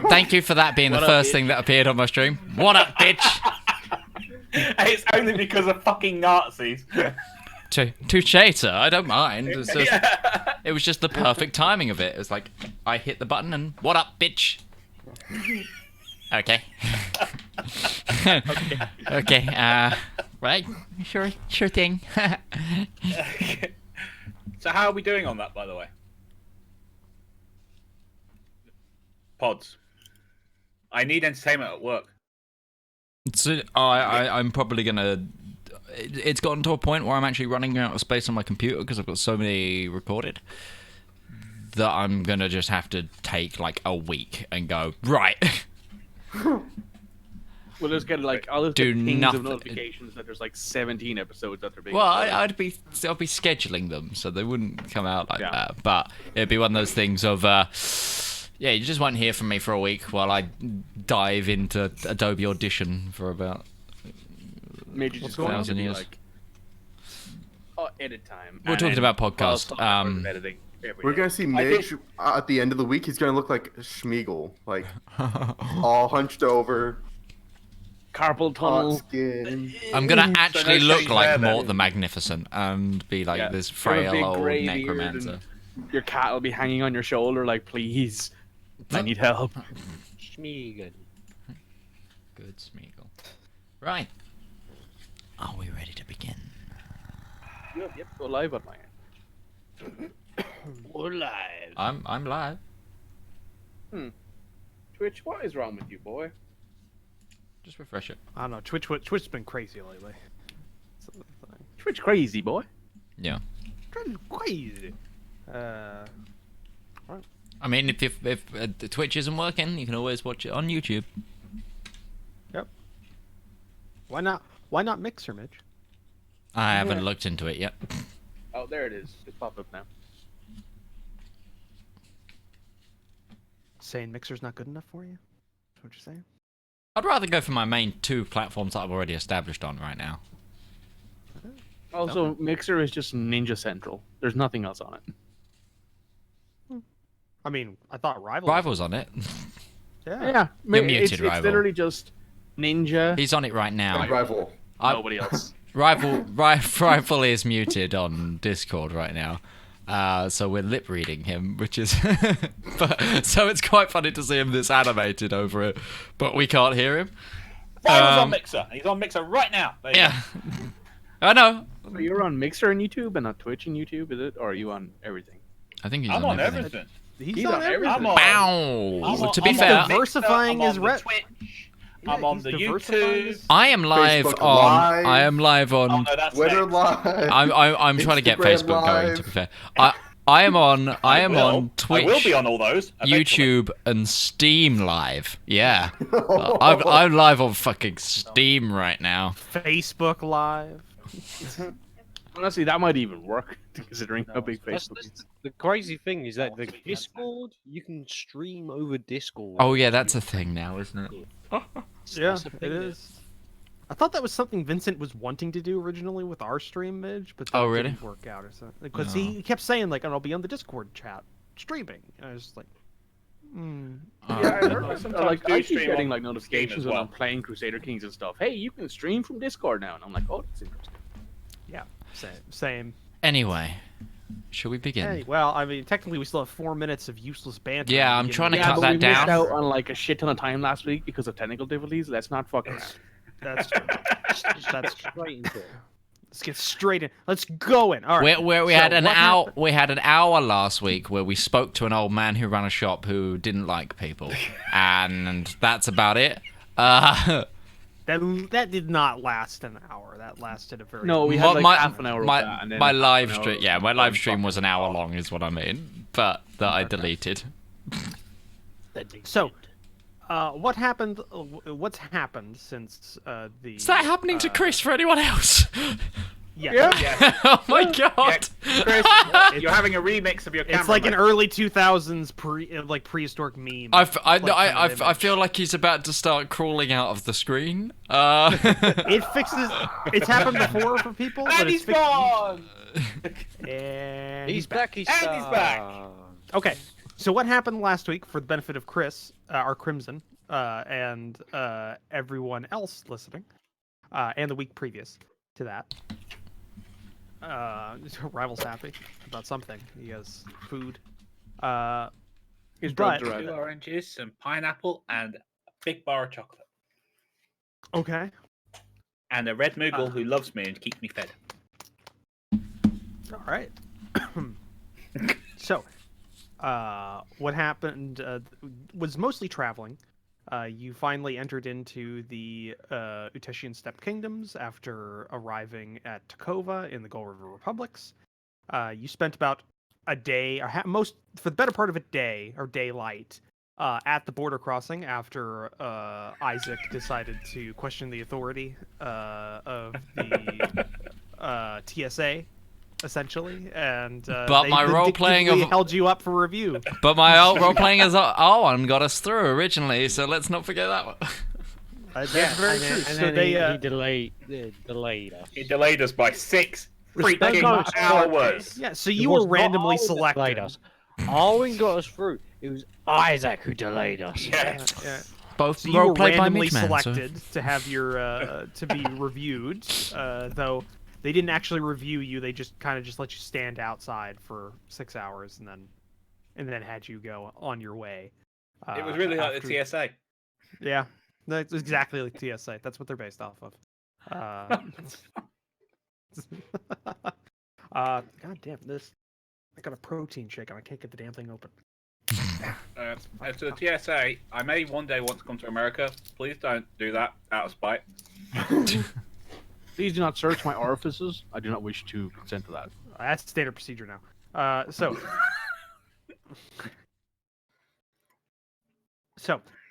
Thank you for that being the first thing that appeared on my stream. What up, bitch? It's only because of fucking Nazis. Touche, sir. I don't mind. It was just the perfect timing of it. It was like, I hit the button and, what up, bitch? Okay. Okay, right. Sure thing. So how are we doing on that, by the way? Pods. I need entertainment at work. So, I'm probably gonna... It's gotten to a point where I'm actually running out of space on my computer because I've got so many recorded that I'm gonna just have to take like a week and go, right. We'll just get like all Do the pings nothing. of notifications that there's like 17 episodes that are being. Well, I'll be scheduling them so they wouldn't come out like Yeah. that. But it'd be one of those things of, yeah, you just won't hear from me for a week while I dive into Adobe Audition for about Maybe just going going on to be years. like edit time. We're and talking then about podcast. editing every We're day. gonna see Midge at the end of the week. He's gonna look like Schmeagol, like all hunched over, carpal hot tunnel. skin. I'm gonna actually no look shades like there, then. Mort the Magnificent and be like this frail big old grey beard necromancer. and your cat will be hanging on your shoulder like, please, I need help. Schmeagol. Good Smeagol. Right. Are we ready to begin? Yep, go live on my end. We're live. I'm live. Twitch, what is wrong with you, boy? Just refresh it. I don't know. Twitch's been crazy lately. Twitch crazy, boy. Yeah. Crazy. I mean, if the Twitch isn't working, you can always watch it on YouTube. Yep. Why not? Why not Mixer, Mitch? I haven't looked into it yet. Oh, there it is. It's popped up now. Saying Mixer's not good enough for you? That's what you're saying? I'd rather go for my main two platforms that I've already established on right now. Also, Mixer is just Ninja Central. There's nothing else on it. I mean, I thought Rival. Rival's on it. Yeah. You're muted, Rival. It's literally just Ninja. He's on it right now. Rival. Nobody else. Rival is muted on Discord right now. So we're lip reading him, which is so it's quite funny to see him this animated over it, but we can't hear him. Rival's on Mixer. He's on Mixer right now. There you Yeah. I know. So you're on Mixer and YouTube and not Twitch and YouTube, is it? Or are you on everything? I think he's go. I'm on everything. everything. He's on everything. I'm on. Bow. I'm To be on fair, the Diversifying Mixer, his I'm on the rep. Twitch. Yeah, I'm on he's the diversifying YouTube. his- I am live Facebook on. Live. I am live on. Oh no, that's Twitter next. live. I'm trying to get Instagram Facebook going. Live. To be fair, I am on. I am will. on Twitch. I will be on all those. eventually. YouTube and Steam live. Yeah, I'm live on fucking Steam right now. Facebook Live. Honestly, that might even work, considering how big Facebook is. The crazy thing is that the Discord, you can stream over Discord. Oh yeah, that's a thing now, isn't it? Yeah, That's a it thing is. I thought that was something Vincent was wanting to do originally with our stream, Midge, but that Oh, really? didn't work out or something. Because No. he kept saying like, "I'll be on the Discord chat streaming." And I was just like, Yeah, I heard I like, sometimes like do I keep stream getting on like Steam notifications as when well. I'm playing Crusader Kings and stuff. Hey, you can stream from Discord now, and I'm like, oh, that's interesting. "Yeah, same." Anyway, shall we begin? Hey, well, I mean, technically, we still have 4 minutes of useless banter. Yeah, at the I'm beginning trying to of cut the- but that we down. missed out on like a shit ton of time last week because of technical difficulties. Let's not fuck around. That's true. That's true. Straight into it. Let's get straight in. Let's go in. All right. Where we So had an what hour. happened- We had an hour last week where we spoke to an old man who ran a shop who didn't like people, and that's about it. That did not last an hour. That lasted a very. No, we my- had like my- half an hour my, of that, and then my half live an hour stream. of Yeah, my live fucking stream was an hour off. long, is what I mean, but that I deleted. So, what happened? What's happened since the? Is that happening to Chris for anyone else? Yeah. Yeah. Oh my god! Chris, you're having a remix of your camera. It's like an mate. early 2000s prehistoric meme. I feel like he's about to start crawling out of the screen. It fixes. It's happened before for people, but And it's he's gone! And He's back. He's And he's back. Okay, So what happened last week, for the benefit of Chris, our Crimson, and everyone else listening, and the week previous to that? Rival's happy about something. He has food. His But- drugs are 2 out. oranges, some pineapple, and a big bar of chocolate. Okay. And a red Moogle who loves me and keeps me fed. All right. So, what happened was mostly traveling. You finally entered into the Uteshian Steppe Kingdoms after arriving at Takova in the Gold River Republics. You spent about a day, or for the better part of a day, or daylight, at the border crossing after Isaac decided to question the authority of the TSA, essentially, and But they my role-playing vindictively of- held you up for review. But my role playing as R1 got us through originally, so let's not forget that one. That's very true. And So then they, he delayed us. He delayed us by 6 Respect freaking our hours. yeah. So It you was were not randomly Arwen that delayed selected. us. Arwen got us through. It was Isaac who delayed us. Yeah. Yeah. Both So you were role played by randomly Midgeman. So. selected to have your to be reviewed, though they didn't actually review you. They just kind of just let you stand outside for 6 hours and then had you go on your way. It was really like after- the TSA. Yeah, that's exactly like TSA. That's what they're based off of. God damn this! I got a protein shake and I can't get the damn thing open. As to the TSA, I may one day want to come to America. Please don't do that out of spite. Please do not search my orifices. I do not wish to consent to that. That's standard procedure now. So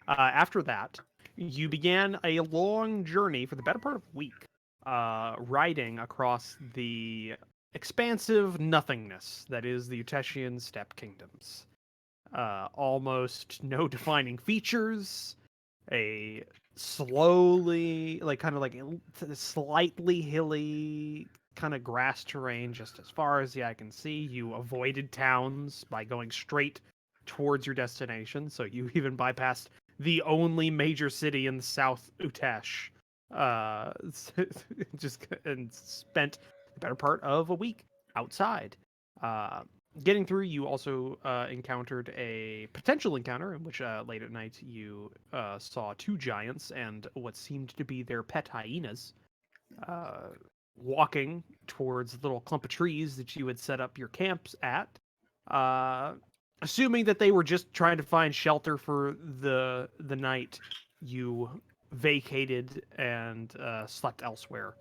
after that, you began a long journey for the better part of a week, riding across the expansive nothingness that is the Uteshian Steppe Kingdoms. Almost no defining features, a slowly, slightly hilly kind of grass terrain just as far as the eye can see. You avoided towns by going straight towards your destination, so you even bypassed the only major city in the South Utesh. And spent the better part of a week outside. Getting through, you also encountered a potential encounter in which late at night you saw 2 giants and what seemed to be their pet hyenas walking towards the little clump of trees that you had set up your camps at. Assuming that they were just trying to find shelter for the night, you vacated and slept elsewhere.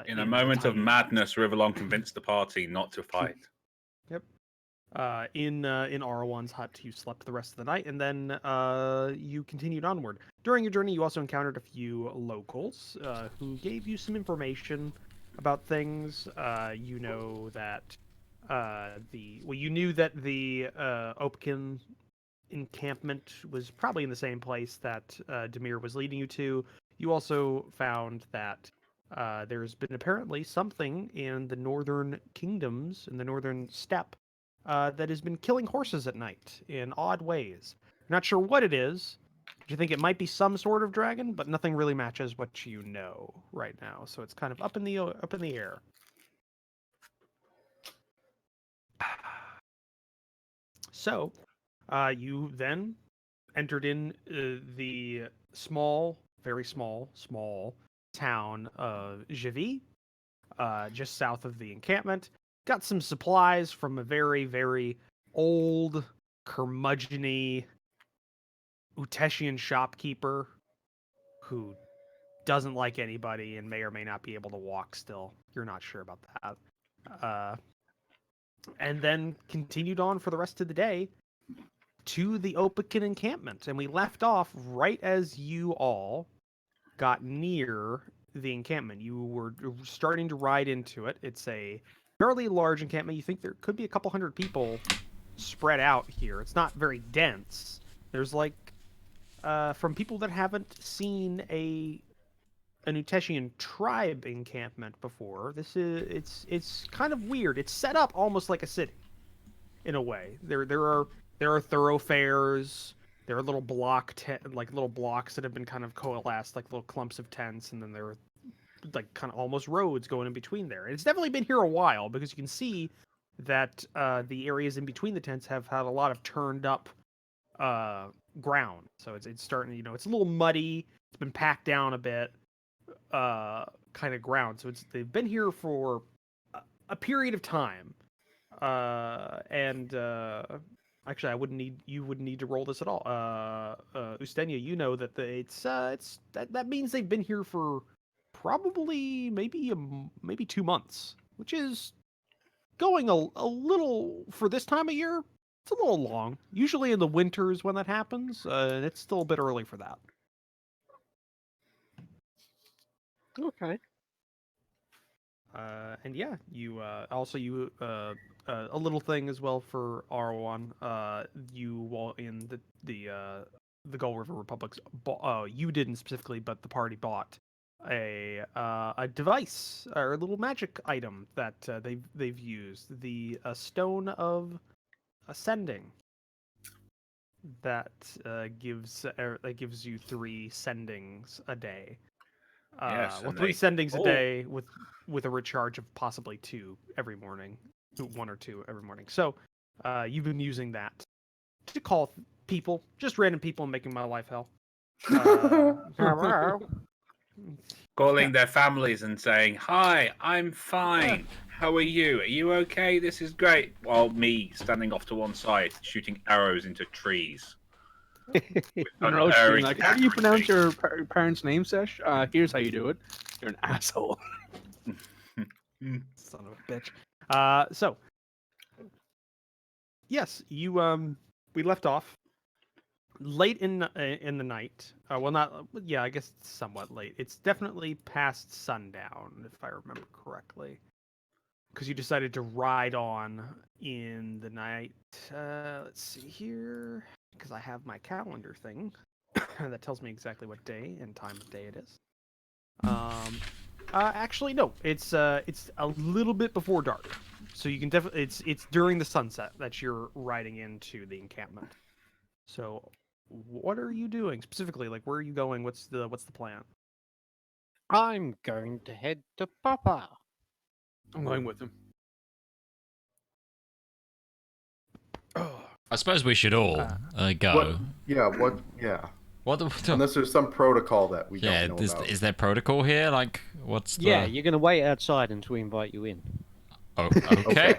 In a moment of tiny- madness, Riverlong convinced the party not to fight. in R1's hut, you slept the rest of the night, and then you continued onward. During your journey, you also encountered a few locals who gave you some information about things. You know that you knew that the Opkin encampment was probably in the same place that Demir was leading you to. You also found that there's been apparently something in the northern kingdoms, in the northern steppe, that has been killing horses at night in odd ways. Not sure what it is. You think it might be some sort of dragon, but nothing really matches what you know right now. So it's kind of up in the air. So, you then entered in the small, very small town of Javi, just south of the encampment. Got some supplies from a very, very old, curmudgeon-y Uteshian shopkeeper who doesn't like anybody and may or may not be able to walk still. You're not sure about that. And then continued on for the rest of the day to the Opakin encampment. And we left off right as you all got near the encampment. You were starting to ride into it. It's a fairly large encampment. You think there could be a couple hundred people spread out here. It's not very dense. There's from people that haven't seen an Uteshian tribe encampment before, it's kind of weird. It's set up almost like a city in a way. There are There are thoroughfares. There are little like little blocks that have been kind of coalesced, like little clumps of tents, and then there are like kind of almost roads going in between there. And it's definitely been here a while because you can see that the areas in between the tents have had a lot of turned up ground. So it's starting, it's a little muddy. It's been packed down a bit, kind of ground. So they've been here for a period of time. And actually, you wouldn't need to roll this at all. Ustenia, you know that that means they've been here for probably maybe 2 months, which is going a little for this time of year. It's a little long. Usually in the winters when that happens, and it's still a bit early for that. Okay. And yeah, you also a little thing as well for R1. You while in the Gull River Republic's, you didn't specifically, but the party bought a device or a little magic item that they've used, the Stone of Ascending. That gives you 3 sendings a day. Yes, Well, and 3 they- sendings a Oh. day with a recharge of possibly 2 every morning, 1 or 2 every morning. So, you've been using that to call people, just random people, and making my life hell. Calling their families and saying, "Hi, I'm fine. How are you? Are you okay? This is great." While me standing off to one side, shooting arrows into trees. And Roach being like, how do you pronounce your parents' name, Sesh? Here's how you do it. You're an asshole. Son of a bitch. So, yes, we left off late in the night. Well, not, yeah, I guess it's somewhat late. It's definitely past sundown, if I remember correctly, because you decided to ride on in the night. Let's see here, because I have my calendar thing that tells me exactly what day and time of day it is. Actually, no. It's a little bit before dark, so you can definitely. It's during the sunset that you're riding into the encampment. So, what are you doing specifically? Like, where are you going? What's the plan? I'm going to head to Papa. I'm going with him. I suppose we should all go. What? What the? Unless there's some protocol that we Yeah, don't know about. is there protocol here? Like, what's the? Yeah, you're going to wait outside until we invite you in. Oh, okay.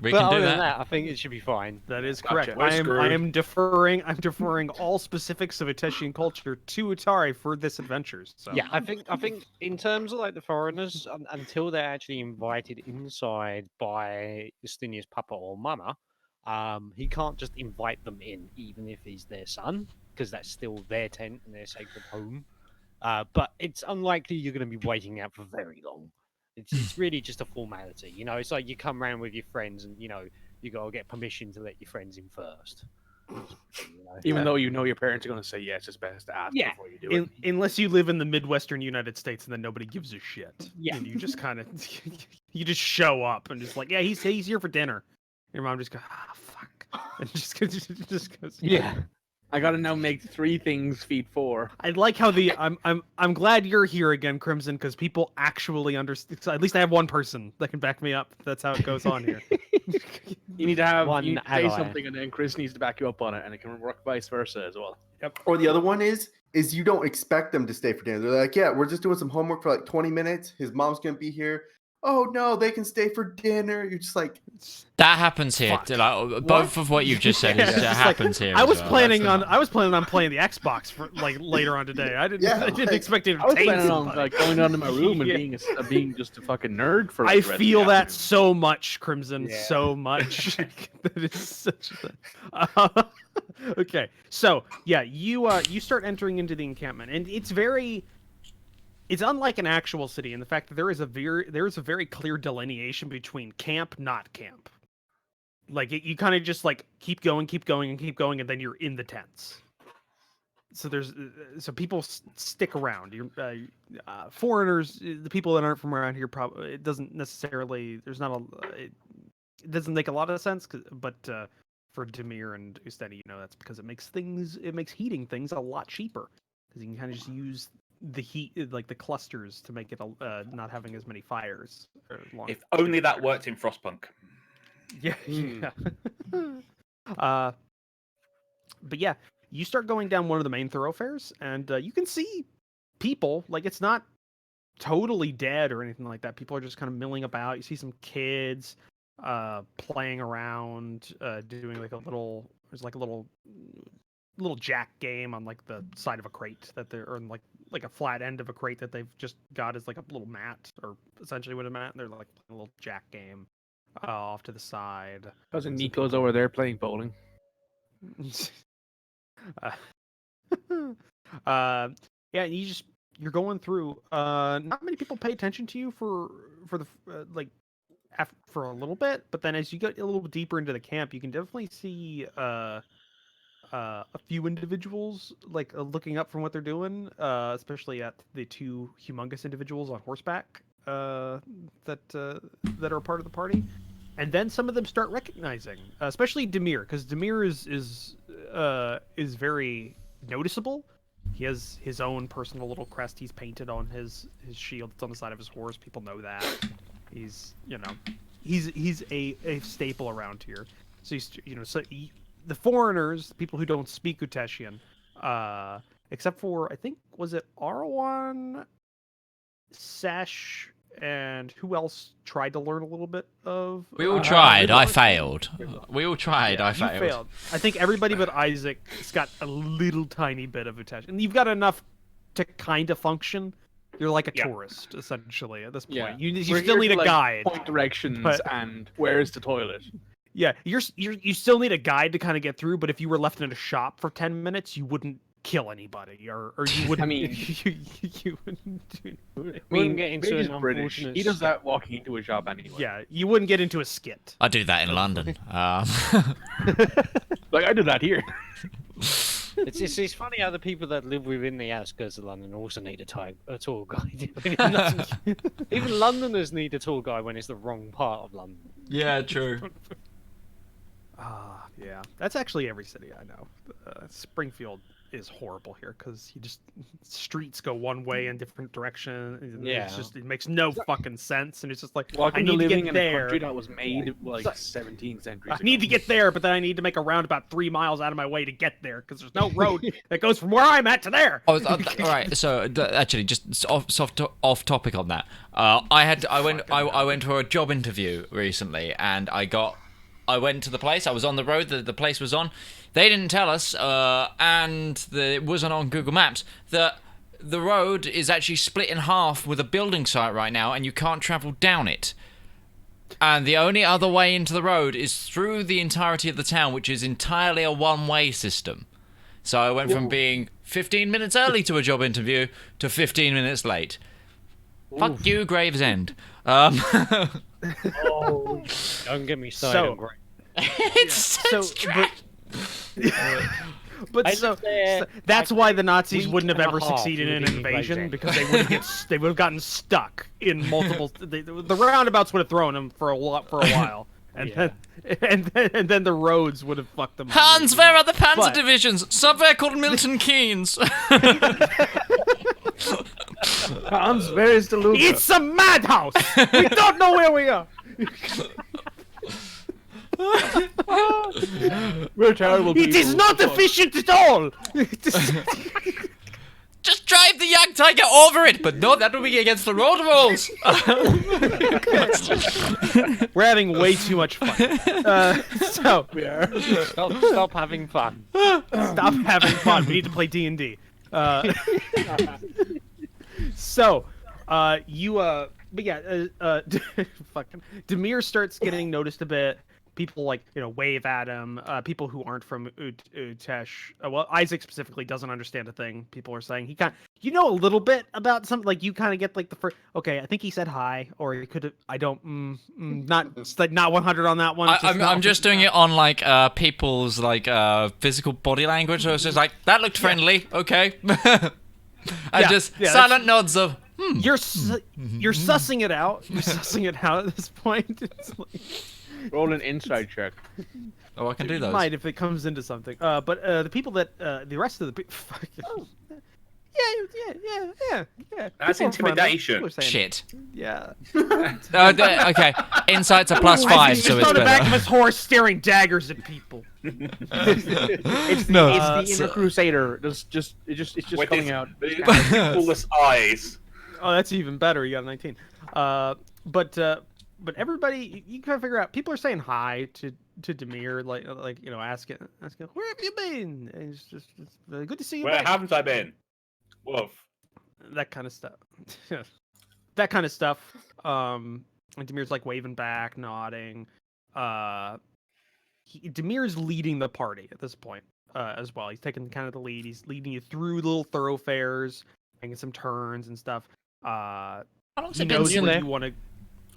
We But can other do than that. that, I think it should be fine. That is Gotcha. correct. We're I screwed. am deferring. I'm deferring all specifics of Etesian culture to Utari for this adventures. So. Yeah, I think in terms of like the foreigners, until they're actually invited inside by Justinia's papa or mama, he can't just invite them in, even if he's their son, because that's still their tent and their sacred home. But it's unlikely you're going to be waiting out for very long. It's really just a formality, It's like you come round with your friends, and you got to get permission to let your friends in first. Even though you know your parents are going to say yes, it's best to ask Yeah. before you do it. Unless you live in the Midwestern United States, and then nobody gives a shit. Yeah. And you just kind of, you just show up and just like, yeah, he's here for dinner. Your mom just goes, fuck, and just goes, Yeah. I got to now make 3 things feed 4. I like how I'm glad you're here again, Crimson, because people actually understand. So at least I have one person that can back me up. That's how it goes on here. You need to have One you need to say ally. something, and then Chris needs to back you up on it, and it can work vice versa as well. Or the other one is you don't expect them to stay for dinner. They're like, yeah, we're just doing some homework for like 20 minutes. His mom's gonna be here. Oh no, they can stay for dinner. You're just like, That happens here. Fuck. Like, both of what you've just said Yeah, is, it's just happens here. I as was well. planning That's on I was planning on playing the Xbox for like later on today. I didn't Yeah, I didn't like, expect it I was to planning on somebody. like going down to my room and Yeah. being just a fucking nerd for. I Like, the rest of feel the that afternoon. so much, Crimson, Yeah. so much. That is such a... Okay, so yeah, you start entering into the encampment, and it's unlike an actual city in the fact that there is a very clear delineation between camp, not camp. Like you kind of just like keep going, and then you're in the tents. So so people stick around. Foreigners, the people that aren't from around here, probably it doesn't necessarily. It doesn't make a lot of sense. But for Demir and Usteni, that's because it makes heating things a lot cheaper because you can kind of just use the heat, like the clusters, to make it not having as many fires. If only that worked in Frostpunk. Yeah, yeah. But yeah, you start going down one of the main thoroughfares, and you can see people. Like, it's not totally dead or anything like that. People are just kind of milling about. You see some kids playing around, doing like a little jack game on like the side of a crate that they're, or like a flat end of a crate that they've just got as like a little mat, or essentially with a mat. And they're like playing a little jack game off to the side. Cousin Nico's over there playing bowling. Yeah, you're going through. Not many people pay attention to you for the for a little bit, but then as you get a little bit deeper into the camp, you can definitely see a few individuals like looking up from what they're doing, especially at the two humongous individuals on horseback that are part of the party. And then some of them start recognizing, especially Demir, because Demir is very noticeable. He has his own personal little crest he's painted on his shield. It's on the side of his horse. People know that. He's a staple around here. So the foreigners, people who don't speak Uteshian, except for, I think, was it Arwan, Sesh, and who else tried to learn a little bit of... We all tried, I failed. We all tried, I failed. You failed. I think everybody but Isaac has got a little tiny bit of Uteshian. And you've got enough to kind of function. You're like a tourist, essentially, at this point. Yeah. You still need a guide. Point directions and where's the toilet. Yeah, you still need a guide to kind of get through, but if you were left in a shop for 10 minutes, you wouldn't kill anybody, or you wouldn't. I mean, you wouldn't. Get into an British. He does that walking into a shop anyway. Yeah, you wouldn't get into a skit. I do that in London. Like I do that here. It's funny how the people that live within the outskirts of London also need a tour guide. Even Londoners need a tour guide when it's the wrong part of London. Yeah, true. Yeah, that's actually every city I know. Springfield is horrible here because streets go one way in different direction. Yeah, it makes no fucking sense, and it's just like, I need to get there. In a country that was made like 17th century. I need to get there, but then I need to make a round about 3 miles out of my way to get there because there's no road that goes from where I'm at to there. All right. So actually, just off topic on that. I went for a job interview recently, and I went to the place. I was on the road that the place was on. They didn't tell us, and it wasn't on Google Maps, that the road is actually split in half with a building site right now, and you can't travel down it. And the only other way into the road is through the entirety of the town, which is entirely a one-way system. So I went from being 15 minutes early to a job interview to 15 minutes late. Oof. Fuck you, Gravesend. Oh, don't get me started on It's trash. But that's why the Nazis wouldn't have ever succeeded in an invasion, because they would have gotten stuck in multiple. The roundabouts would have thrown them for a while, and then the roads would have fucked them. Hans, where are the Panzer divisions? Somewhere called Milton Keynes. Hans, where is the Luca? It's a madhouse. We don't know where we are. We're terrible people. It is not efficient at all. Just drive the Young Tiger over it, but no, that will be against the road rules. We're having way too much fun. So we are. Stop having fun. Stop having fun. We need to play D&D. Fucking Demir starts getting noticed a bit. People wave at him. People who aren't from Utesh, well, Isaac specifically doesn't understand a thing. People are saying he a little bit about something. Like you kind of get like the first. Okay, I think he said hi, or he could have. I don't. Not 100 on that one. I'm just doing it on like people's like physical body language. So it's just like that looked friendly. Okay, and silent nods of. You're sussing it out. You're sussing it out at this point. It's like... Roll an insight check. Oh, I can do You those. might if it comes into something. But the people that the rest of the people. Yeah. That's People are friendly. intimidation. People are saying, Shit. Yeah. Okay, insight's a +5, He's so it's on the back of better. his horse, staring daggers at people. It's the, No, it's the so- inner crusader. It's just With coming his out. fullest eyes. Oh, that's even better. You got a 19. But everybody, you kind of figure out. People are saying hi to Demir, like asking, where have you been? And it's good to see you. Where back. haven't I been? Wolf. That kind of stuff. That kind of stuff. And Demir's like waving back, nodding. Demir's leading the party at this point as well. He's taking kind of the lead. He's leading you through little thoroughfares, making some turns and stuff. How long's He it been knows where since? you want to.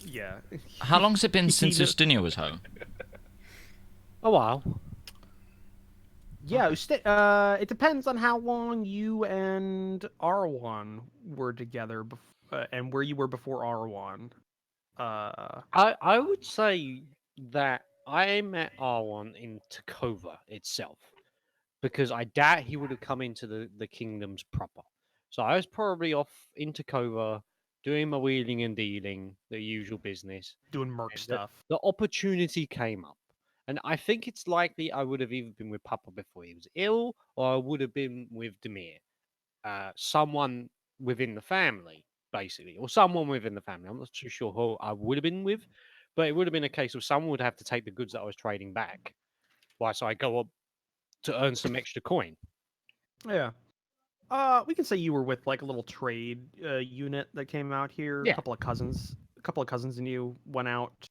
Yeah. How long's it been since He- Justinia was home? A while. Yeah, it depends on how long you and R1 were together, and where you were before R1. I would say that I met Arwan in Takova itself, because I doubt he would have come into the kingdoms proper. So I was probably off in Takova, doing my wheeling and dealing, the usual business. Doing merc And stuff. The opportunity came up. And I think it's likely I would have either been with Papa before he was ill, or I would have been with Demir. Someone within the family, basically, or someone within the family. I'm not too sure who I would have been with, but it would have been a case of someone would have to take the goods that I was trading back, whilst I go up to earn some extra coin. Yeah. We can say you were with like a little trade unit that came out here. Yeah. A couple of cousins and you went out.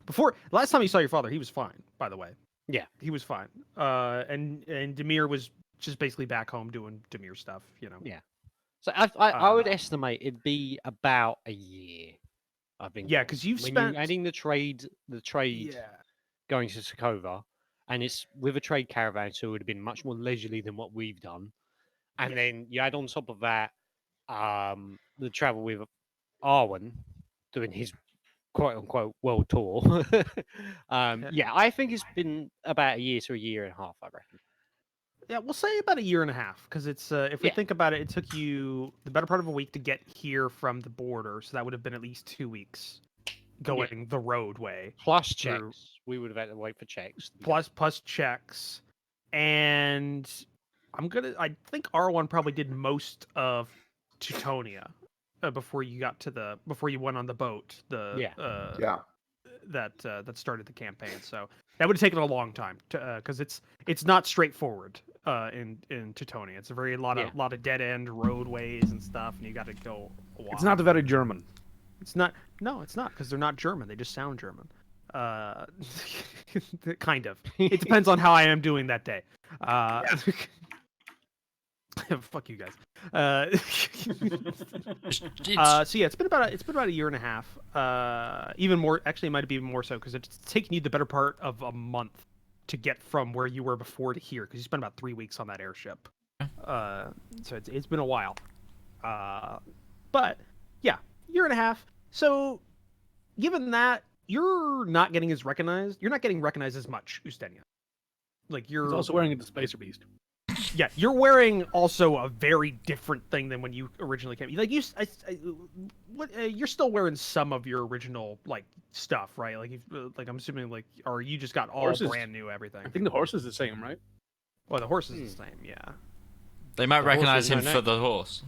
Before last time you saw your father, he was fine. By the way. Yeah. He was fine. And Demir was just basically back home doing Demir stuff. Yeah. So I would estimate it'd be about a year. I think. Yeah, because you've when spent. you're adding the trade Yeah. going to Sakova, and it's with a trade caravan, so it would have been much more leisurely than what we've done. And then you add on top of that the travel with Arwen doing his quote unquote world tour. Yeah, I think it's been about a year to a year and a half, I reckon. Yeah, we'll say about a year and a half, because it's if we Yeah. think about it, it took you the better part of a week to get here from the border, so that would have been at least 2 weeks going the roadway. Plus True. checks. We would have had to wait for checks. Plus checks, and I think R1 probably did most of Teutonia before you went on the boat. Yeah. That started the campaign. So that would have taken a long time because it's not straightforward in Teutonia. It's a lot of dead end roadways and stuff, and you got to go a while. It's not very German. It's not. No, it's not, because they're not German. They just sound German. Kind of. It depends on how I am doing that day. Fuck you guys. So yeah, it's been about a year and a half. Even more. Actually, it might be even more so, because it's taken you the better part of a month to get from where you were before to here, because you spent about 3 weeks on that airship. So it's been a while. But yeah, year and a half. So given that, you're not getting recognized as much, Ustenia. Like He's also wearing a Displacer Beast. Yeah, you're wearing also a very different thing than when you originally came. Like you're still wearing some of your original like stuff, right? Like I'm assuming or you just got all Horses. brand new everything. I think the horse is the same, right? Well, the horse is the same, yeah. They might The horse recognize with no him for name. the horse.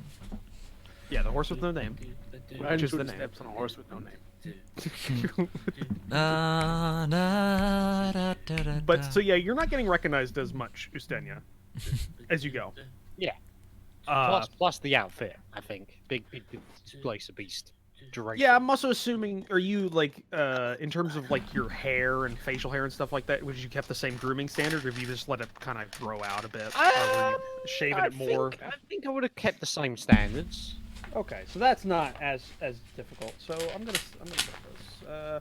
Yeah, the horse with no name. Riding Just through the the name. steps on a horse with no name. But so yeah, you're not getting recognized as much, Ustenia, as you go. Yeah. Uh, Plus the outfit, I think. Big Displacer Beast. Duration. Yeah, I'm also assuming, are you in terms of your hair and facial hair and stuff like that, would you kept the same grooming standard, or have you just let it kind of grow out a bit? Or were you shaving it more? I think I would have kept the same standards. Okay, so that's not as difficult. So I'm gonna put this.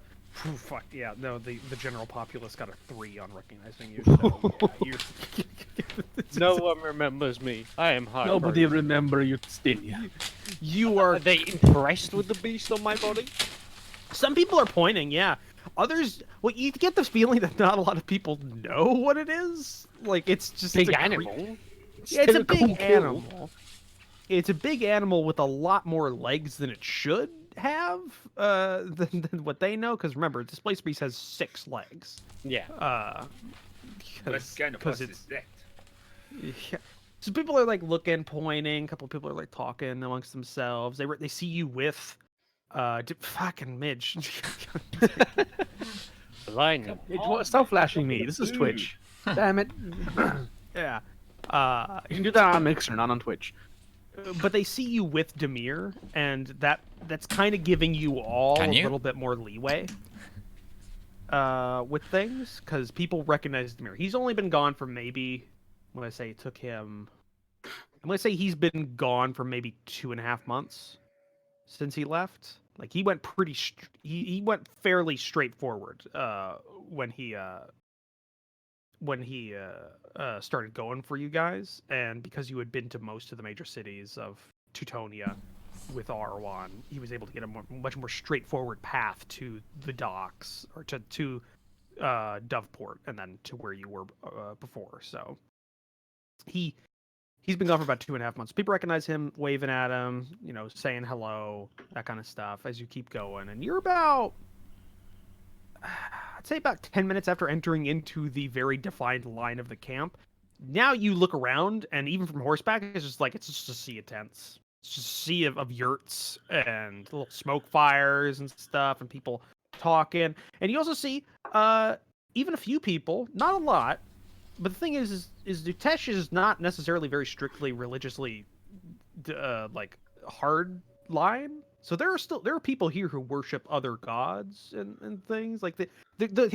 Fuck yeah, no, the general populace got a 3 on recognizing you. So, yeah, No one remembers me. I am high. Nobody remember Ustenia. you are. Are they impressed with the beast on my body? Some people are pointing, yeah. Others, well, you get the feeling that not a lot of people know what it is. Like it's just Big a animal. Yeah, it's a big Cool kill. animal. It's a big animal with a lot more legs than it should have than what they know. Because remember, Displaced Beast has 6 legs. Yeah. Let's get into Because this debt. yeah. So people are like looking, pointing. A couple of people are like talking amongst themselves. They see you with fucking Midge. Line. Stop flashing me. This is Twitch. Damn it. Yeah. You can do that on Mixer, not on Twitch. But they see you with Demir, and that's kind of giving you all Can a you? little bit more leeway with things, because people recognize Demir. He's only been gone for maybe, I'm gonna say he's been gone for maybe 2.5 months since he left. Like he went he went fairly straightforward when he started going for you guys, and because you had been to most of the major cities of Teutonia with Arwan, he was able to get a much more straightforward path to the docks, or to Doveport, and then to where you were before. So he's been gone for about 2.5 months. People recognize him, waving at him, saying hello, that kind of stuff as you keep going, and you're about, I'd say about 10 minutes after entering into the very defined line of the camp. Now you look around, and even from horseback, it's just a sea of tents. It's just a sea of yurts and little smoke fires and stuff, and people talking. And you also see even a few people, not a lot, but the thing is Dutesh is not necessarily very strictly religiously like hard line. So there are people here who worship other gods and things. Like the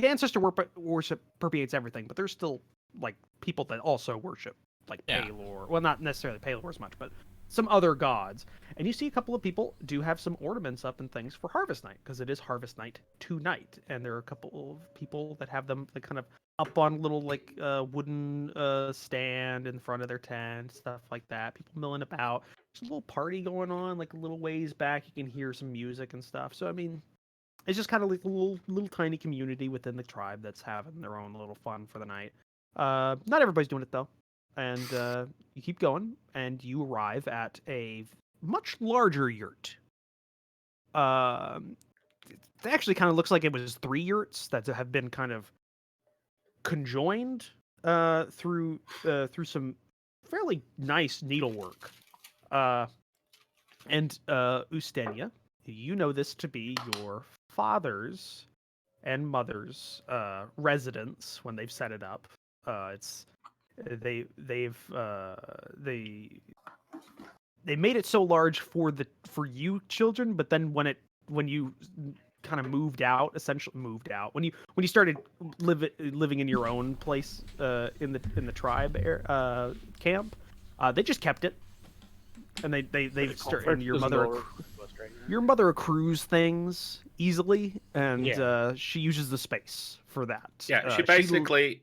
ancestor worship permeates everything, but there's still like people that also worship like Yeah. Palor. Well, not necessarily Palor as much, but some other gods. And you see a couple of people do have some ornaments up and things for Harvest Night, because it is Harvest Night tonight, and there are a couple of people that have them like kind of up on little like wooden stand in front of their tent, stuff like that. People milling about. There's a little party going on, like a little ways back. You can hear some music and stuff. So I mean, it's just kind of like a little tiny community within the tribe that's having their own little fun for the night. Not everybody's doing it though, and you keep going, and you arrive at a much larger yurt. It actually kind of looks like it was 3 yurts that have been kind of conjoined through some fairly nice needlework. And Ustenia, you know this to be your father's and mother's residence when they've set it up. They made it so large for you children, but then when you kind of moved out when you started living in your own place in the tribe camp, they just kept it, and they start, and your mother accrues things easily, and she uses the space for that. Yeah,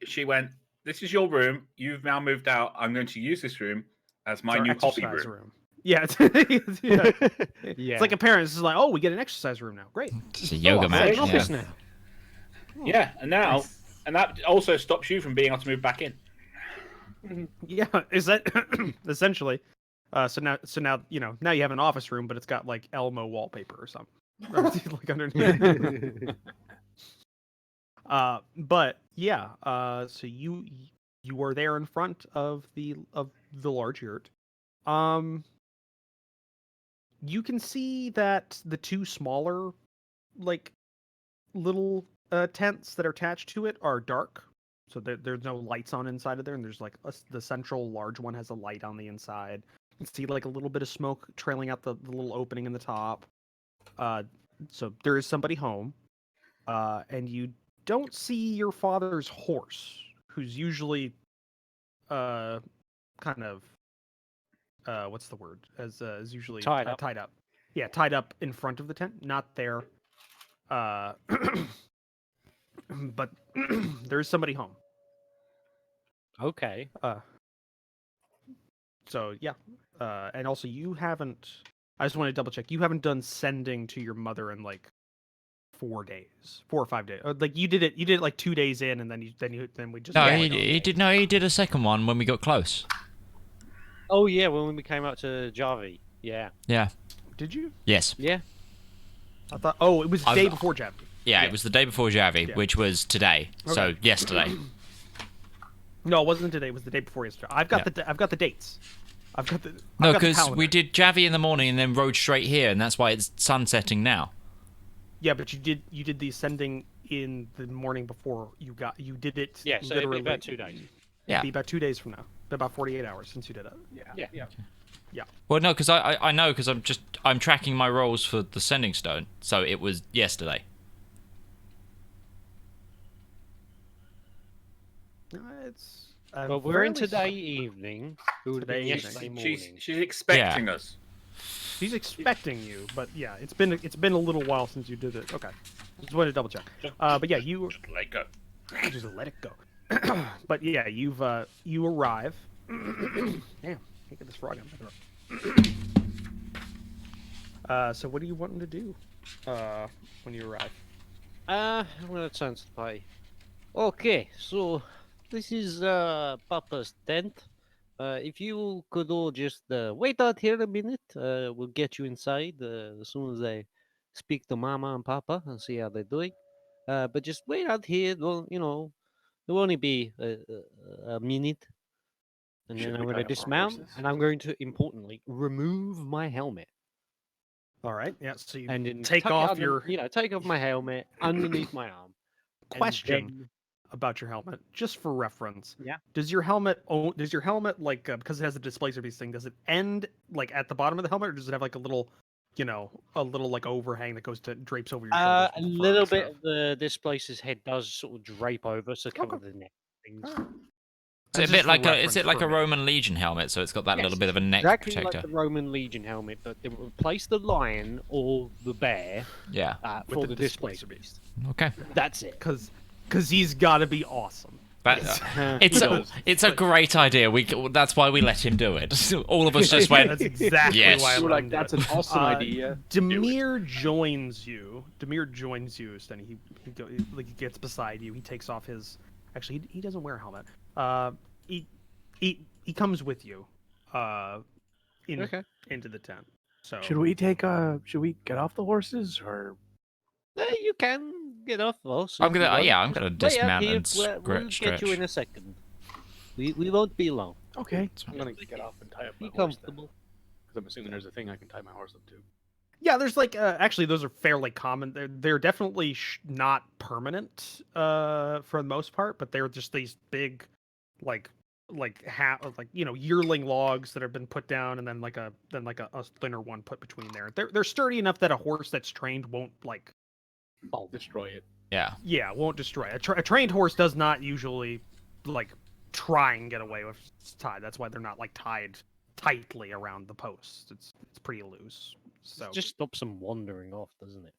she went, this is your room. You've now moved out. I'm going to use this room as my new hobby room. Yeah, yeah. It's like a parent. It's like, oh, we get an exercise room now. Great. It's a yoga mat. Office Yeah. now. Yeah, and now, and that also stops you from being able to move back in. Yeah, is that essentially? So now now you have an office room, but it's got like Elmo wallpaper or something, like underneath. But yeah, so you are there in front of the large yurt. You can see that the 2 smaller, like little tents that are attached to it are dark. So there's no lights on inside of there, and there's like the central large one has a light on the inside. You can see like a little bit of smoke trailing out the little opening in the top. So there is somebody home, and you don't see your father's horse, who's usually kind of what's the word? As usually Tied up. Tied up. Yeah, tied up in front of the tent, not there. But there's somebody home. Okay. So yeah, and also you haven't. I just want to double check. You haven't done sending to your mother in like 4 days, 4 or 5 days. Like you did it like 2 days in, and then we just No, went he on. did. No, he did a second one when we got close. Oh yeah, when we came out to Javi. Yeah. Yeah. Did you? Yes. Yeah. I thought. Oh, it was the day before Javi. Yeah, it was the day before Javi, Yeah. which was today. So Okay. yesterday. No, it wasn't today. It was the day before yesterday. I've got the dates. I've got the. No, I've got the because calendar. we did Javi in the morning and then rode straight here, and that's why it's sunsetting now. Yeah, but you did the ascending in the morning before you did it. Yeah. So it'll be about 2 days. Yeah. It'd be about 2 days from now. About 48 hours since you did it. Yeah. Well, no, because I know because I'm tracking my rolls for the sending stone, so it was yesterday. It's. Well, we're in today evening. It would have been Today yesterday evening. morning. She's expecting us. She's expecting you, but yeah, it's been a little while since you did it. Okay, just wanted to double check. But yeah, you Just let go. just let it go. But yeah, you arrive. Damn, can't get this frog in my throat. So what are you wanting to do when you arrive? I'm gonna turn to the party. Okay, so this is Papa's tent. If you could all just wait out here a minute, we'll get you inside as soon as I speak to Mama and Papa and see how they're doing. But just wait out here. Don't, it'll only be a minute, and Should then we I'm going to tie up our dismount, horses? and I'm going to importantly remove my helmet. All right, yeah. So you And then take tuck it off under- your take off my helmet underneath my arm. and question then- about your helmet, just for reference. Yeah. Does your helmet like because it has a displacer piece thing? Does it end like at the bottom of the helmet, or does it have like a little like overhang that goes to drapes over your shoulders? A with the fur little and bit stuff? of the displacer's head does sort of drape over, so cover Okay. the neck. Things. Alright. Is That's it a just bit for like reference is it like for a me. Roman Legion helmet? So it's got that Yes, little bit of a neck exactly protector. like the Roman Legion helmet, but they will replace the lion or the bear Yeah. for With the the displacer displacer beast. Okay. That's it. Because he's got to be awesome. It's a great idea. That's why we let him do it. All of us just went. That's exactly Yes. why I We're let like, him do that's it. an awesome idea. Demir joins you. Stanley. He gets beside you. He takes off his. Actually, he doesn't wear a helmet. He comes with you. Okay. Into the tent. So Should we get off the horses or? You can get off us. I'm if you gonna want. I'm gonna Just wait out dismount here, and we'll stretch. get you in a second. We won't be long. Okay, I'm gonna get off and tie up my Be horse then. comfortable. 'Cause I'm assuming there's a thing I can tie my horse up to. Yeah, there's like actually those are fairly common. They're definitely not permanent for the most part, but they're just these big like yearling logs that have been put down and then like a thinner one put between there. They're sturdy enough that a horse that's trained won't like I'll destroy it. Yeah. won't destroy it. A trained horse does not usually like try and get away with its tie. That's why they're not like tied tightly around the posts. It's pretty loose. So It just stops them wandering off, doesn't it?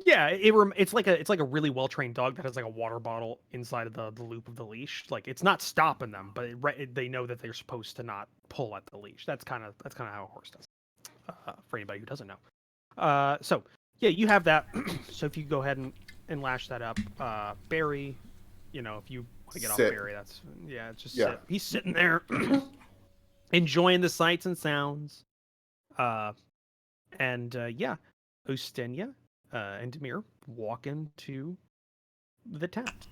yeah, it's like a really well trained dog that has like a water bottle inside of the loop of the leash. Like it's not stopping them, but they know that they're supposed to not pull at the leash. That's kind of how a horse does. For anybody who doesn't know. So yeah, you have that. So if you go ahead and lash that up, Barry, if you want to get off Sit. Barry, that's it's just Yeah. sit. He's sitting there enjoying the sights and sounds. Ustenia and Demir walk into the tent.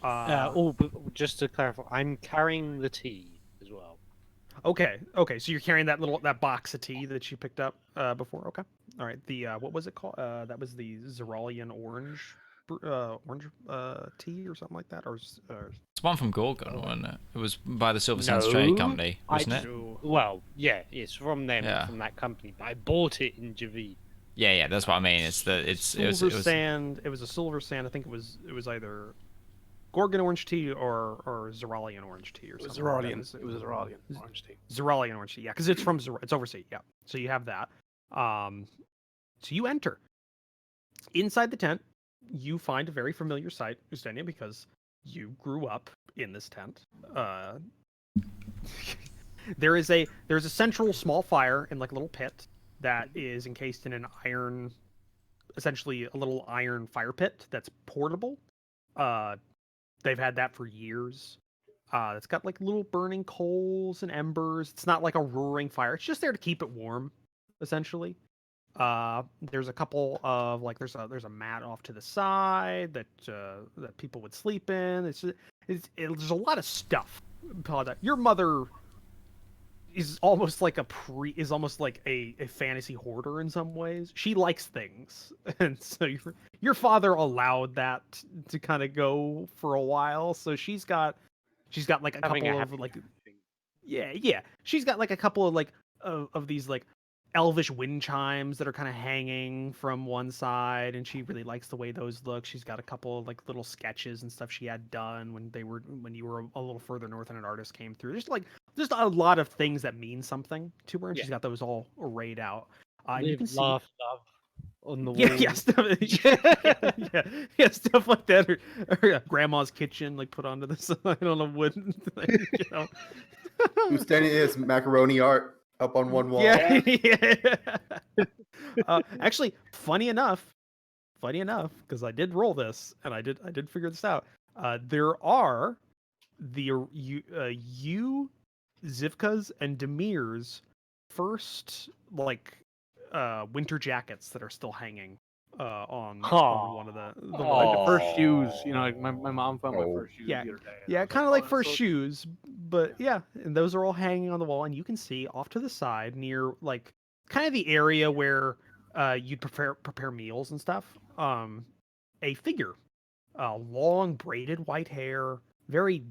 But just to clarify, I'm carrying the tea as well. Okay. So you're carrying that box of tea that you picked up before. Okay. All right. The what was it called? That was the Zeralian orange tea or something like that, or It's one from Gorgon, wasn't it? It was by the Silver Sands Trade Company, wasn't it? Well, yeah, it's from them, Yeah. from that company. But I bought it in Javi. Yeah, that's what I mean. Silver Sand. It was a Silver Sand. I think it was either Gorgon orange tea or Zeralian orange tea or It was something. like that. Zeralian. It was a Zeralian orange tea. Zeralian orange tea. Yeah, because it's from it's overseas. Yeah, so you have that. So you enter inside the tent. You find a very familiar sight, Ustenia, because you grew up in this tent. There's a central small fire in like a little pit that is encased in an iron essentially a little iron fire pit that's portable. They've had that for years. It's got like little burning coals and embers. It's not like a roaring fire. It's just there to keep it warm, essentially. There's a couple of like there's a mat off to the side that people would sleep in. There's a lot of stuff. Your mother is almost like a fantasy hoarder in some ways. She likes things, and so your father allowed that to kind of go for a while. So she's got like a couple of like yeah. She's got like a couple of like of these like elvish wind chimes that are kind of hanging from one side, and she really likes the way those look. She's got a couple of like little sketches and stuff she had done when you were a little further north and an artist came through. There's a lot of things that mean something to her, and she's got those all arrayed out. You can see love on the wall. yeah, stuff, yeah, stuff like that, or grandma's kitchen like put onto the side on a wooden thing, you know. Who's standing in his macaroni art up on one wall? Yeah. Actually, funny enough, because I did roll this and I did figure this out. There are you, Zivka's and Demir's first like winter jackets that are still hanging on one of the like the first shoes. You know, like my mom found my first shoes the other day. Yeah, kind of like first shoes, but yeah, and those are all hanging on the wall, and you can see off to the side near like kind of the area where you'd prepare meals and stuff. A figure, long braided white hair, very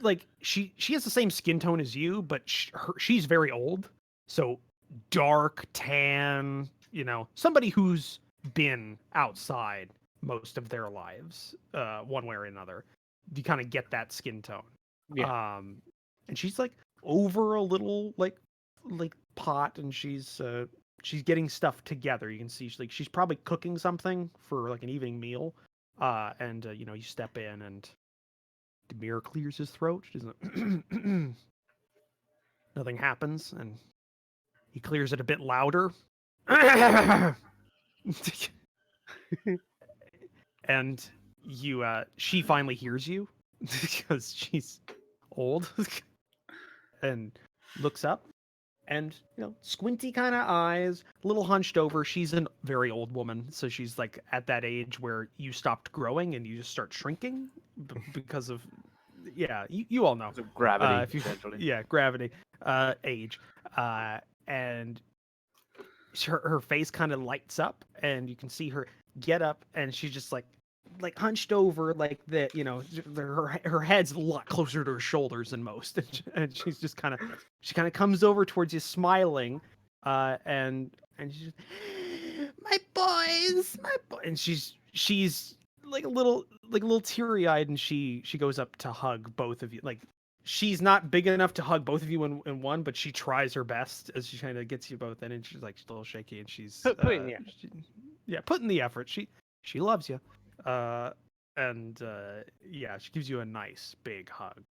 like she has the same skin tone as you, but she's very old, so dark tan. You know, somebody who's been outside most of their lives, one way or another. You kind of get that skin tone. Yeah. And she's like over a little like pot, and she's getting stuff together. You can see she's probably cooking something for like an evening meal. And you know, you step in and Demir clears his throat. Nothing happens, and he clears it a bit louder. And she finally hears you because she's old and looks up, and you know, squinty kind of eyes, a little hunched over. She's a very old woman, so she's like at that age where you stopped growing and you just start shrinking because of you all know Gravity. Gravity, age, and her face kind of lights up, and you can see her get up, and she's just like hunched over like that, you know, her head's a lot closer to her shoulders than most, and she's just kind of comes over towards you smiling, and she's my boys, and she's like a little teary-eyed, and she goes up to hug both of you. Like, she's not big enough to hug both of you in one, but she tries her best as she kind of gets you both in, and she's like a little shaky, and she's putting the effort. She loves you. She gives you a nice big hug,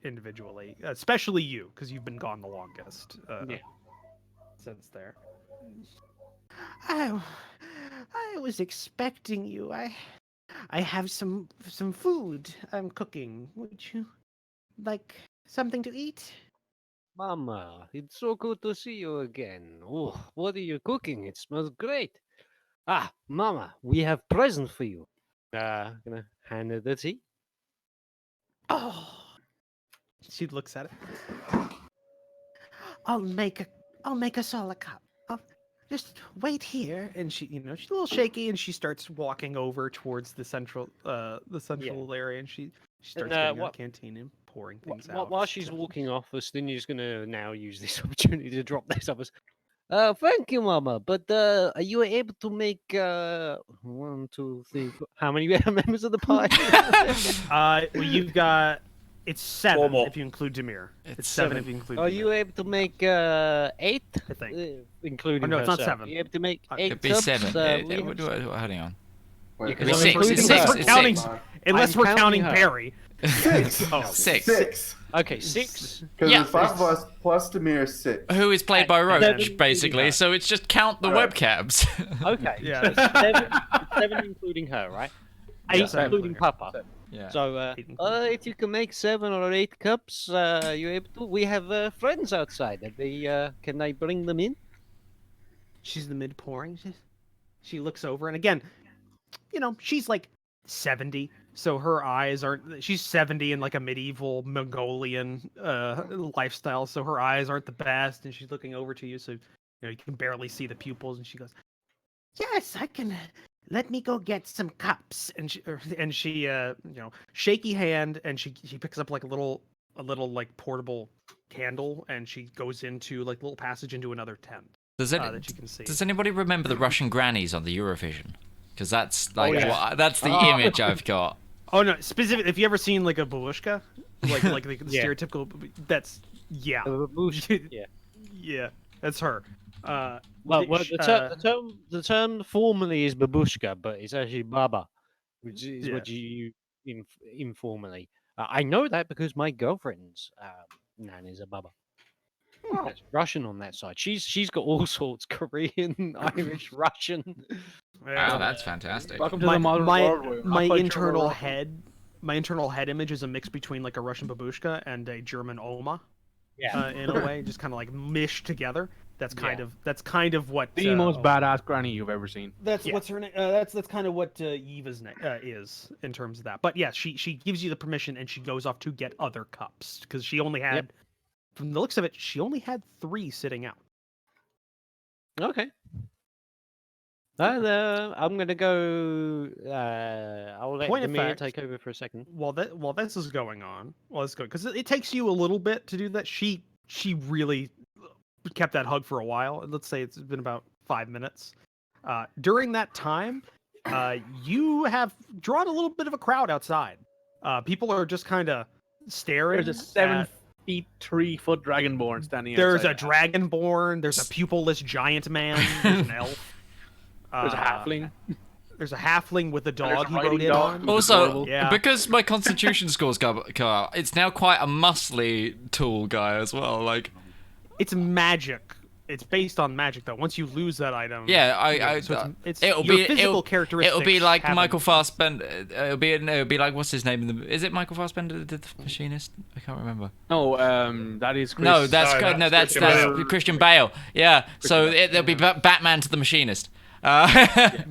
individually, especially you, because you've been gone the longest. Since there. I was expecting you. I have some food I'm cooking. Would you like something to eat? Mama, it's so good to see you again. Oh, what are you cooking? It smells great. Ah, Mama, we have present for you. Gonna hand her the tea. Oh, she looks at it. I'll make us all a cup. Just wait here. And she's a little shaky, and she starts walking over towards the central area, and she starts getting out a canteen and pouring things out. While she's walking off, Stini's gonna now use this opportunity to drop this up as, thank you, Mama. But are you able to make 1, 2, 3, 4, how many members of the party? Well, you've got. It's 7 if you include Demir. It's 7 if you include. Are you able to make 8? I think. Including. No, it's not herself. 7. You able to make 8? It'd be 7. Hang on. Wait, Unless we're counting Barry. 6. Oh, Six. 6. Okay, 6. Because Yeah. there's 5 of us plus Demir 6. Who is played by Roach, Seven, basically, yeah. so it's just count the Alright. webcams. Okay, Yeah. so it's 7, it's 7 including her, right? 8 seven including including her. Papa. Yeah. So, Eight including if you can make 7 or 8 cups, you're able to. We have friends outside. Can I bring them in? She's the mid pouring. She looks over, and again, she's like 70, so her eyes aren't. She's 70 in like a medieval Mongolian lifestyle, so her eyes aren't the best, and she's looking over to you, so you can barely see the pupils, and she goes, "Yes, I can. Let me go get some cups." And she shaky hand, and she picks up like a little like portable candle, and she goes into like a little passage into another tent. Does That you can see. Does anybody remember the Russian grannies on the Eurovision? Because that's like yeah. that's the image I've got. Oh no! Specific. If you ever seen like a babushka, like the Yeah. stereotypical, that's yeah, Yeah. yeah, that's her. Well, the term formally is babushka, but it's actually baba, which is what you informally. I know that because my girlfriend's nan is a baba. That's Russian on that side. She's got all sorts: Korean, Irish, Russian. Wow, that's fantastic. Welcome to the modern world. where my I'm quite sure internal we're head, my internal head image is a mix between like a Russian babushka and a German Oma. Yeah. In a way, just kind of like mished together. That's kind Yeah. of what the most badass granny you've ever seen. That's what's her name. That's kind of what Eva's name is in terms of that. But yeah, she gives you the permission, and she goes off to get other cups because she only had, from the looks of it, she only had 3 sitting out. Okay. I'm gonna go. I'll let Point of Demir fact- take over for a second. While this is going on, because it takes you a little bit to do that. She really kept that hug for a while. Let's say it's been about 5 minutes. During that time, you have drawn a little bit of a crowd outside. People are just kind of staring. There's a 7 at- feet 3 foot dragonborn standing There's a outside. dragonborn. There's a pupilless giant man. There's an elf. There's a halfling. There's a halfling with a There's dog a he riding rode in dog. on. Also, adorable. Yeah. because my Constitution scores go up, it's now quite a muscly tool guy as well. Like, It's magic. It's based on magic, though. Once you lose that item, yeah, so it's it'll your be physical characteristics. It'll be like haven't- Michael Fassbender. It'll be like what's his name? Is it Michael Fassbender that did the Machinist? I can't remember. No, that is Chris. No, that's No, that's Christian Bale. Christian Bale. Yeah, so there'll be Batman to the Machinist. Yeah.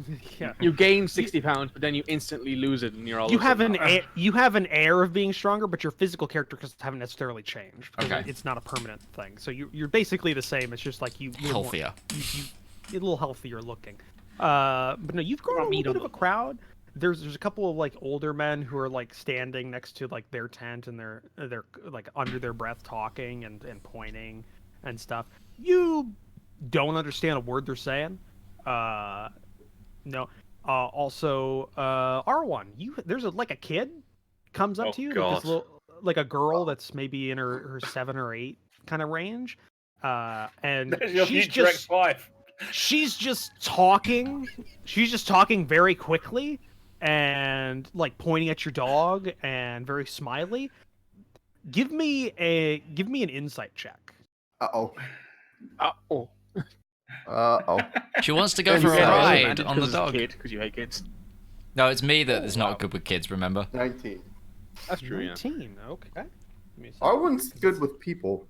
You gain 60 pounds, but then you instantly lose it, and you're all. You have an air of being stronger, but your physical characteristics haven't necessarily changed. Because Okay. it's not a permanent thing. So you're basically the same. It's just like you're more- Healthier. you're a little healthier looking. But no, you've grown a little bit of a crowd. There's a couple of like older men who are like standing next to like their tent, and they're like under their breath talking and pointing and stuff. You don't understand a word they're saying. No. Also, R1, there's a kid comes up Oh, to you, God. like a girl that's maybe in her 7 or 8 kind of range, and There's your she's future just ex-wife. she's just talking. She's just talking very quickly and like pointing at your dog and very smiley. Give me an insight check. Uh-oh. Oh. Uh-oh. She wants to go And for a yeah, ride on the dog. Because you hate kids. No, it's me that is not good with kids. Remember? 19. That's true. Yeah. 19. Okay. Give me a second. Arwen's good with people.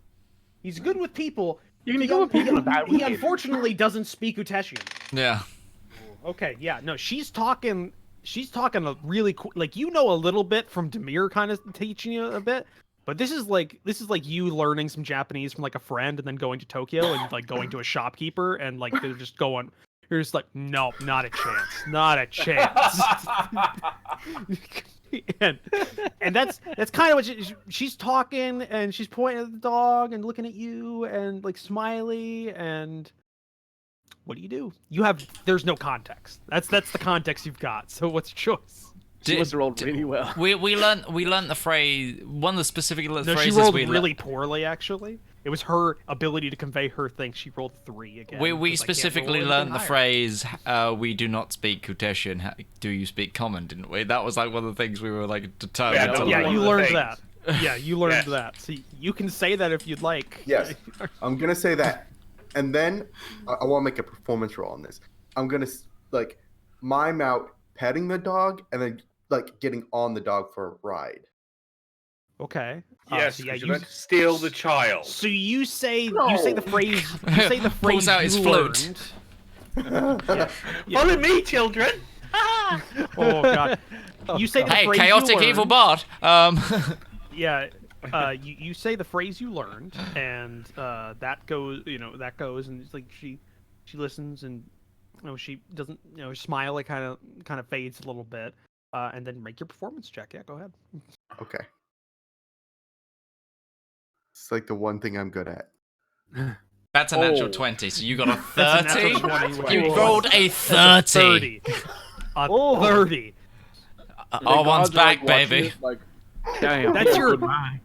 He's good with people. You can go with people and bad with He kids. unfortunately doesn't speak Uteshian. Yeah. Okay, yeah, no, she's talking a really like a little bit from Demir kind of teaching you a bit, but this is like you learning some Japanese from like a friend and then going to Tokyo and like going to a shopkeeper and like they're just going, you're just like, no, not a chance, not a chance. and that's kind of what she's talking, and she's pointing at the dog and looking at you and like smiley. And what do? There's no context. That's the context you've got. So what's your choice? She must have rolled really well. We learned the phrase. One of the specific No, phrases she rolled we really poorly, actually. It was her ability to convey her thing. She rolled 3 again. We 'cause I can't specifically roll learned the anything phrase, we do not speak Kuteshian, do you speak Common, didn't we? That was like one of the things we were like determined Yeah, to that was higher. learn. Yeah, one you of the learned things. that. Yeah, you learned Yes. that. So you can say that if you'd like. Yes, I'm gonna say that, and then I want to make a performance roll on this. I'm gonna like mime out petting the dog and then like getting on the dog for a ride. Okay. Yes, so yeah, 'cause you're going to steal the child. So you say No. the phrase. You say the Pulls phrase out you his flute. learned. Yeah. Follow me, children. Oh god. You say the Hey, phrase chaotic you evil learned. bot. Yeah. You say the phrase you learned, and that goes. That goes, and it's like she listens, and she doesn't. Her smile like kind of fades a little bit, and then make your performance check. Yeah, go ahead. Okay. It's like the one thing I'm good at. That's a natural Oh. 20, so you got a That's a 30. natural 20. You Wow. rolled a 30. 30. A 30. R1's back, baby. Like, damn. That's your- good man.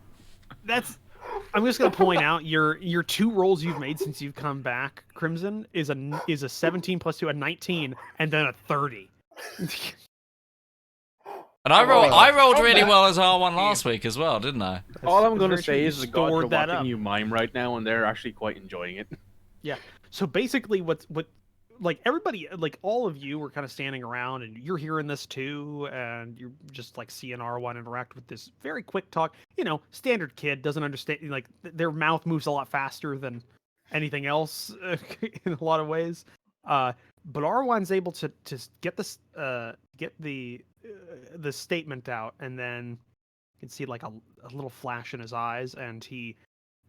I'm just gonna point out your 2 rolls you've made since you've come back, Crimson, is a 17 plus 2, a 19, and then a 30. And I rolled really back. well as R1 last week as well, didn't I? All I'm That's gonna very say true. is You the gods are stored that watching up. you mime right now, and they're actually quite enjoying it. So basically, what like everybody, like all of you were kind of standing around, and you're hearing this too, and you're just like seeing R1 interact with this very quick talk. Standard kid doesn't understand. Like their mouth moves a lot faster than anything else in a lot of ways. But R1's able to get this get the statement out, and then you can see like a little flash in his eyes, and he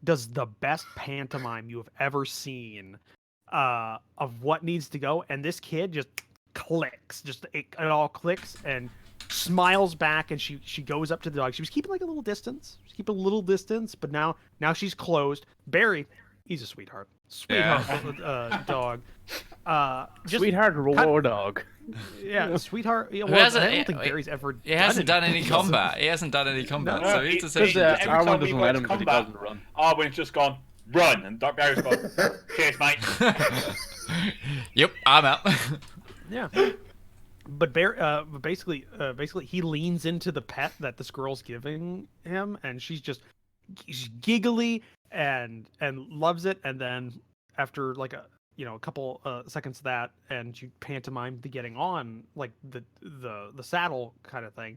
does the best pantomime you have ever seen of what needs to go, and this kid just clicks, it all clicks, and smiles back, and she goes up to the dog. She was keeping like a little distance. She's keeping a little distance, but now she's closed. Barry, he's a sweetheart, dog. Just Sweetheart war dog. yeah, sweetheart. Yeah, Who well, hasn't- I don't think Barry's ever. He hasn't done any anything. combat. He hasn't done any combat, No, so he's it- essentially Every just time Arwen we doesn't go let to him because he combat- doesn't run. Arwen's just gone, run, and Dark Barry's gone, cheers, mate. Yep, I'm out. Yeah. But basically, he leans into the pet that this girl's giving him, and she's giggly and loves it. And then after like a couple seconds of that, and you pantomime the getting on, like the saddle kind of thing.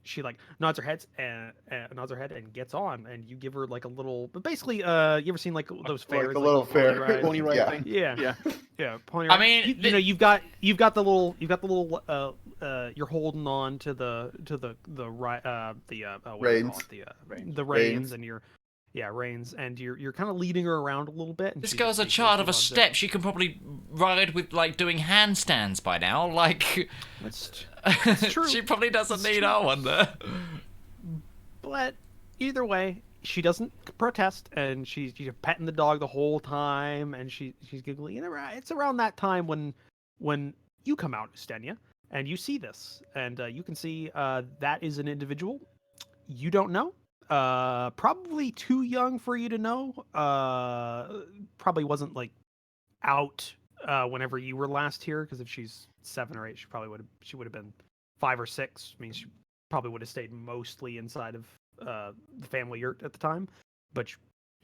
She like nods her head and gets on, and you give her like a little. But basically, you ever seen like those fairs, Like the little pony fair rides? Pony ride Yeah. thing. Yeah. Yeah. Yeah, pony I ride. mean, you've got the little you're holding on to the Reins. the reins, and you're reins, and you're kind of leading her around a little bit. And This she girl's a just child of a loves it. step. She can probably ride with like doing handstands by now. Like, It's true. she probably doesn't It's need true. our one there. But either way, she doesn't protest, and she's petting the dog the whole time, and she's giggling. And it's around that time when you come out, Stenya, and you see this, and you can see that is an individual you don't know. Probably too young for you to know. Probably wasn't like out whenever you were last here, because if she's 7 or 8, she would have been 5 or 6. I mean, she probably would have stayed mostly inside of the family yurt at the time. But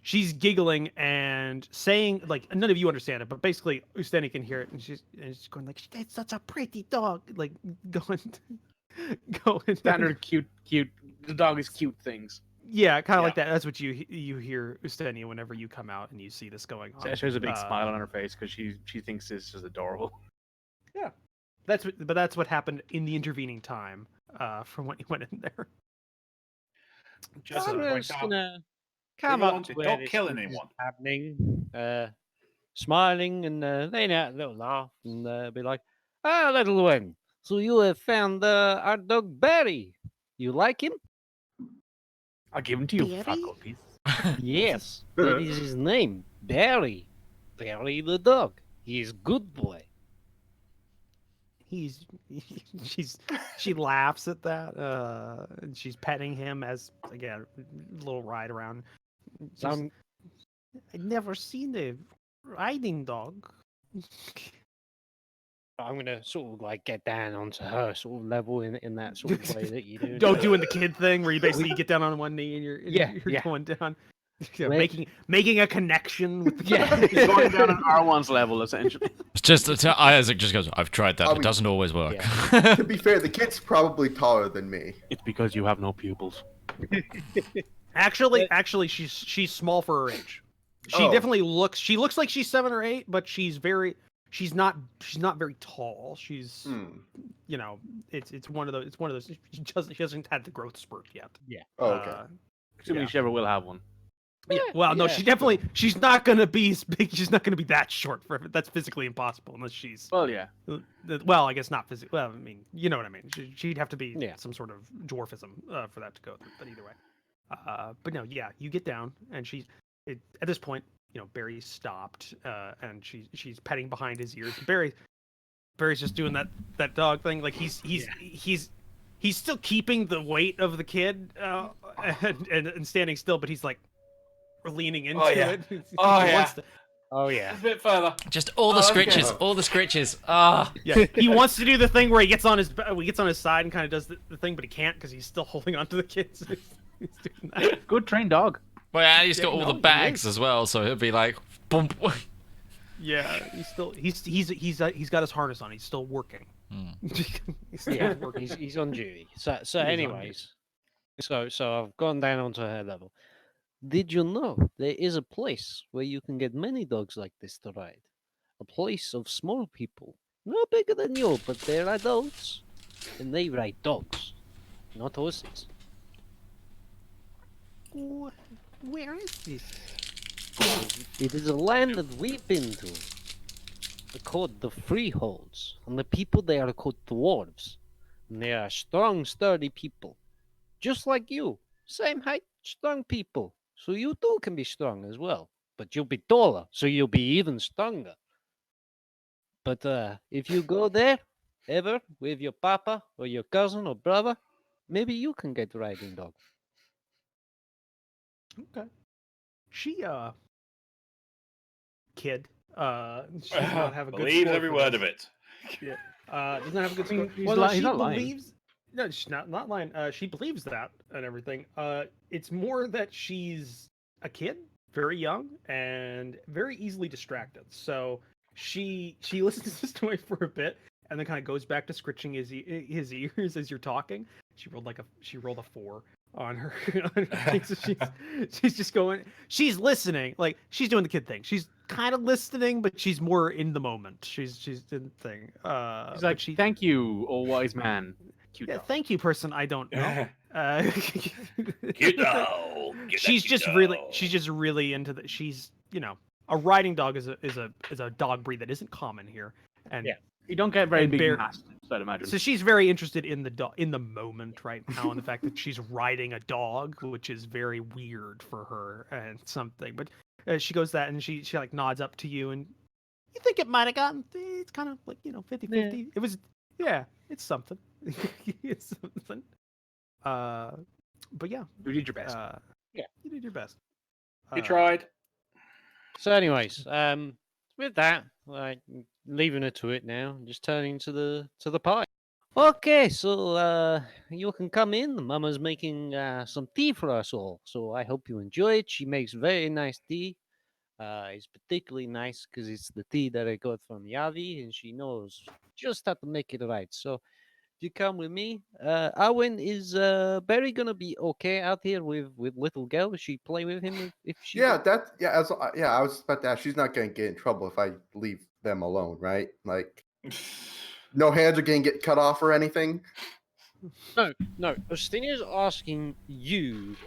she's giggling and saying, like, none of you understand it, but basically Usteni can hear it, and she's going like, "It's such a pretty dog," like going Standard cute. The dog is cute things. Yeah, kind of like Yeah. that. That's what you hear, Ustenia, whenever you come out and you see this going on. She has a big smile on her face because she thinks this is adorable. That's what happened in the intervening time from when you went in there. Just to I'm point just out, gonna come Everyone, up to where don't this kill is anyone. happening, smiling and letting out a little laugh and be like, "Ah, little one, so you have found our dog Barry. You like him?" I'll give him to you, Barry? fat cookies. Yes, that is his name, Barry. Barry the dog. He's good boy. She laughs at that, and she's petting him as again a little ride around. So I'm I've never seen a riding dog. I'm gonna sort of like get down onto her sort of level in that sort of way that you do. Doing the kid thing where you basically get down on one knee and you're going down. Yeah, making a connection with the He's going down on R1's level, essentially. It's just Isaac just goes, I've tried that. It doesn't always work. To be fair, the kid's probably taller than me. It's because you have no pupils. Actually, she's small for her age. She definitely looks. She looks like she's 7 or 8, but she's not very tall. She's you know, it's one of those. She hasn't had the growth spurt yet. Yeah. Oh, okay. Assuming she ever will have one. Yeah. Well, no, she's not gonna be as big. She's not gonna be that short for it. That's physically impossible unless she's. Well, yeah. Well, I guess not physically. Well, I mean, you know what I mean. She'd have to be some sort of dwarfism for that to go through. But either way. But no, yeah, you get down and at this point, you know, Barry's stopped and she's petting behind his ears. Barry's just doing that dog thing. Like he's still keeping the weight of the kid and standing still, but he's like leaning into it. Oh yeah. A bit further. Just all the scritches, all the scritches. Ah. Yeah, he wants to do the thing where he gets on his side and kind of does the thing, but he can't because he's still holding onto the kid. So he's doing that. Good trained dog. Well, and he's got all the bags as well, so he'll be like, bump. Yeah, he's got his harness on. He's still working. He's on duty. So anyways, so I've gone down onto her level. Did you know there is a place where you can get many dogs like this to ride? A place of small people, no bigger than you, but they're adults, and they ride dogs, not horses. Where is this? It is a land that we've been to. They're called the Freeholds, and the people there are called dwarves. And they are strong, sturdy people, just like you. Same height, strong people. So you too can be strong as well. But you'll be taller, so you'll be even stronger. But if you go there, ever, with your papa or your cousin or brother, maybe you can get a riding dog. Okay. She kid she does not have a good Believes score every for word this. of it. Yeah. Does not have a good score. he's Well, no, li- he's she not lying. believes. No, she's not lying. She believes that and everything. It's more that she's a kid, very young, and very easily distracted. So she listens to the story for a bit, and then kind of goes back to scritching his ears as you're talking. She rolled a 4 on her. So she's just going. She's listening, like she's doing the kid thing. She's kind of listening, but she's more in the moment. She's doing the thing. He's like, thank you, oh wise man. Cute Yeah, dog. thank you, person I don't know. Cute dog. She's just really into the. She's a riding dog is a dog breed that isn't common here, and You don't get very And big bear- masses, I'd imagine. so she's very interested in the moment right now, and the fact that she's riding a dog, which is very weird for her and something. But she goes that, and she like nods up to you, and you think it might have gotten. It's kind of like 50-50. It was it's something. It's something. But yeah, You did your best. you did your best. You tried. So anyways, with that, like leaving her to it now, just turning to the pie. Okay, so you can come in. Mama's making some tea for us all, so I hope you enjoy it. She makes very nice tea. It's particularly nice because it's the tea that I got from Yavi, and she knows just how to make it right. So if you come with me, Arwen, is Barry gonna be okay out here with little girl? Will she play with him if she? I was about to ask. She's not gonna get in trouble if I leave them alone, right? Like, no hands are gonna get cut off or anything. No. Justinia's asking you.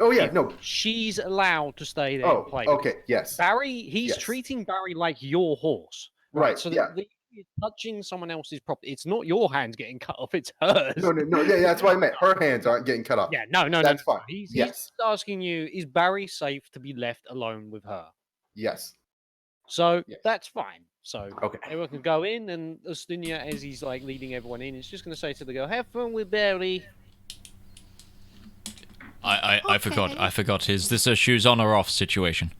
Oh yeah, if no. She's allowed to stay there Oh, and play. okay, yes. Barry, he's Yes. treating Barry like your horse. Right, So yeah. you're touching someone else's property. It's not your hands getting cut off, it's hers. No, yeah, that's what I meant. Her hands aren't getting cut off. Yeah, no. That's fine. He's Yes. asking you, is Barry safe to be left alone with her? Yes. So Yes. that's fine. So Okay. everyone can go in, and Justinia, as he's like leading everyone in, is just going to say to the girl, "Have fun with Barry." I forgot. Is this a shoes on or off situation?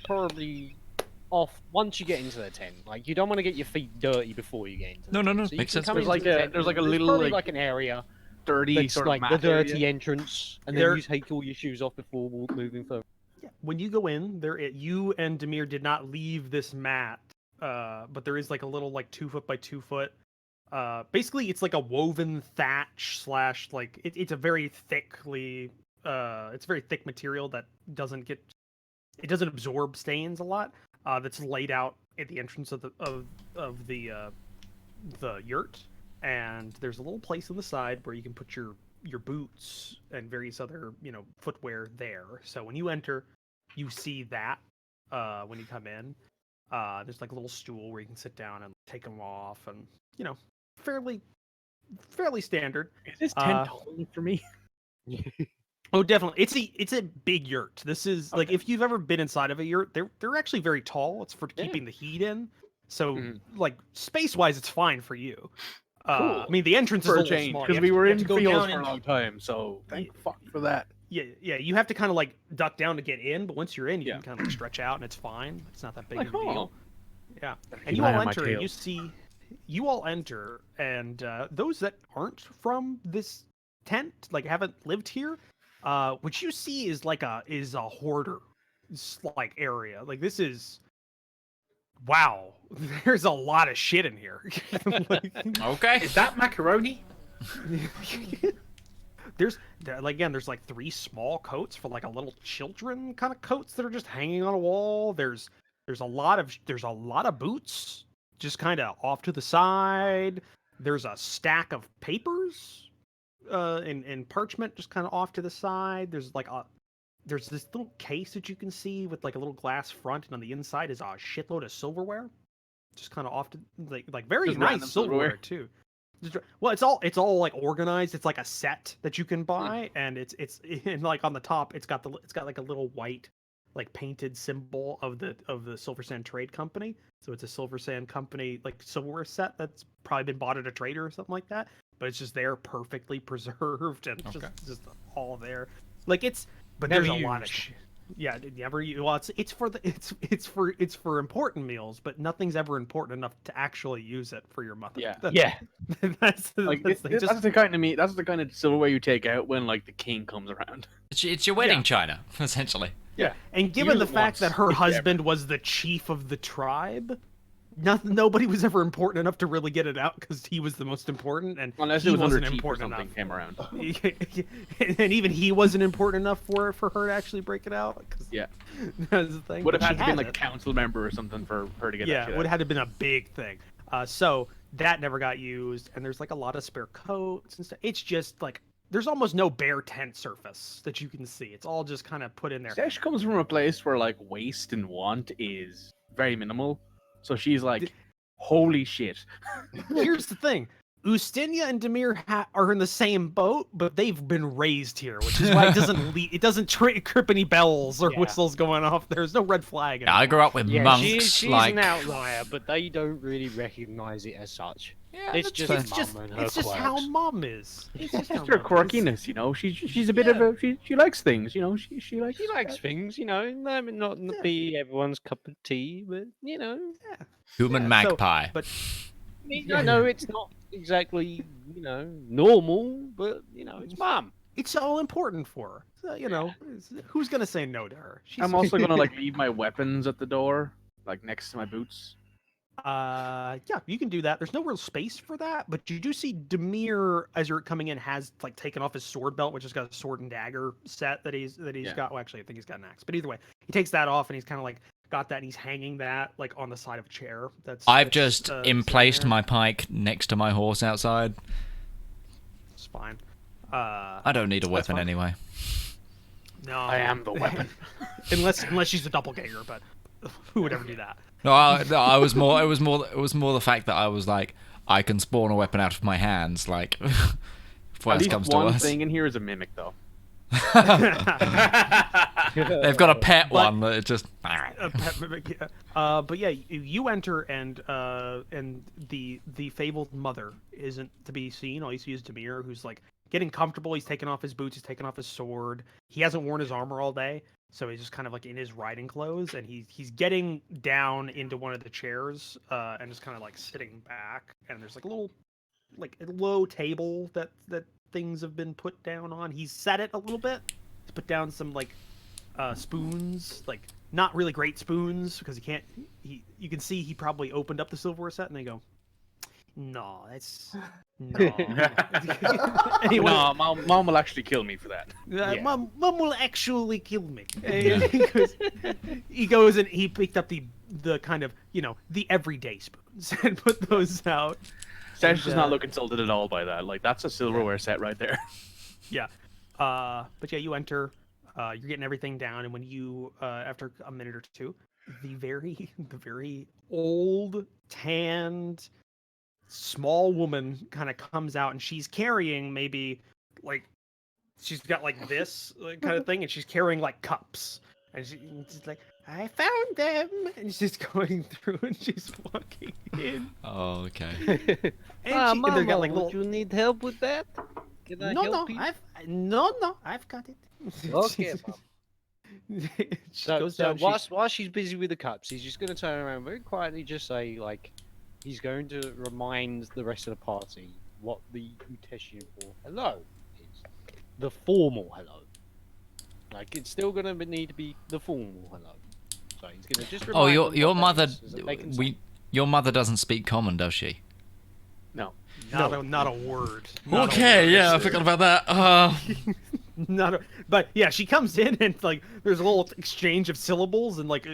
Probably off once you get into the tent. Like you don't want to get your feet dirty before you get into the No, tent. no, So you makes can sense. come There's into like the a tent, there's like a there's little probably like like an area dirty that's sort like of the mat dirty area. entrance, and There- then you take all your shoes off before moving further. Yeah. When you go in, you and Demir did not leave this mat, but there is like a little like 2 foot by 2 foot. Basically, it's like a woven thatch slash like it's a very thickly, it's very thick material that doesn't absorb stains a lot. That's laid out at the entrance of the yurt, and there's a little place on the side where you can put your boots and various other footwear there. So when you enter, you see that when you come in. There's like a little stool where you can sit down and take them off, and fairly standard. Is this tent tall for me? Oh, definitely. It's a big yurt. This is like if you've ever been inside of a yurt, they're actually very tall. It's for keeping the heat in. So like space wise, it's fine for you. Cool. I mean, the entrance For is a a little change, small. because You we have to- were you have in to go fields down for a and- long time, so thank fuck for that. Yeah. You have to kind of like duck down to get in, but once you're in, you Yeah. can kind of like stretch out, and it's fine. It's not that big Like, of a deal. Yeah. And keep you an eye all on my enter, tail. and you all enter, and those that aren't from this tent, like haven't lived here, what you see is like a hoarder like area. Like this is wow. There's a lot of shit in here. Okay. Is that macaroni? There's like 3 small coats for like a little children kind of coats that are just hanging on a wall. There's a lot of boots just kind of off to the side. There's a stack of papers in parchment just kind of off to the side. There's this little case that you can see with like a little glass front, and on the inside is a shitload of silverware, just kind of off to like very Just random nice silverware too. Well, it's all like organized. It's like a set that you can buy, and it's and like on the top, it's got like a little white like painted symbol of the Silver Sand Trade Company. So it's a Silver Sand Company like silverware set that's probably been bought at a trader or something like that. But it's just there, perfectly preserved, and just all there. Like it's, but Never there's a lot of used. shit. Yeah, never. Well, it's for important meals, but nothing's ever important enough to actually use it for your mother. Yeah. Yeah. that's Like that's the thing. that's the kind of meat. That's the kind of silverware you take out when like the king comes around. It's your wedding china, essentially. Yeah, and given the use it fact once. that her husband was the chief of the tribe, nobody was ever important enough to really get it out because he was the most important, and Unless he it was under wasn't chief or important something enough. came around. And even he wasn't important enough for her to actually break it out. 'Cause Yeah. that's the thing. Would have But had she to been has like a it. council member or something for her to get that Yeah, shit would out. have had to been a big thing. So that never got used, and there's like a lot of spare coats and stuff. It's just like there's almost no bare tent surface that you can see. It's all just kind of put in there. Sesh comes from a place where like waste and want is very minimal, so she's like, "Holy shit!" Here's the thing. Ustinia and Demir are in the same boat, but they've been raised here, which is why it doesn't trip any bells or Yeah. whistles going off. There's no red flag. Yeah, I grew up with Yeah, monks. she's like an outlier, but they don't really recognize it as such. Yeah, It's that's just fair. It's just how mom is. It's just how It's her mom is. quirkiness, you know. She's a bit of a she likes things, you know. She likes She likes things, you know. Not be everyone's cup of tea, but you know. Human Yeah, magpie. but I know it's not exactly, you know, normal, but you know, it's mom. it's all important for her. So, who's gonna say no to her? She's, I'm also gonna like leave my weapons at the door, like next to my boots. yeah, you can do that. There's no real space for that, but you do see Demir as you're coming in has like taken off his sword belt, which has got a sword and dagger set that he's Yeah. got. Well, actually, I think he's got an axe. But either way, he takes that off and he's kind of like got that and he's hanging that like on the side of a chair. I've that's, just sitting emplaced there. my pike next to my horse outside. It's fine. I don't need a weapon fine. anyway. No, I am the weapon. unless she's a doppelganger, but who would ever do that? No, I was more. It was more the fact that I was like, I can spawn a weapon out of my hands. Like, if At worst least comes to one worst, thing in here is a mimic, though. they've got a pet But- one that it just. But yeah, you enter and the fabled mother isn't to be seen. All you see is Demir, who's like getting comfortable. He's taking off his boots. He's taking off his sword. He hasn't worn his armor all day, so he's just kind of like in his riding clothes. And he's getting down into one of the chairs and just kind of like sitting back. And there's like a low table that things have been put down on. He's set it a little bit. He's put down some like spoons, like not really great spoons because you can see he probably opened up the silverware set and they go, no, that's no. Anyway, no, mom will actually kill me for that. Mom will actually kill me. He goes and he picked up the kind of the everyday spoons and put those out. Sesh does not look insulted at all by that. Like, that's a silverware set right there. Yeah. But yeah, you enter. You're getting everything down, and when you, after a minute or two, the very old, tanned, small woman kind of comes out, and she's carrying maybe like she's got like this kind of thing, and she's carrying like cups, and she's like, I found them, and she's going through, and she's walking in. Oh, okay. And Mama, got, like, would you need help with that? Can I help you? I've got it. Okay, Mom. So down, while she's busy with the cups, he's just going to turn around very quietly, just say, like, he's going to remind the rest of the party what the mutation for hello is. The formal hello. Like, it's still going to need to be the formal hello. So he's going to just remind them your what mother, that is, so that they can say. your mother doesn't speak common, does she? No. Not a word. I forgot about that. But yeah, she comes in and like there's a little exchange of syllables and like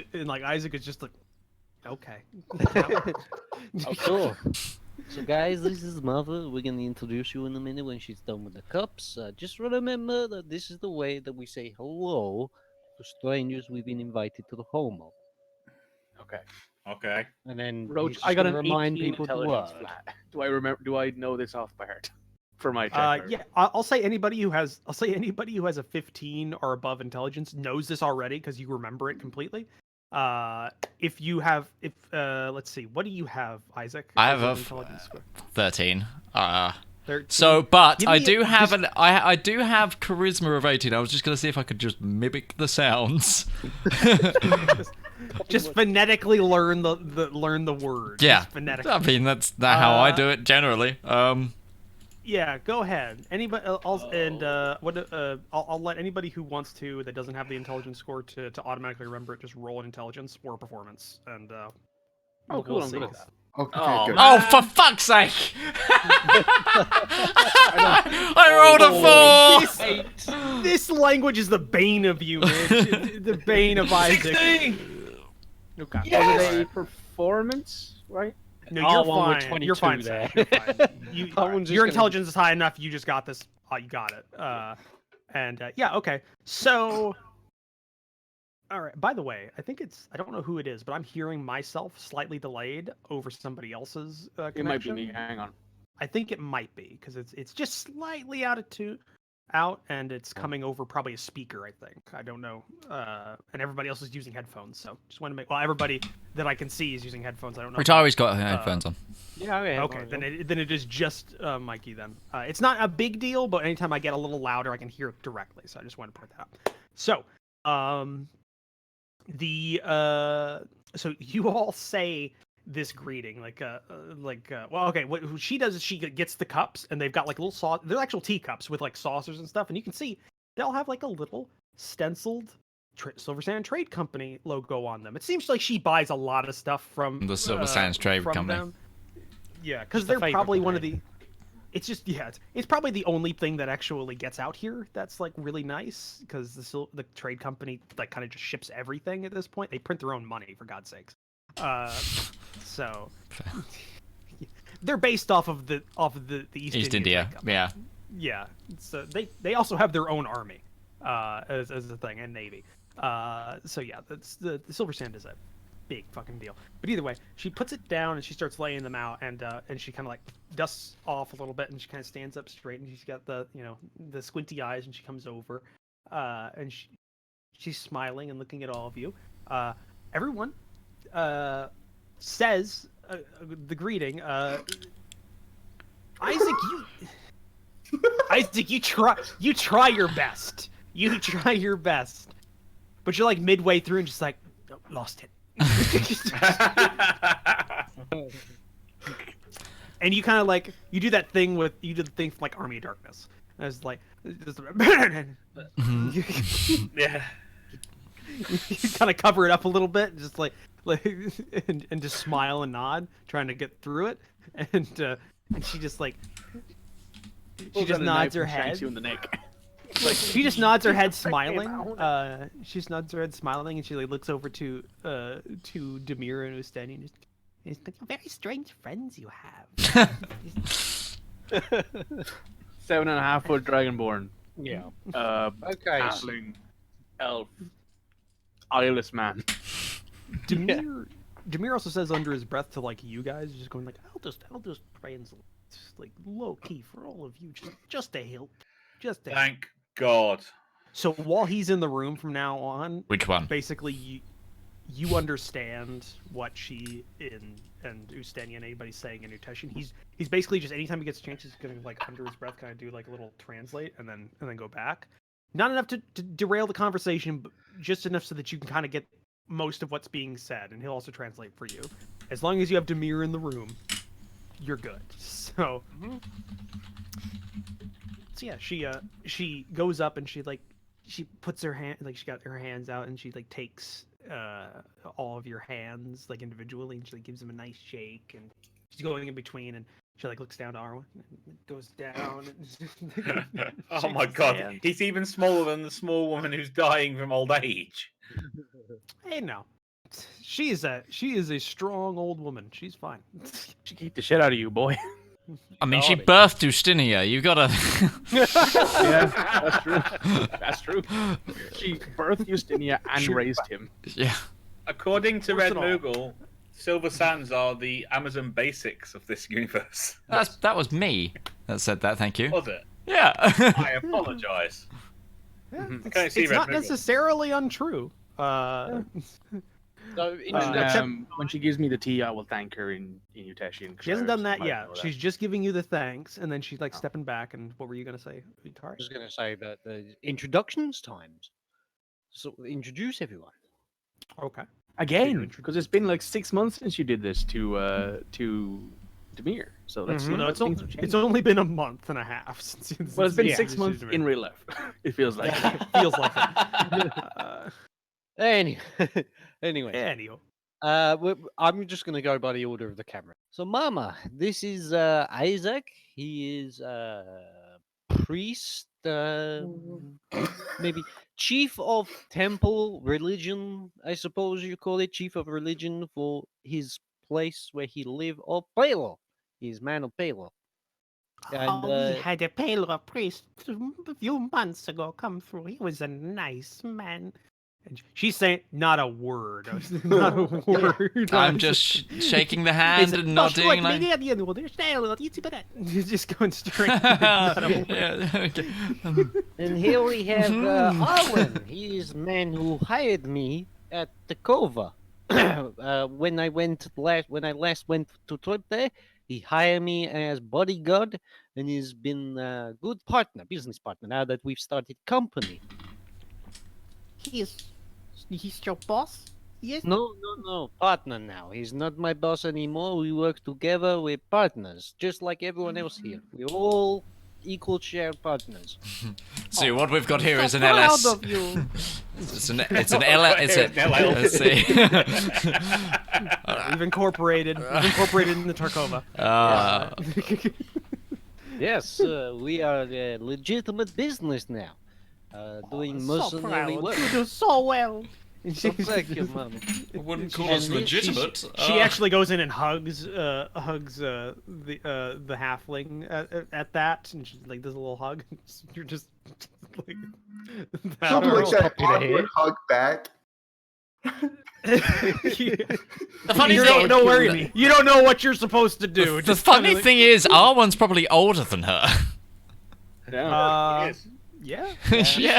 Isaac is just like, okay. Oh, sure. So guys, this is Mother. We're gonna introduce you in a minute when she's done with the cups. Just remember that this is the way that we say hello to strangers we've been invited to the home of. Okay. And then Roach, I got an remind 18 people the intelligence word. flat. Do I know this off by heart? For my check. Yeah, I'll say anybody who has a 15 or above intelligence knows this already because you remember it completely. Let's see, what do you have, Isaac? I have a intelligence score? 13. 13? So, but Give I me do a- have just- I do have charisma of 18. I was just gonna see if I could just mimic the sounds. Just phonetically learn the word. Yeah, Just phonetically. I mean that's how I do it generally. Yeah, go ahead. Anybody else, and I'll let anybody who wants to that doesn't have the intelligence score to automatically remember it just roll an intelligence or a performance, and Oh, cool. I'm see. good at that. Okay, Oh, good. Oh, for fuck's sake! I rolled a 4. This language is the bane of you, Mitch. The bane of Isaac. 16! Okay. Was it a performance, right? No, Oh, you're one with fine. You're 22 fine. there. Seth. You're fine. That one's just Your gonna- intelligence is high enough. You just got this. You got it. Yeah. Okay. So. All right. By the way, I don't know who it is, but I'm hearing myself slightly delayed over somebody else's connection. It might be me. Hang on. I think it might be because it's just slightly out, and it's coming over probably a speaker. I think I don't know, and everybody else is using headphones. So just want to make everybody that I can see is using headphones. I don't know. Retiree's got headphones on. Yeah, Okay, then it is just Mikey. Then it's not a big deal, but anytime I get a little louder, I can hear it directly. So I just want to point that out. So so you all say this greeting well, okay, what she does is she gets the cups and they've got like little sauce, they're actual teacups with like saucers and stuff, and you can see they'll have like a little stenciled Silver Sand Trade Company logo on them. It seems like she buys a lot of stuff from The Silver Sands Trade from Company. them. Yeah, because Just the they're favorite probably one of brand. the it's probably the only thing that actually gets out here that's like really nice, because the trade company like kind of just ships everything at this point. They print their own money, for God's sakes. So they're based off of the East India. Trade Company. Yeah. Yeah. So they also have their own army as a thing, and navy. So yeah, that's the Silver Sand is a big fucking deal. But either way, she puts it down and she starts laying them out, and she kind of like dusts off a little bit, and she kind of stands up straight, and she's got the squinty eyes, and she comes over, and she's smiling and looking at all of you. Everyone says the greeting. Isaac, Isaac, you try your best. You try your best. But you're like midway through and just like, oh, lost it. And you kind of like, you do the thing from like Army of Darkness. And it's like, Yeah. you kind of cover it up a little bit, just like and just smile and nod, trying to get through it. And she just like, she just nods her head. You in the neck. Like, she just nods her head, smiling. She just nods her head, smiling, and she like looks over to Demir and Usteni, and he's like, very strange friends you have. 7.5 foot dragonborn. Yeah. Okay. Halfling, elf, eyeless man. Demir also says under his breath to like you guys, just going like, I'll just translate, like low key for all of you, just to help, Thank God. So while he's in the room from now on, Which one? Basically, you understand what she and Usteni and anybody's saying in Uteshian. He's basically just anytime he gets a chance, he's gonna like under his breath kind of do like a little translate and then go back. Not enough to derail the conversation, but just enough so that you can kind of get most of what's being said, and he'll also translate for you. As long as you have Demir in the room, you're good. So. So yeah, she goes up and she puts her hand, like she got her hands out and she like takes all of your hands like individually and she like gives them a nice shake and she's going in between and she like looks down to Arwen and goes down and Oh my God, he's even smaller than the small woman who's dying from old age. Hey, no, she is a strong old woman. She's fine. She kicked the shit out of you, boy. I mean, she birthed Ustinia. You gotta. Yeah, that's true. That's true. She birthed Justinia and raised him. Yeah. According to Red Moogle, Silver Sands are the Amazon basics of this universe. That was me that said that. Thank you. Was it? Yeah. I apologize. Yeah, Can't see it's Red not Moogle. necessarily untrue. So When she gives me the tea, I will thank her in Uteshian. She hasn't done that yet. She's just giving you the thanks, and then she's like stepping back. And what were you gonna say, Ikari? I was going to say that the introductions times. So introduce everyone. Okay. Again, because it's been like 6 months since you did this to Demir. So that's No, it's only been a month and a half since. Well, it's been 6 months in real life. It feels like. It feels like it. Anyway. I'm just going to go by the order of the camera. So, Mama, this is Isaac. He is priest, maybe chief of temple religion, I suppose you call it, chief of religion for his place where he live, or Palo. He's man of Palo. And, we had a Palo priest a few months ago come through. He was a nice man. And she's saying not a word. Not a word. I'm just shaking the hand and nodding. He's just going straight. Yeah, okay. And here we have Arwen. He is the man who hired me at the Kova. When I last went to trip there, he hired me as bodyguard, and he's been a good business partner. Now that we've started company. He's your boss? Yes. No, partner now. He's not my boss anymore. We work together. We're partners, just like everyone else here. We're all equal share partners. See, what we've got here is an LS. Proud of you. It's an let's see. We've incorporated in the Tarkova. Yes, we are a legitimate business now. Doing mercenary work. You do so well. Thank you, Mom. I wouldn't call us legitimate. She actually goes in and hugs the halfling at that, and she like does a little hug. You're just like Something like that awkward hug back. The funny you thing, don't worry me. You don't know what you're supposed to do. The funny thing is, R1's probably older than her. Yeah. Yeah.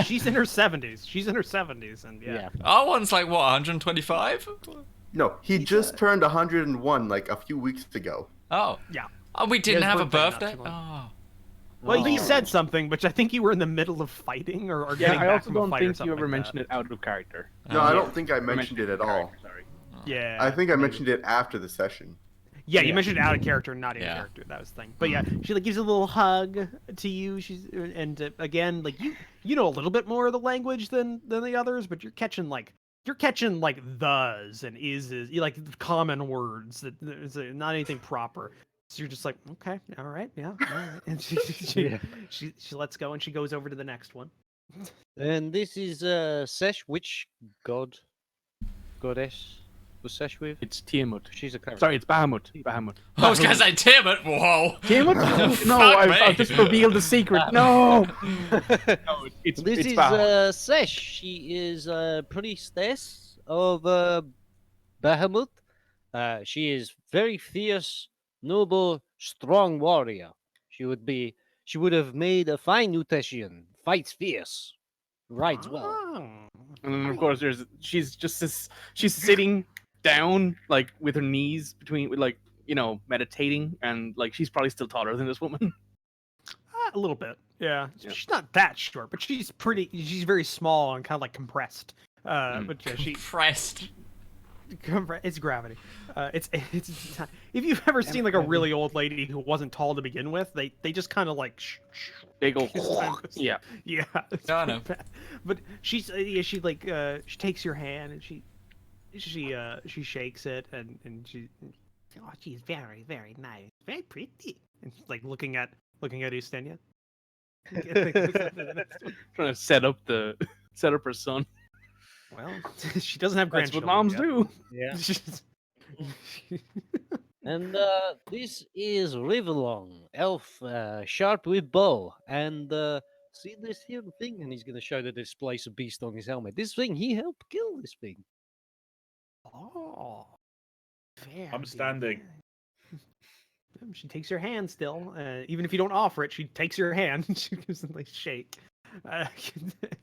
She's in her 70s. She's in her 70s, and yeah. R1's like what, 125? No, he just turned 101 like a few weeks ago. Oh. Yeah. Oh, we didn't His have a birthday not birthday? too long. Oh. Well, he Oh. said something, but I think you were in the middle of fighting or Yeah, getting I back also from a don't fight or think something you ever like mentioned it out of character. No, I don't think I mentioned it at all. Sorry. that. Yeah. I think I maybe. mentioned it after the session. Yeah, you Yeah. mentioned it out of character, not in Yeah. character. That was the thing. But yeah, she like gives a little hug to you. She's again like you know a little bit more of the language than the others, but you're catching like thes and is you like common words that is not anything proper. So you're just like, okay, all right, yeah, all right. And she lets go and she goes over to the next one. And this is Sesh. Which goddess was Sesh with? It's Tiamat. She's a character. Sorry, it's Bahamut. Bahamut. I was gonna say Tiamat. Whoa. Tiamat? No, Fuck I've me. just revealed the secret. No. No, it's This is Bahamut. Sesh. She is a priestess of Bahamut. She is very fierce, noble, strong warrior. She would have made a fine Uteshian. Fights fierce, rides well. Oh. And then of course she's sitting down like with her knees between like meditating, and like she's probably still taller than this woman. A little bit, yeah. Yeah. She's not that short, but she's very small and kind of like compressed. But yeah, she Pressed. it's gravity. It's if you've ever seen like a really old lady who wasn't tall to begin with, they just kind of like They go yeah. yeah. it's I pretty know. bad. But she takes your hand and she shakes it and she's very very nice, very pretty, and she's like looking at Ustenia. Trying to set up her son. Well, she doesn't have That's what grandchildren. moms do. Yeah. do. And this is Rivalong, elf, sharp with bow. And see this here thing? And he's going to show the displace of beast on his helmet. This thing, he helped kill this thing. Oh, very I'm standing. good. She takes your hand still, even if you don't offer it. She takes your hand. She gives it a nice shake,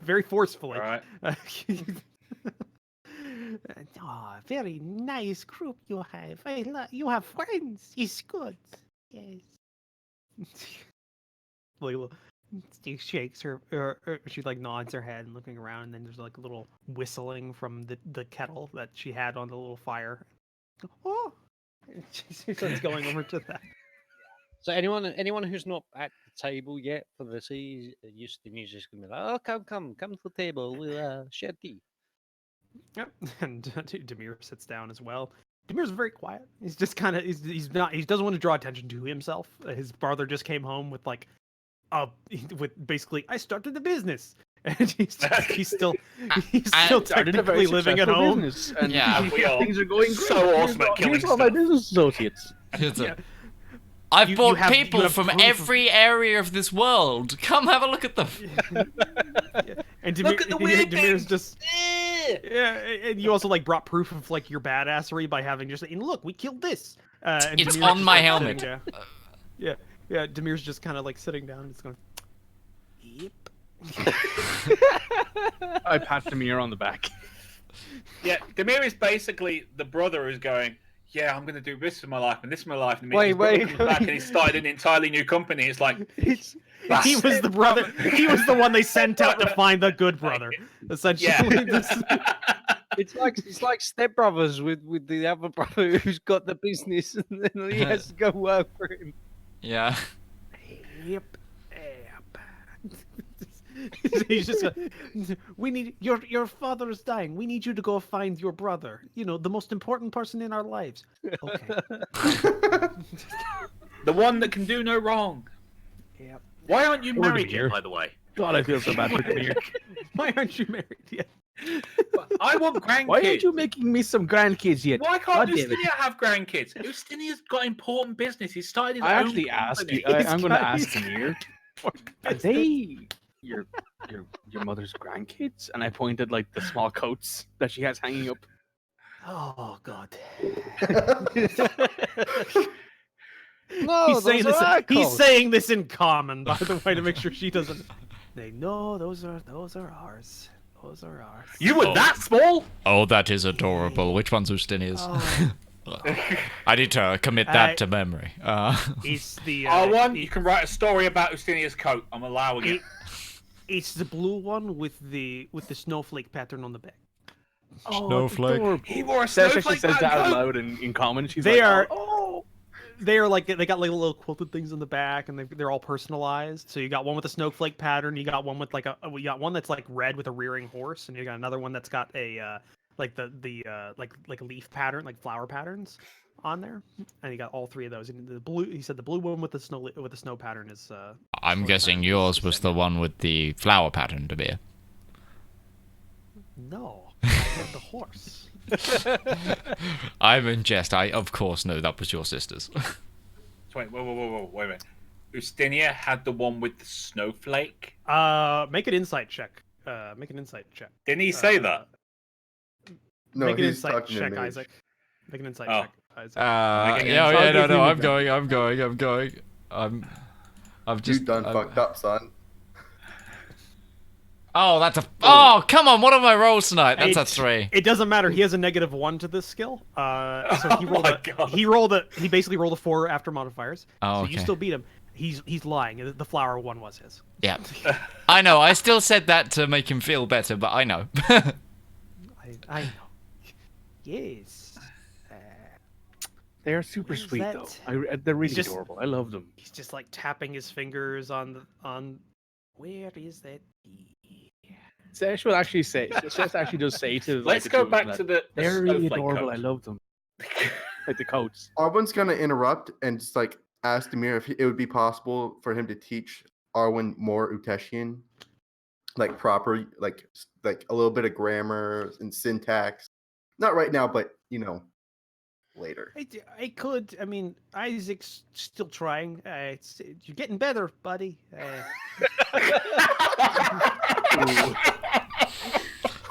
very forcefully. All right. Oh, very nice group you have. You have friends. It's good. Yes. She shakes her, or she like nods her head and looking around, and then there's like a little whistling from the kettle that she had on the little fire. Oh, she starts going over to that. So anyone who's not at the table yet for the tea, Justinian's just going to be like, oh, come to the table. We'll share tea. Yep, and Demir sits down as well. Demir's very quiet. He's just kind of he doesn't want to draw attention to himself. His brother just came home with like with basically I started the business, and he's still technically living at home. Business, and Yeah, we are things are going great. so awesome at killing Here's all my stuff. business associates. Yeah. I've You bought have people from proof of- every area of this world. Come have a look at them. And Demir, Look at the weird Demir's things. just yeah, and you also like brought proof of like your badassery by having just and look, we killed this. And It's Demir's on just, my like, helmet. sitting down. Yeah. Demir's just kind of like sitting down, just going. Yep. I pat Demir on the back. Yeah, Demir is basically the brother who's going, yeah, I'm going to do this for my life and this for my life. And Wait, his brother wait, comes back wait. and he started an entirely new company. It's like, He was the brother. He was the one they sent out to find the good brother. Essentially, yeah. This- It's like Step Brothers with the other brother who's got the business and then he has to go work for him. Yeah. Yep. He's just. We need your father is dying. We need you to go find your brother. You know, the most important person in our lives. Okay. The one that can do no wrong. Yep. Why aren't you Poor married Demir. yet, by the way? God, I feel so bad for Demir. Why aren't you married yet? I want grandkids. Why aren't you making me some grandkids yet? Why can't God damn it. Justinia have grandkids? Justinia's got important business. He started his I own actually asked company. you. I'm going to got- ask Demir. Are they your mother's grandkids? And I pointed like the small coats that she has hanging up. Oh God. No, He's saying those this. are our He's coats. saying this in common, by the way, to make sure she doesn't. They know those are ours. Those are ours. You were that small? Oh, that is adorable. Which one's Ustinia's? Oh, Look, I need to commit that to memory. It's the R1, you can write a story about Ustinia's coat. I'm allowing it. It's the blue one with the snowflake pattern on the back. Snowflake. He wore a Sash snowflake actually says that out coat. loud in common. She's They like, are- oh. They are like they got like little quilted things on the back, and they're all personalized. So you got one with a snowflake pattern. You got one with like you got one that's like red with a rearing horse, and you got another one that's got a like like leaf pattern, like flower patterns on there. And you got all three of those. And the blue, he said the blue one with the snow pattern is. I'm snow guessing pattern yours is was the Ksenia. one with the flower pattern, Dabir. No, I had the horse. I'm in jest. I, of course, know that was your sister's. Wait, wait a minute. Ustinia had the one with the snowflake. Make an insight check. Make an insight check. Didn't he say that? No, Make an he's insight talking to check, Midge. Isaac. Make an insight Oh. check, Isaac. Making Yeah, insight. yeah, no, I'll no, give you I'm going. I've just. You done I'm- fucked up, son. Oh, that's a. Oh, come on! What are my rolls tonight? That's a It- 3. It doesn't matter. He has a -1 to this skill. So he Oh rolled my God. he basically rolled a 4 after modifiers. Oh, So you okay. still beat him. He's lying. The flower one was his. Yeah, I know. I still said that to make him feel better, but I know. I know. Yes. They are super What is sweet, that? though. They're really just- adorable. I love them. He's just like tapping his fingers on. Where is that? Sash will actually say. Sash actually does say to. Let's the go two back that to the They're really snowflake adorable. coat. I love them. Like the coats. Arwen's gonna interrupt and just like ask Demir if it would be possible for him to teach Arwen more Uteshian, like proper, like a little bit of grammar and syntax. Not right now, but later. I could. I mean, Isaac's still trying. You're getting better, buddy.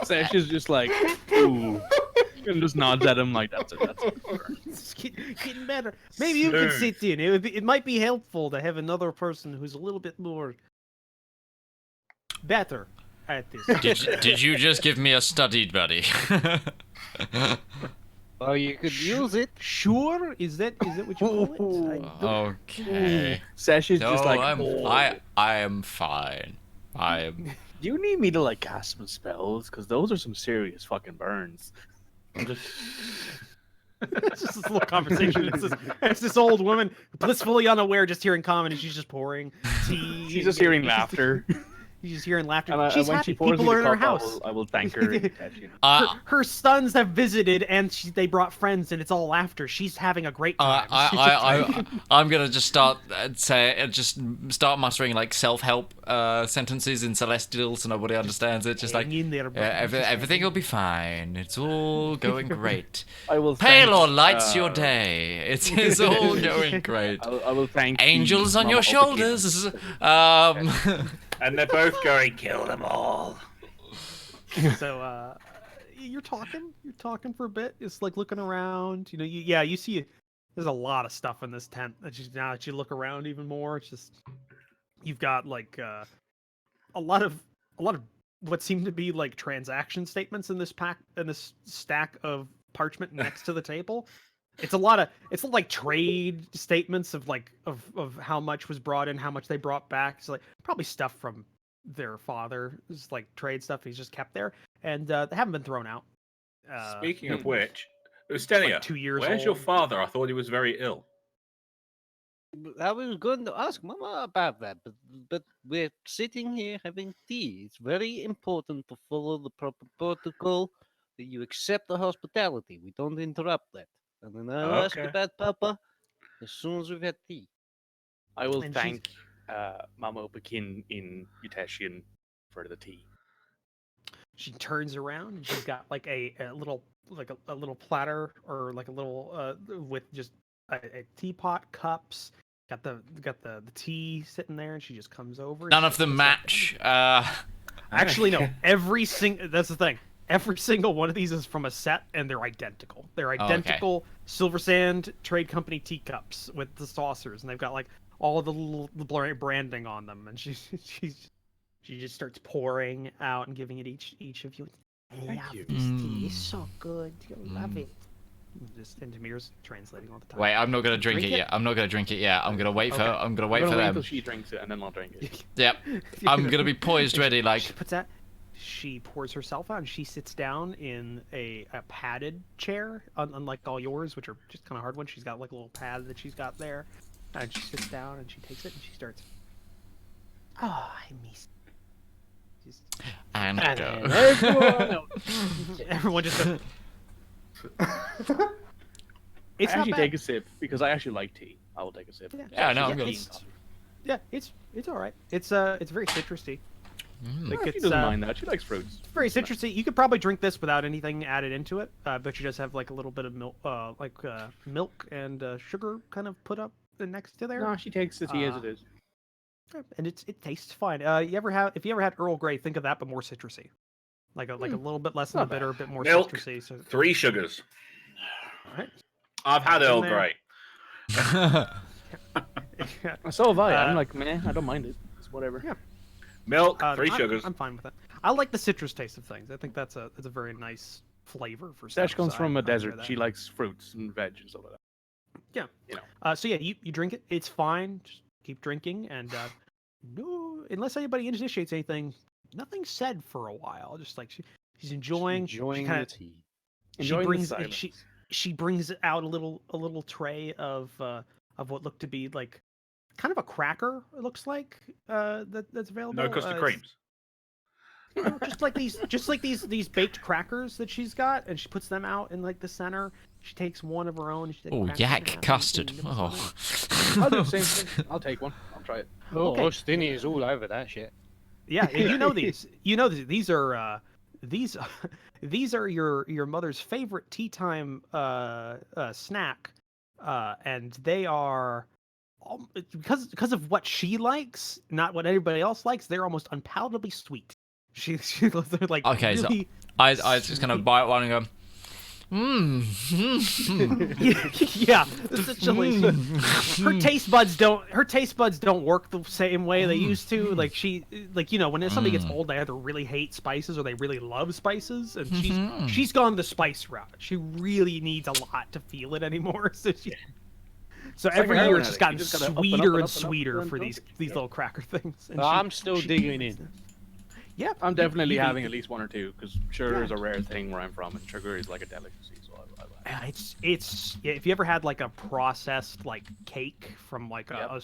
Sash is just like, ooh, and just nods at him like that's it. That's it. It's getting better. Maybe you can Smooth. sit in. It might be helpful to have another person who's a little bit more better at this. did you just give me a studied buddy? Oh, you could use it. Sure? Is that what you call it? Okay. Sash is No, just like, I am fine. I am. Do you need me to like cast some spells? Because those are some serious fucking burns. I'm just. It's just this little conversation. It's this old woman blissfully unaware, just hearing common, and she's just pouring tea. She's just hearing laughter. She's just hearing laughter. And She's when happy. she pours People me are in the her cup, house. I will thank her. And touch, you know. Her sons have visited, and they brought friends, and it's all laughter. She's having a great time. I'm gonna just start start muttering like self-help sentences in Celestial so nobody understands it. Just like Hang in there, buddy. everything will be fine. It's all going great. I will Pale thank, or lights your day. It is all going great. I will thank the Angels on Mama your Opakin. shoulders. And they're both going, kill them all. So you're talking for a bit. It's like looking around. You see there's a lot of stuff in this tent. Now that you look around even more, it's just you've got like a lot of what seem to be like transaction statements in this stack of parchment next to the table. It's like trade statements of how much was brought in, how much they brought back. It's like probably stuff from their father. It's like trade stuff he's just kept there, and they haven't been thrown out. Speaking of which, Ustenia, like 2 years where's your old. father? I thought he was very ill. I was going to ask Mama about that, but we're sitting here having tea. It's very important to follow the proper protocol. That you accept the hospitality. We don't interrupt that. And then I'll ask Okay. about Papa as soon as we've had tea. I will And she's- thank Mama Opakin in Uteshian for the tea. She turns around and she's got like a little platter or like a little with just a teapot, cups. Got the tea sitting there, and she just comes over. and None she of them puts match. Actually, no. That's the thing. Every single one of these is from a set, and they're identical. They're okay. identical Silver Sand Trade Company teacups with the saucers, and they've got like all of the little branding on them. And she just starts pouring out and giving it each of you. I Thank love you. this tea. It's so good. You love it. Just and Demir's translating all the time. Wait, I'm not gonna drink it yet. I'm not gonna drink it yet. I'm gonna wait for. Okay. I'm gonna wait for wait them. until she drinks it, and then I'll drink it. Yep. I'm gonna be poised, ready. She Like. puts that. She pours herself out and she sits down in a padded chair, unlike all yours, which are just kind of hard ones. She's got like a little pad that she's got there, and she sits down and she takes it and she starts. Oh, I miss. Just... And go. Everyone just. Goes... It's not actually bad. take a sip because I actually like tea. I will take a sip. Yeah, no, I'm yeah, good. it's all right. It's very citrusy. Like She it's doesn't mind that. She likes fruits. very citrusy. You could probably drink this without anything added into it, but she does have like a little bit of milk, milk and sugar kind of put up next to there. No, she takes the tea as it is. And it tastes fine. If you ever had Earl Grey, think of that, but more citrusy, like a little bit less than the Not bitter, a bit more Milk. citrusy. So, 3 sugars. all right. I've had Earl there. Grey. So have I. I'm Uh, like, meh, I don't mind it. It's whatever. Yeah. Milk, 3 I'm- sugars. I'm fine with it. I like the citrus taste of things. I think that's a very nice flavor for stuff. Sash comes so from I a enjoy desert. that. She likes fruits and veg and stuff like that. Yeah. You know. So yeah, you drink it. It's fine. Just keep drinking, and no, unless anybody initiates anything, nothing's said for a while. Just like she's enjoying. she Enjoying kinda- the tea. Enjoying brings the silence. she brings out a little tray of what looked to be like kind of a cracker. It looks like that's available. No custard it's- creams. No, just like these baked crackers that she's got, and she puts them out in like the center. She takes one of her own. And she Oh, cracks it in half yak and custard. nibbles on Oh. it. I'll do the same thing. I'll take one. I'll try it. Oh, Okay. Stinny is all over that shit. Yeah, and you know these. You know these are these are your mother's favorite tea time snack, and they are because of what she likes, not what everybody else likes. They're almost unpalatably sweet. They're like Okay, so really I was just gonna bite one and go. yeah, essentially. Her taste buds don't work the same way they used to. Like when somebody gets old, they either really hate spices or they really love spices, and she's gone the spice route. She really needs a lot to feel it anymore. So like every a year heroin it's just addict. gotten You just gotta up and up sweeter and and up and up sweeter and for up. these little cracker things. And I'm still digging in. Yeah, I'm definitely you- having at least one or two because sugar Yeah. is a rare thing where I'm from, and sugar is like a delicacy. So I It's yeah, if you ever had like a processed like cake from like a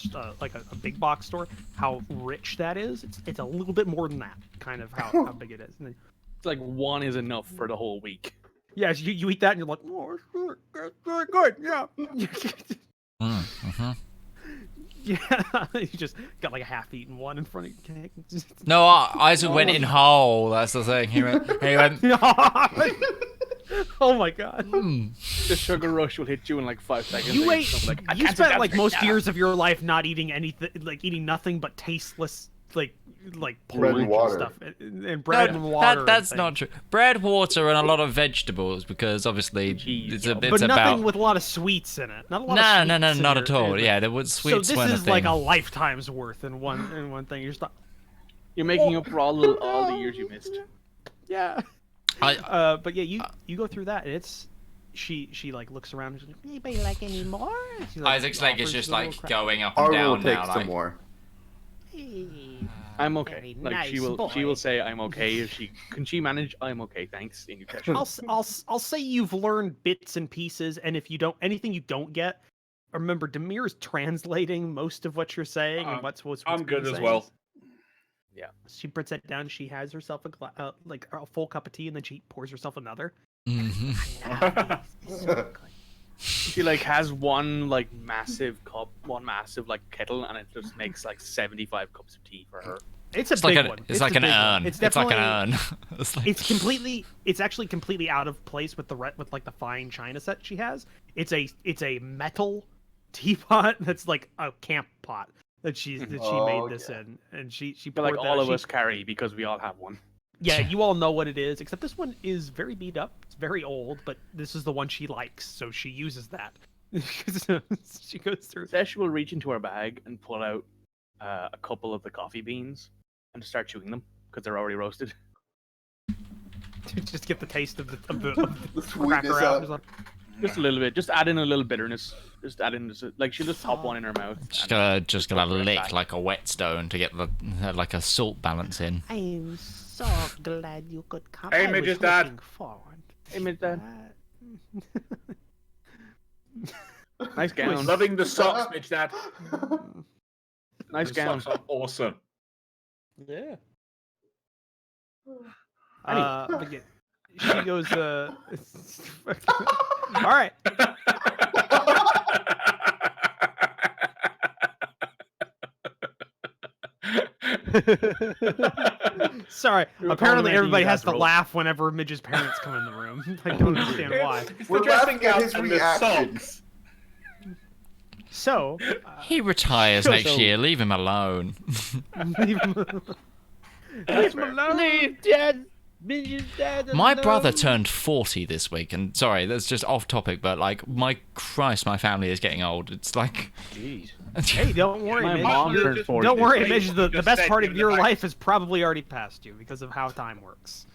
big box store, how rich that is. It's a little bit more than that, kind of how big it is. And then, it's like one is enough for the whole week. yeah, so you eat that and you're like, oh, it's very good, yeah. Yeah, you just got like a half-eaten one in front of your cake. No, Isaac went in whole. That's the thing. He went. Oh my god. The sugar rush will hit you in like 5 seconds. You and ate. you're like, I You can't spent sit like down most now. years of your life not eating anything, like eating nothing but tasteless, like Bread porridge and water. stuff, and bread and water. That's and not true. Bread, water, and a lot of vegetables because obviously Cheese, it's yeah. it's but nothing about. with a lot of sweets in it. Not a lot No, of no, sweets no, in not your- at all. in- Yeah, there was So sweets this when is a like thing. a lifetime's worth in one thing. You're just like, You're making up for all the years you missed. yeah. I- But yeah, you go through that, and it's she like looks around. And she's like, anybody like any more? And she, Isaac's leg is offers just the little like crack- going up and Arwen will down take now. some Like, more. I'm okay. Very Like she nice will boy. say I'm okay if she can she manage. I'm okay, thanks. And you catch her. I'll say you've learned bits and pieces, and if you don't anything you don't get, remember Demir's translating most of what you're saying and what's I'm good being as said. well. Yeah. She puts that down. She has herself like a full cup of tea, and then she pours herself another. mhm. She like has one like massive cup, one massive like kettle, and it just makes like 75 cups of tea for her. It's a It's big like one. it's like a an big one. urn. It's It's like an definitely. urn. It's like- It's actually completely out of place with with like the fine china set she has. It's a metal teapot that's like a camp pot that she Oh, made this yeah. in, and she But like poured all that- of she- us carry because we all have one. Yeah, you all know what it is, except this one is very beat up. It's very old, but this is the one she likes, so she uses that. She goes through. Sesh will reach into her bag and pull out a couple of the coffee beans and start chewing them because they're already roasted. To just get the taste of the The cracker sweetness out. out. Just like, Just a little bit. Just add in a little bitterness. Just add in, like she'll just pop one in her mouth. Just gonna put it lick back. like a whetstone to get the like a salt balance in. I'm so glad you could come. Hey, I Midge's was dad. looking forward. Hey, Midge's dad. that. Nice gown. Loving the socks, Midge Dad. Nice The gown. socks are awesome. Yeah. Anyway. But yeah, she goes. All right. Sorry. You're Apparently, complimenting everybody your has dad's to role. laugh whenever Midge's parents come in the room. I don't understand why. It's We're the dressing laughing at gown his and the reaction. socks. So, He retires so- next year. Leave him alone. leave him alone. Leave Dad, Midge's dad. My alone. brother turned 40 this week, and sorry, that's just off topic, but like, my Christ, my family is getting old. It's like, Jeez. Hey, don't worry, My Midge. mom you turned just- 40. Don't worry, Just Midge. The just best said part you of were your the life has probably already passed you because of how time works.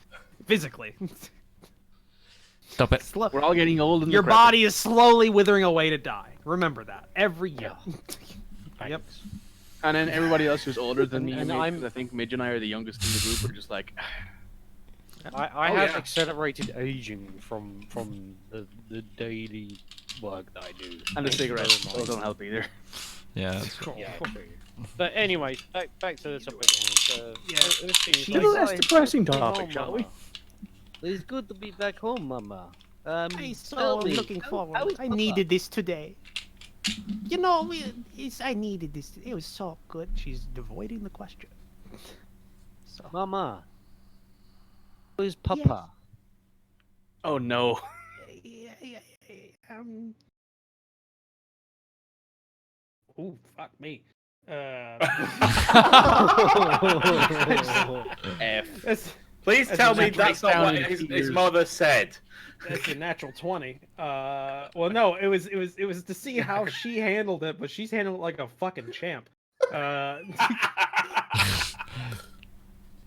Physically. stop it. We're all getting old and Your decrepit. body is slowly withering away to die. Remember that every year. Yep. Thanks. And then everybody else who's older than me, And and I'm- I think Midge and I are the youngest in the group. We're just like, I Oh, have yeah. accelerated aging from the daily work that I do. and the Thank you cigarettes. very Those much. don't help either. Yeah. that's- Yeah, true. But anyway, back to the topic. She- Let's depressing topic, shall we? It's good to be back home, Mama. I'm tell so me, looking how forward. is I Papa? needed this today. You know, I needed this. It was so good. She's avoiding the question. So, Mama. Where's Papa? Oh no. um. Ooh, fuck me. F. Please That's tell a me natural that's not down what in his tears. mother said. That's a natural 20. Well, no, it was to see how she handled it, but she's handled it like a fucking champ.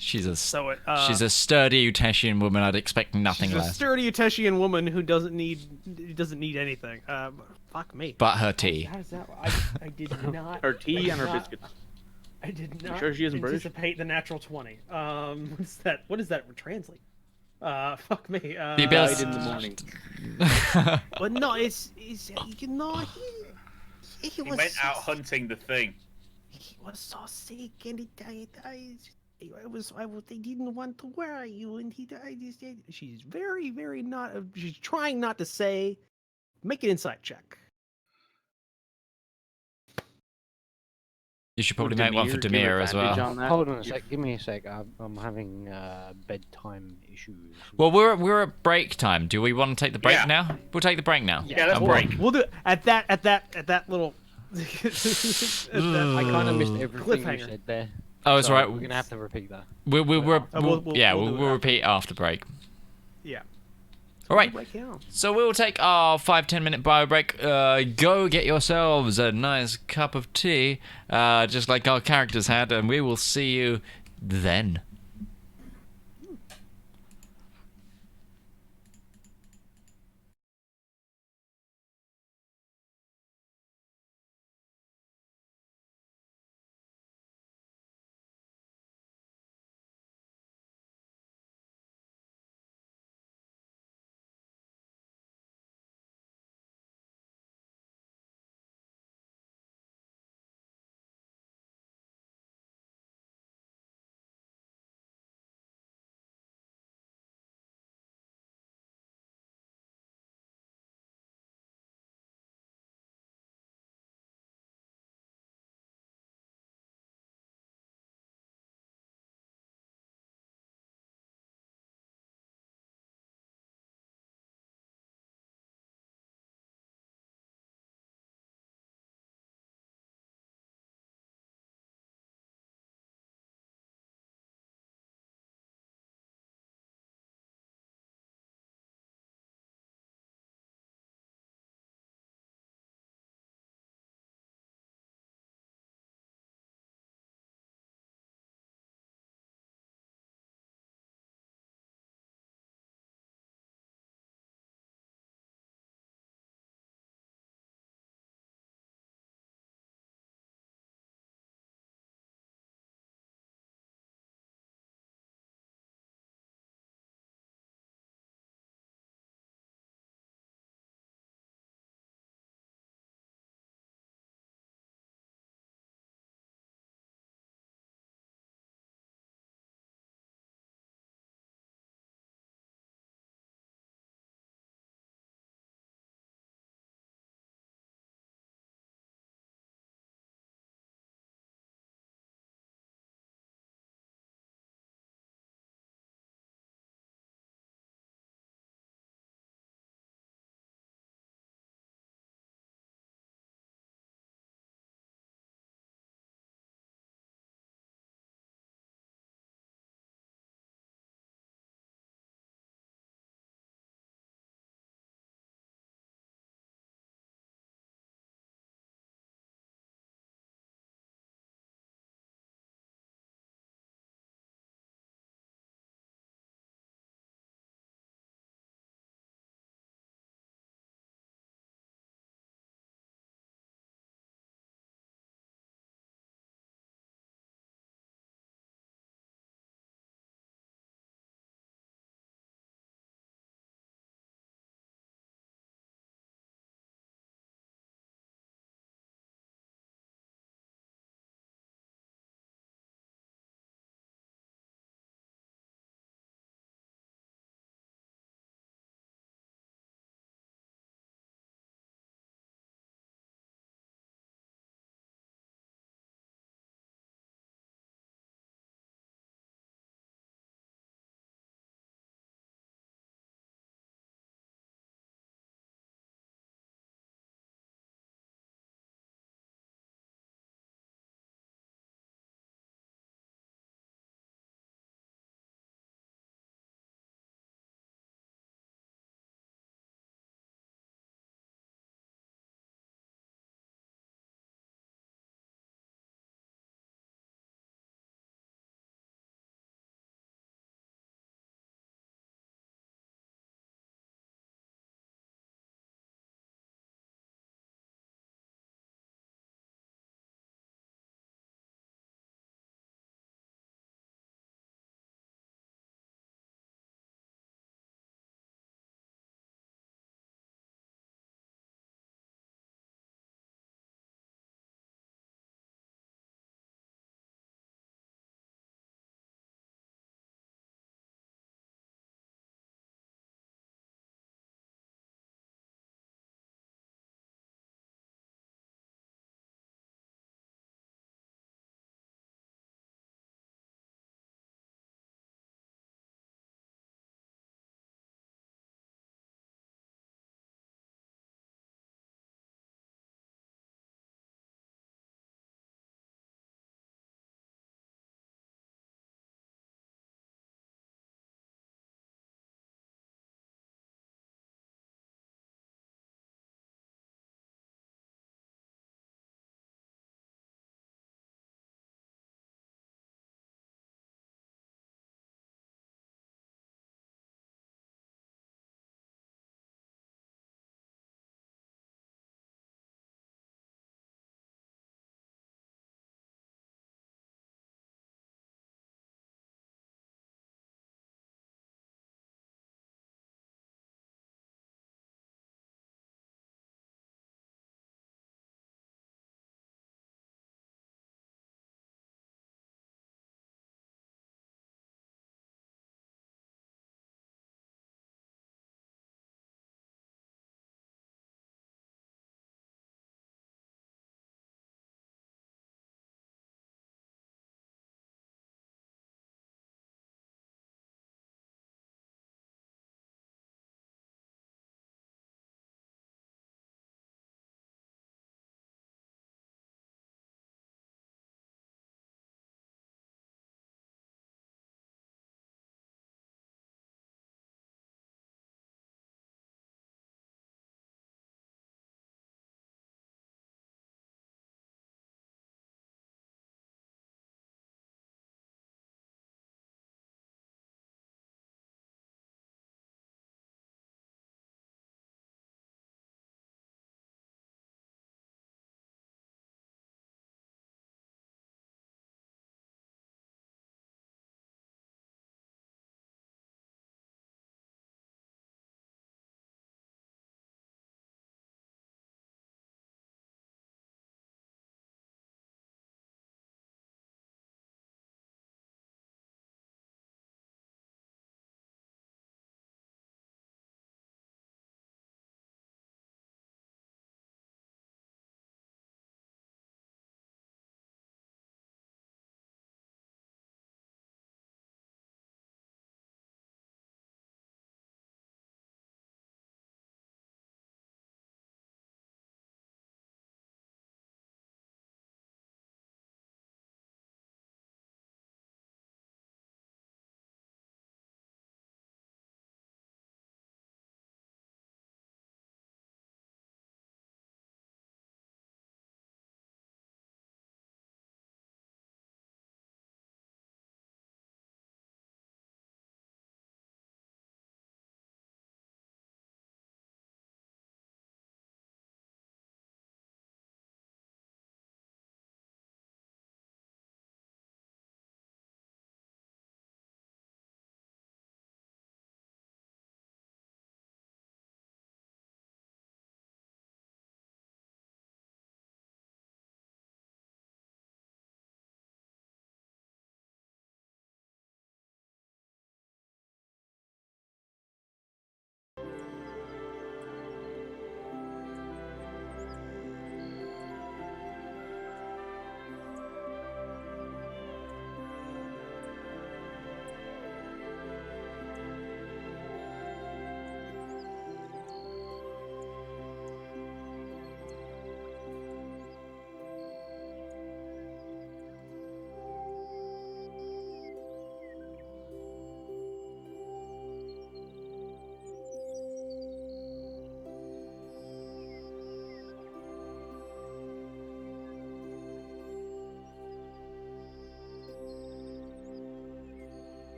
She's a So it, she's a sturdy Uteshian woman. I'd expect nothing she's a less. sturdy Uteshian woman who doesn't need anything. Fuck me. But her tea. How does that? I did not. Her tea and her not- biscuits. I did not sure she isn't British? anticipate the natural 20. What's that? What does that translate? Fuck me. The Died ability. in the morning. But no, it's you know he He was went so out hunting the thing. He was so sick and he died. They didn't want to worry you, and he died. She's very, very not. She's trying not to say. Make an insight check. You should probably make one for Demir as well. Hold on a sec. Give me a sec. I'm having bedtime issues. Well, we're at break time. Do we want to take the break Yeah. now? We'll take the break now. Yeah, let's And break. We'll do at that little. I kind of missed everything you Cliffhanger. said there. Oh, it's so right. We're gonna have to repeat that. We'll we'll do it we'll after. repeat after break. Yeah. All right. Break it out. So we'll take our 5-10 minute bio break. Go get yourselves a nice cup of tea, just like our characters had, and we will see you then.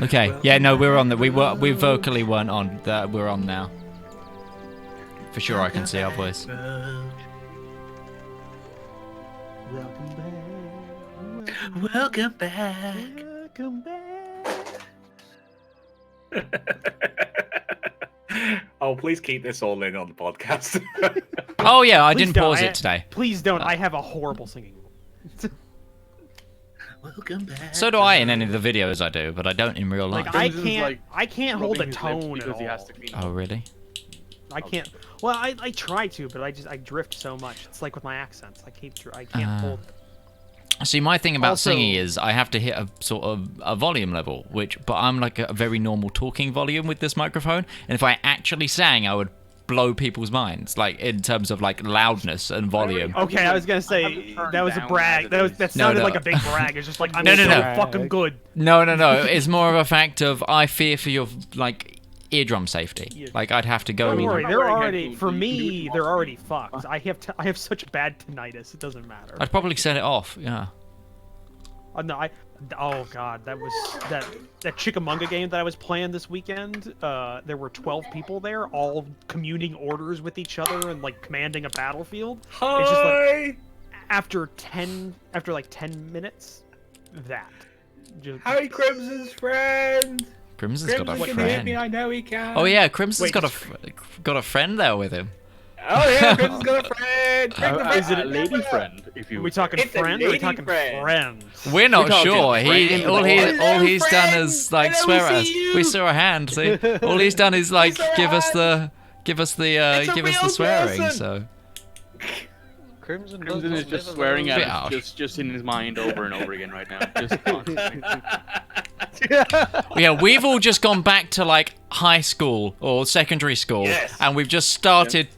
Okay. Yeah. No, we're on. We vocally weren't on. That we're on now. For sure, I can see our voice. Welcome back. Welcome back. Oh, please keep this all in on the podcast. Oh yeah, I Please didn't don't. pause it today. Please don't. I have a horrible singing. Welcome back. So do I in any of the videos I do, but I don't in real life. Like I Crimson's, can't. like, I can't hold a rubbing his lips tone at because he has all. to clean Oh really? I can't. Well, I try to, but I drift so much. It's like with my accents. I can't hold. See, my thing about Also- singing is I have to hit a sort of a volume level, but I'm like a very normal talking volume with this microphone, and if I actually sang, I would blow people's minds, like in terms of like loudness and volume. Okay, I was gonna have say it turned that was a down brag. as it That is. sounded No. like a big brag. It's just like I'm No, so no. fucking good. No. It's more of a fact of I fear for your like eardrum safety. Like I'd have to go. Don't worry, not they're wearing already headphones, for so you can do me. it They're while already singing. fucked. I have such bad tinnitus. It doesn't matter. I'd probably set it off. Yeah. No, oh god, that Chickamauga game that I was playing this weekend. There were 12 people there, all communing orders with each other and like commanding a battlefield. Hi. It's just like after like 10 minutes, that. Just, Hi, Crimson's friend. Crimson's got a Crimson can hear me. friend. I know he can. Oh yeah, Crimson's Wait, got a friend there with him. Oh yeah, Crimson's got a friend. Is it a lady friend? If are you we talking It's a friend or are we lady talking friend. friends? We're not talking sure. friend. All Hello, he's done friend. is like Hello, swear we at us. see you. We saw a hand. See, all he's done is like saw a give us hand. the It's a real swearing. person. So Crimson Crimson is doesn't just live swearing Bit at harsh. us, just in his mind over and over again right now. Just constantly. yeah, we've all just gone back to like high school or secondary school, Yes. and we've just started.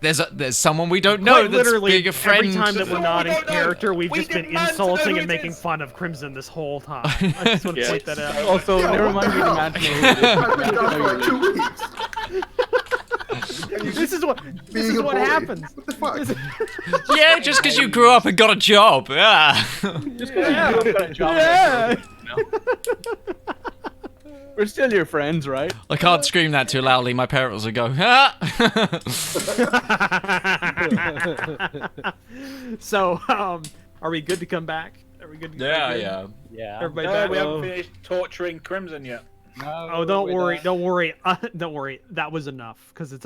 There's someone we don't know Quite that's literally, being a friend. every time that we're not in We don't know. character, we've We just been demand to know insulting who and it making is. fun of Crimson this whole time. I just want to Yeah. point that out. Also, Yo, never what mind the hell? being imaginary. I've been gone for like 2 weeks. This is what Being a bully. happens. What the fuck? Yeah, just because you grew up and got a job. Yeah. Just because you got a job. Yeah. We're still your friends, right? I can't scream that too loudly. My parents will go. Ah! So, are we good to come back? Are we good to yeah, good? yeah. Yeah. Everybody No, back? we haven't finished torturing Crimson yet. No, Oh, don't we're worry, not. don't worry, don't worry. That was enough because it's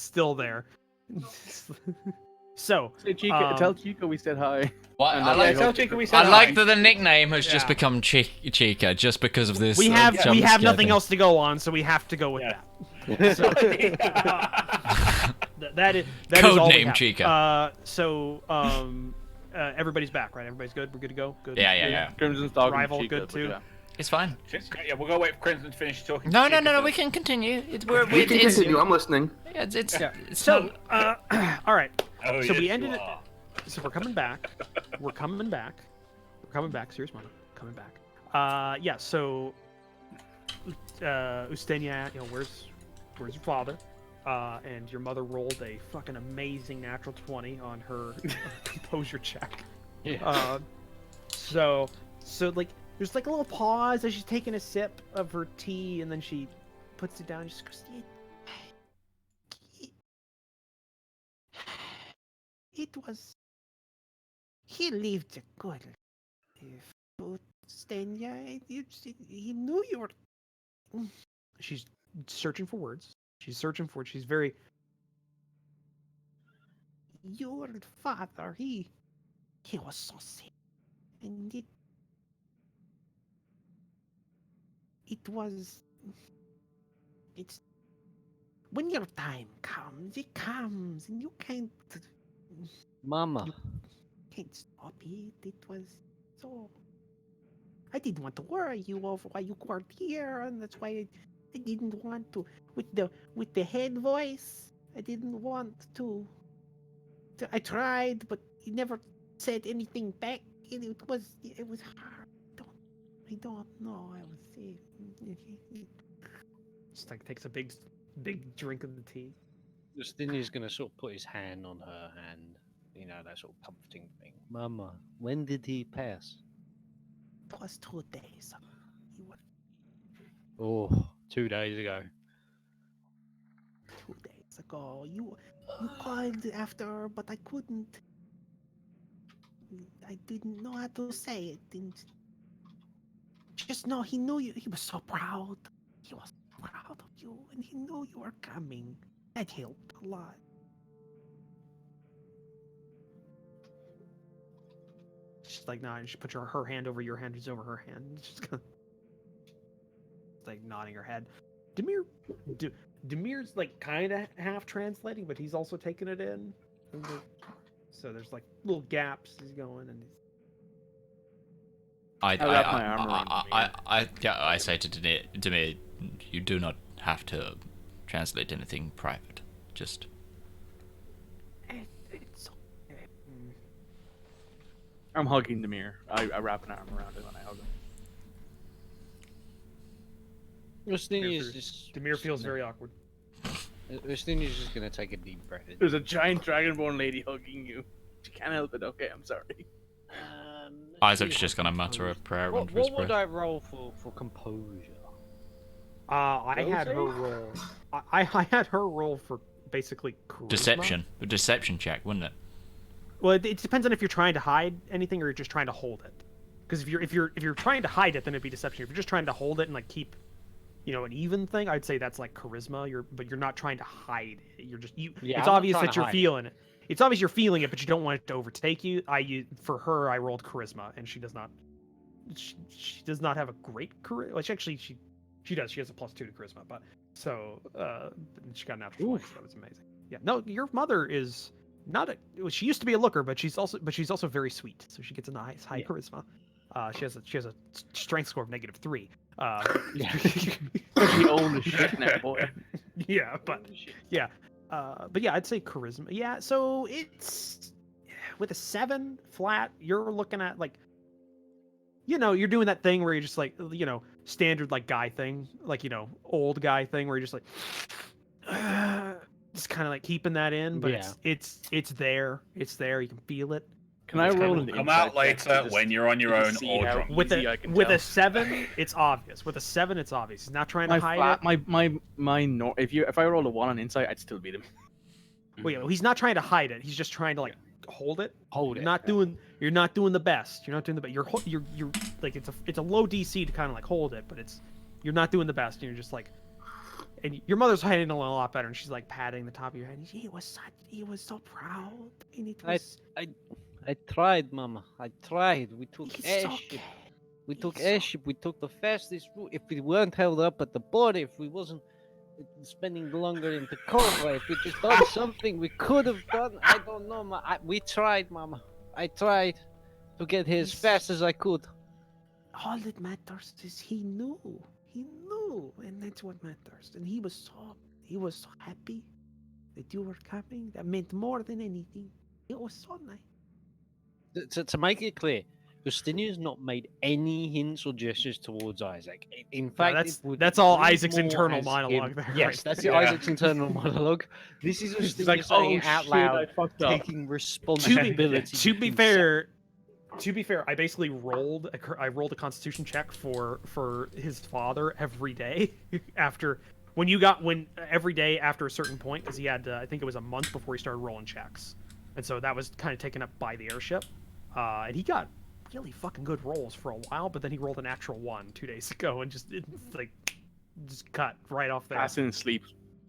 still there. So, Say Chica, tell Chica we said hi. What? And I then like, Tell Chica we said I like hi. that the nickname has just Yeah. become Chica just because of this. we have jump scare nothing thing. else. else to go on, so we have to go with Yeah. that. So, that is Code all we name have. Chica. Everybody's back, right? Everybody's good. We're good to go. Good. Yeah, yeah, Good? yeah. Crimson's dog Rival, Chica, good but too. yeah. It's fine. Yeah, we'll go wait for Crimson to finish talking. No, to no, Chica no, no. first. We can continue. We can continue. I'm listening. It's So, not- all right. Oh, So yes, we you ended it. are. So we're coming back. We're coming back. We're coming back. Serious money. Coming back. Yeah. So, Ustenia, where's your father? And your mother rolled a fucking amazing natural 20 on her composure check. Yeah. So like, there's like a little pause as she's taking a sip of her tea, and then she puts it down and just goes, it was. He lived a good life, but Stenya, he knew you were. She's searching for words. She's very. Your father, he was so sick, and it was. It's when your time comes, it comes, and you can't Mama. stop it. It was so. I didn't want to worry you over why you weren't here, and that's why I didn't want to with the head voice. I didn't want to. I tried, but he never said anything back. It was hard. I don't know. I was. Just like takes a big drink of the tea. Justinian's gonna sort of put his hand on her hand, that sort of comforting thing. Mama, when did he pass? It was 2 days. He was Oh, 2 days ago. 2 days ago. You called after, but I couldn't. I didn't know how to say it. And just know he knew you. He was so proud. He was proud of you, and he knew you were coming. That helped a lot. She's like, nah, she put her hand over your hand, just over her hand. She's kind of like nodding her head. Demir's like kind of half translating, but he's also taking it in. So there's like little gaps he's going, and I wrap my arm around I say to Demir, you do not have to translate anything private. Just it's okay. I'm hugging Demir. I wrap an arm around him and I hug him. Demir feels very awkward. Justinia's just gonna take a deep breath in. There's a giant dragonborn lady hugging you. She can't help it. Okay, I'm sorry. Isaac's just gonna mutter a prayer under his What would breath. I roll for composure? I had her roll. I had her roll for basically charisma. Deception. A deception check, wouldn't it? Well, it depends on if you're trying to hide anything or you're just trying to hold it. Because if you're trying to hide it, then it'd be deception. If you're just trying to hold it and like keep, an even thing, I'd say that's like charisma. But you're not trying to hide it. You're just Yeah, it's I'm not obvious trying that to you're hide it. feeling it. It's obvious you're feeling it, but you don't want it to overtake you. For her, I rolled charisma, and she does not. She does not have a great charisma. Which actually she does. She has a +2 to charisma, but so she got an natural 20. So that was amazing. Yeah. No, your mother is not a. She used to be a looker, but she's also very sweet. So she gets a nice high charisma. She has a strength score of -3. Yeah. She owned the shit now, boy. Yeah, but yeah, I'd say charisma. Yeah, so it's with a 7 flat. You're looking at like, you're doing that thing where you're just like, standard like guy thing, like old guy thing where you're just like, just kind of like keeping that in, but Yeah. it's there. It's there. You can feel it. Can I It's roll kinda- an Come insight out check later to just- when you're on your to own see or how drunk. With easy I a can with tell? a 7, it's obvious. With a 7, it's obvious. He's not trying to My hide flat, it. if I rolled a 1 on insight, I'd still beat him. Well, yeah, he's not trying to hide it. He's just trying to like hold it. Hold You're it. not doing. You're not doing the best. You're not doing the best. You're like it's a low DC to kind of like hold it, but you're not doing the best. You're just like, and your mother's hiding a lot better, and she's like patting the top of your head. He was so proud, and it was. I tried, Mama. I tried. We took It's airship. okay. We took It's airship. We took the fastest route. If we weren't held up at the border, if we wasn't spending longer in the Cobra, if we just done something we could have done, I don't know, we tried, Mama. I tried to get here as He's- fast as I could. All that matters is he knew. He knew, and that's what matters. And he was so happy that you were coming. That meant more than anything. It was so nice. To make it clear, Justinia's not made any hints or gestures towards Isaac. In fact, that's all read Isaac's more internal as monologue him. there, Yes, right that's there. Yeah. Isaac's internal monologue. This is He's Justinia like, saying oh it out shit, I loud, fucked up. taking responsibility. To be himself. fair, I basically rolled a Constitution check for his father every day after every day after a certain point, because he had I think it was a month before he started rolling checks, and so that was kind of taken up by the airship, and he got really fucking good rolls for a while, but then he rolled a natural 1 2 days ago and just cut right off there. Passing in sleep,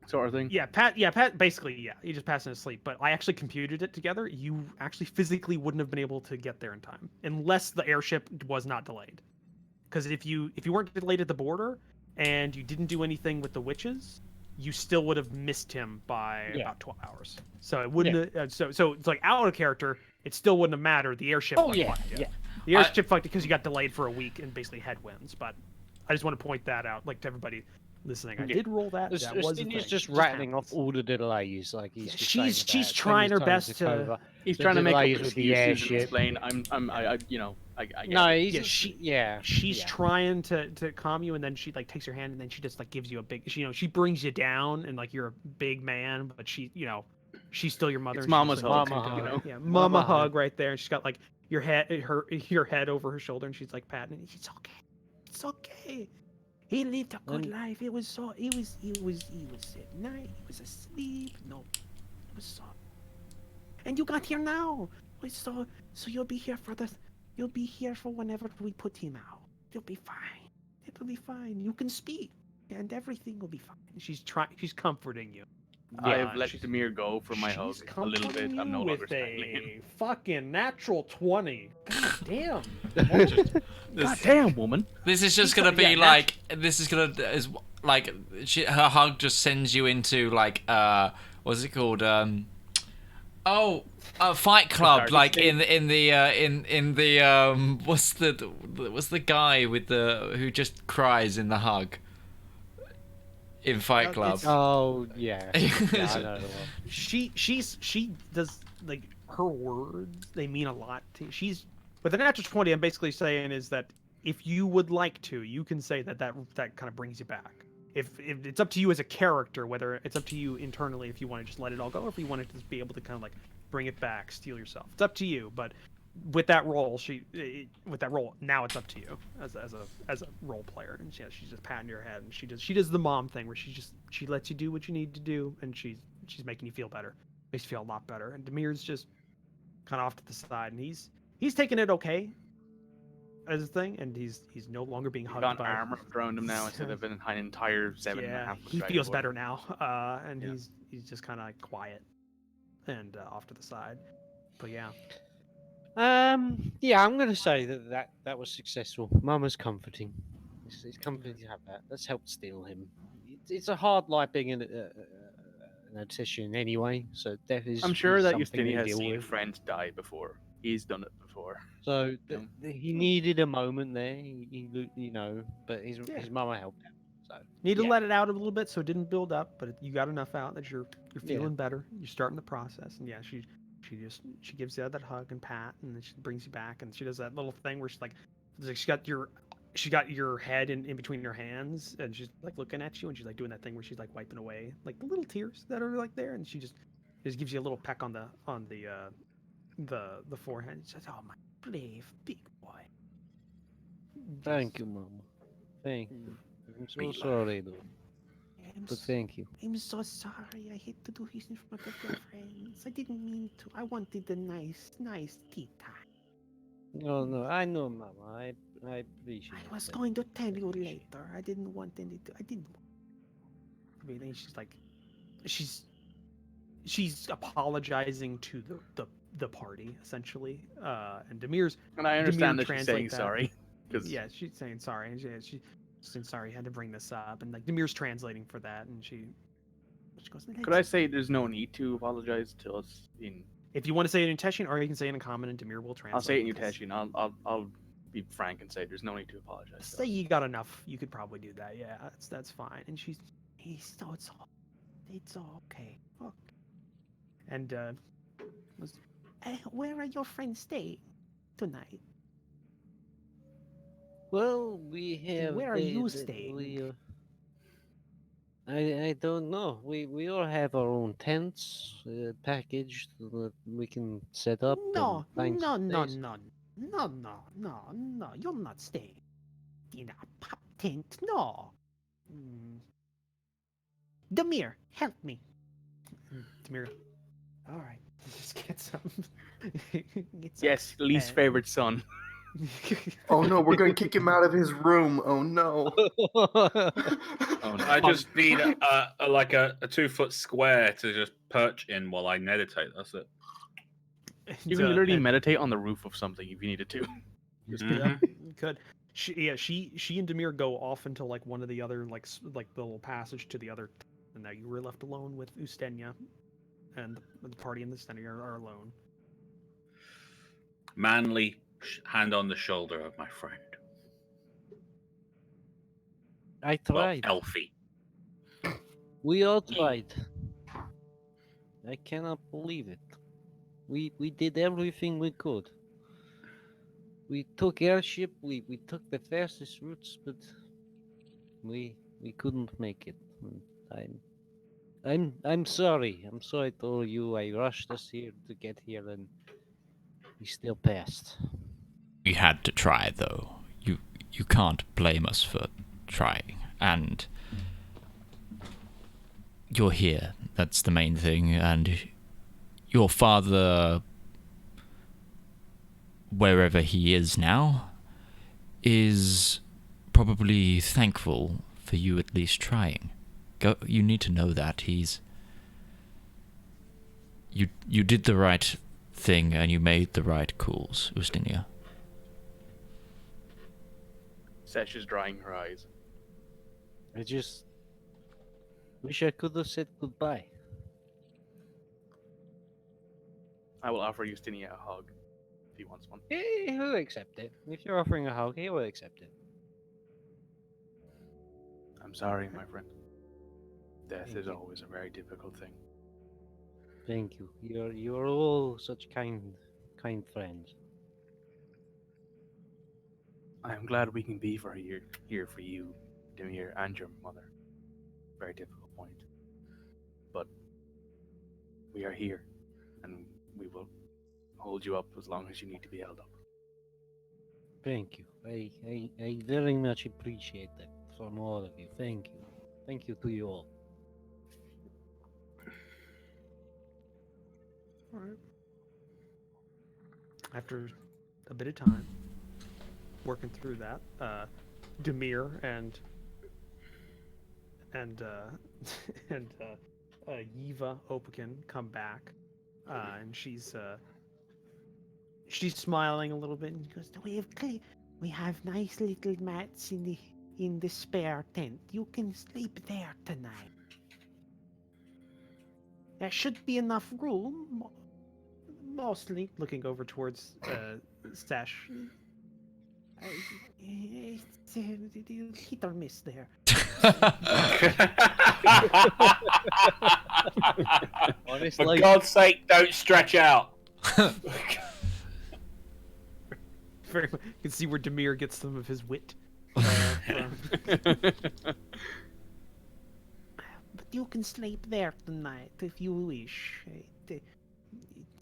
sort of thing. Yeah, Pat. Basically, yeah, he just passed in his sleep. But I actually computed it together. You actually physically wouldn't have been able to get there in time unless the airship was not delayed. Because if you weren't delayed at the border and you didn't do anything with the witches, you still would have missed him by about 12 hours. So it wouldn't. So it's like out of character. It still wouldn't have mattered. The airship. Oh yeah, fucked you. yeah. The airship fucked because you got delayed for a week and basically headwinds. But I just want to point that out, like to everybody listening. I did roll that. That was the Justinia's thing. just It rattling off happens. all the delays, like he's just She's saying about trying her Tony's best time to- over. He's The trying to make up delays with the excuses and airship. explain. I get No, it. he's She's yeah. trying to calm you, and then she like takes your hand, and then she just like gives you a big, she brings you down, and like you're a big man, but she's still your mother. It's and she's mama's just, like, hug, "Okay, you know? yeah, Mama mama hug. hug right there, and she's got like your head over her shoulder, and she's like patting it. It's okay, He lived a good And- life. It was so. He was at night. He was asleep. No, it was so. And you got here now. So you'll be here for the. You'll be here for whenever we put him out. You'll be fine. It'll be fine. You can speak, and everything will be fine. She's She's comforting you. I've let she's- Demir go for my hug She's a little bit. comforting I'm no you longer with strangling him. a fucking natural 20. God damn. God damn, woman. This is just gonna be like. This is gonna is like. Her hug just sends you into like. What's it called? Fight Club. Dark Like Escape? in the what's the guy with the who just cries in the hug. In Fight Club. Oh yeah. Yeah, I know the one. She does, like, her words, they mean a lot to she's with an natural 20. I'm basically saying is that if you would like to, you can say that kind of brings you back. If it's up to you as a character, whether it's up to you internally if you want to just let it all go, or if you want to just be able to kind of like bring it back, steal yourself. It's up to you. But with that role, now it's up to you as a role player. And she's just patting your head, and she does the mom thing where she lets you do what you need to do, and she's making you feel better. Makes you feel a lot better. And Demir's just kind of off to the side, and he's taking it okay as a thing, and he's no longer being He's hugged got by armor around him now instead of an entire 7.5 foot he dragon feels board. better now, and Yeah. he's just kind of like quiet and off to the side. But yeah, Yeah, I'm gonna say that was successful. Mama's comforting. It's comforting to have that. Let's help steal him. It's a hard life being an obsession anyway. So death is. I'm sure is that something Justini we has deal seen with. friends die before. He's done it before. So Yeah. he needed a moment there. You know, but his mama helped him. So need to yeah. let it out a little bit so it didn't build up, but you got enough out that you're Yeah. feeling better. You're starting the process, and yeah, she gives you that hug and pat, and then she brings you back, and she does that little thing where she got your head in between her hands, and she's like looking at you, and she's like doing that thing where she's like wiping away like the little tears that are like there, and she just gives you a little peck on the forehead. She says, "Oh, my brave big boy." Thank you, Mama. Thank you. I'm so sorry, though. But thank you. I'm so sorry. I hate to do this in front of your friends. I didn't mean to. I wanted a nice tea time. No, I know, Mama. I appreciate it. I was going to tell you later. I didn't want any. I didn't. Really, she's like, she's apologizing to the party essentially. And Demir's. And I understand Demir that she's saying translate that. sorry. Yeah, she's saying sorry. And she's saying sorry. I had to bring this up, and like Demir's translating for that, and she goes. Could I say there's no need to apologize to us in? If you want to say it in Teshin, or you can say it in common, and Demir will translate. I'll say it in because- Uteshian. I'll be frank and say there's no need to apologize. to Say us. you got enough. You could probably do that. Yeah, that's fine. And it's all okay. Okay. And where are your friends staying tonight? Well, we have. Where are you staying? I don't know. We all have our own tents packaged that we can set up. No, and no, find no, space. no. You're not staying in a pop tent. No. Demir, help me. Demir. All right. Just get some. Get some Yes, least and- favorite son. Oh no, we're gonna kick him out of his room. Oh no. Oh no. I just need a 2 foot square to just perch in while I meditate. That's it. You can literally meditate on the roof of something if you needed to. Yeah, you could. She and Demir go off into like one of the other like the little passage to the other, and now you were left alone with Ustenia, and the party and the Ustenia are alone. Manly hand on the shoulder of my friend. I Well, tried. Elfie. We all tried. I cannot believe it. We did everything we could. We took airship. We took the fastest routes, but we couldn't make it. I'm sorry. I'm sorry to all you. I rushed us here to get here, and we still passed. We had to try, though. You can't blame us for trying. and you're here. That's the main thing. And your father, wherever he is now, is probably thankful for you at least trying. You need to know that you did the right thing and you made the right calls, Ustinia. Sesh is drying her eyes. I just wish I could have said goodbye. I will offer Justinia a hug if he wants one. He will accept it. If you're offering a hug, he will accept it. I'm sorry, my friend. Death Thank is you. always a very difficult thing. Thank you. You're all such kind friends. I am glad we can be here for you, Demir, and your mother. Very difficult point. But we are here, and we will hold you up as long as you need to be held up. Thank you. I very much appreciate that from all of you. Thank you. Thank you to you all. All right. After a bit of time working through that, Demir and and Yiva Opakin come back, and she's smiling a little bit and goes, we have nice little mats in the spare tent. You can sleep there tonight. There should be enough room. Mostly looking over towards Stash. It's hit or miss there. For God's sake, don't stretch out. You can see where Demir gets some of his wit. From. But you can sleep there tonight if you wish.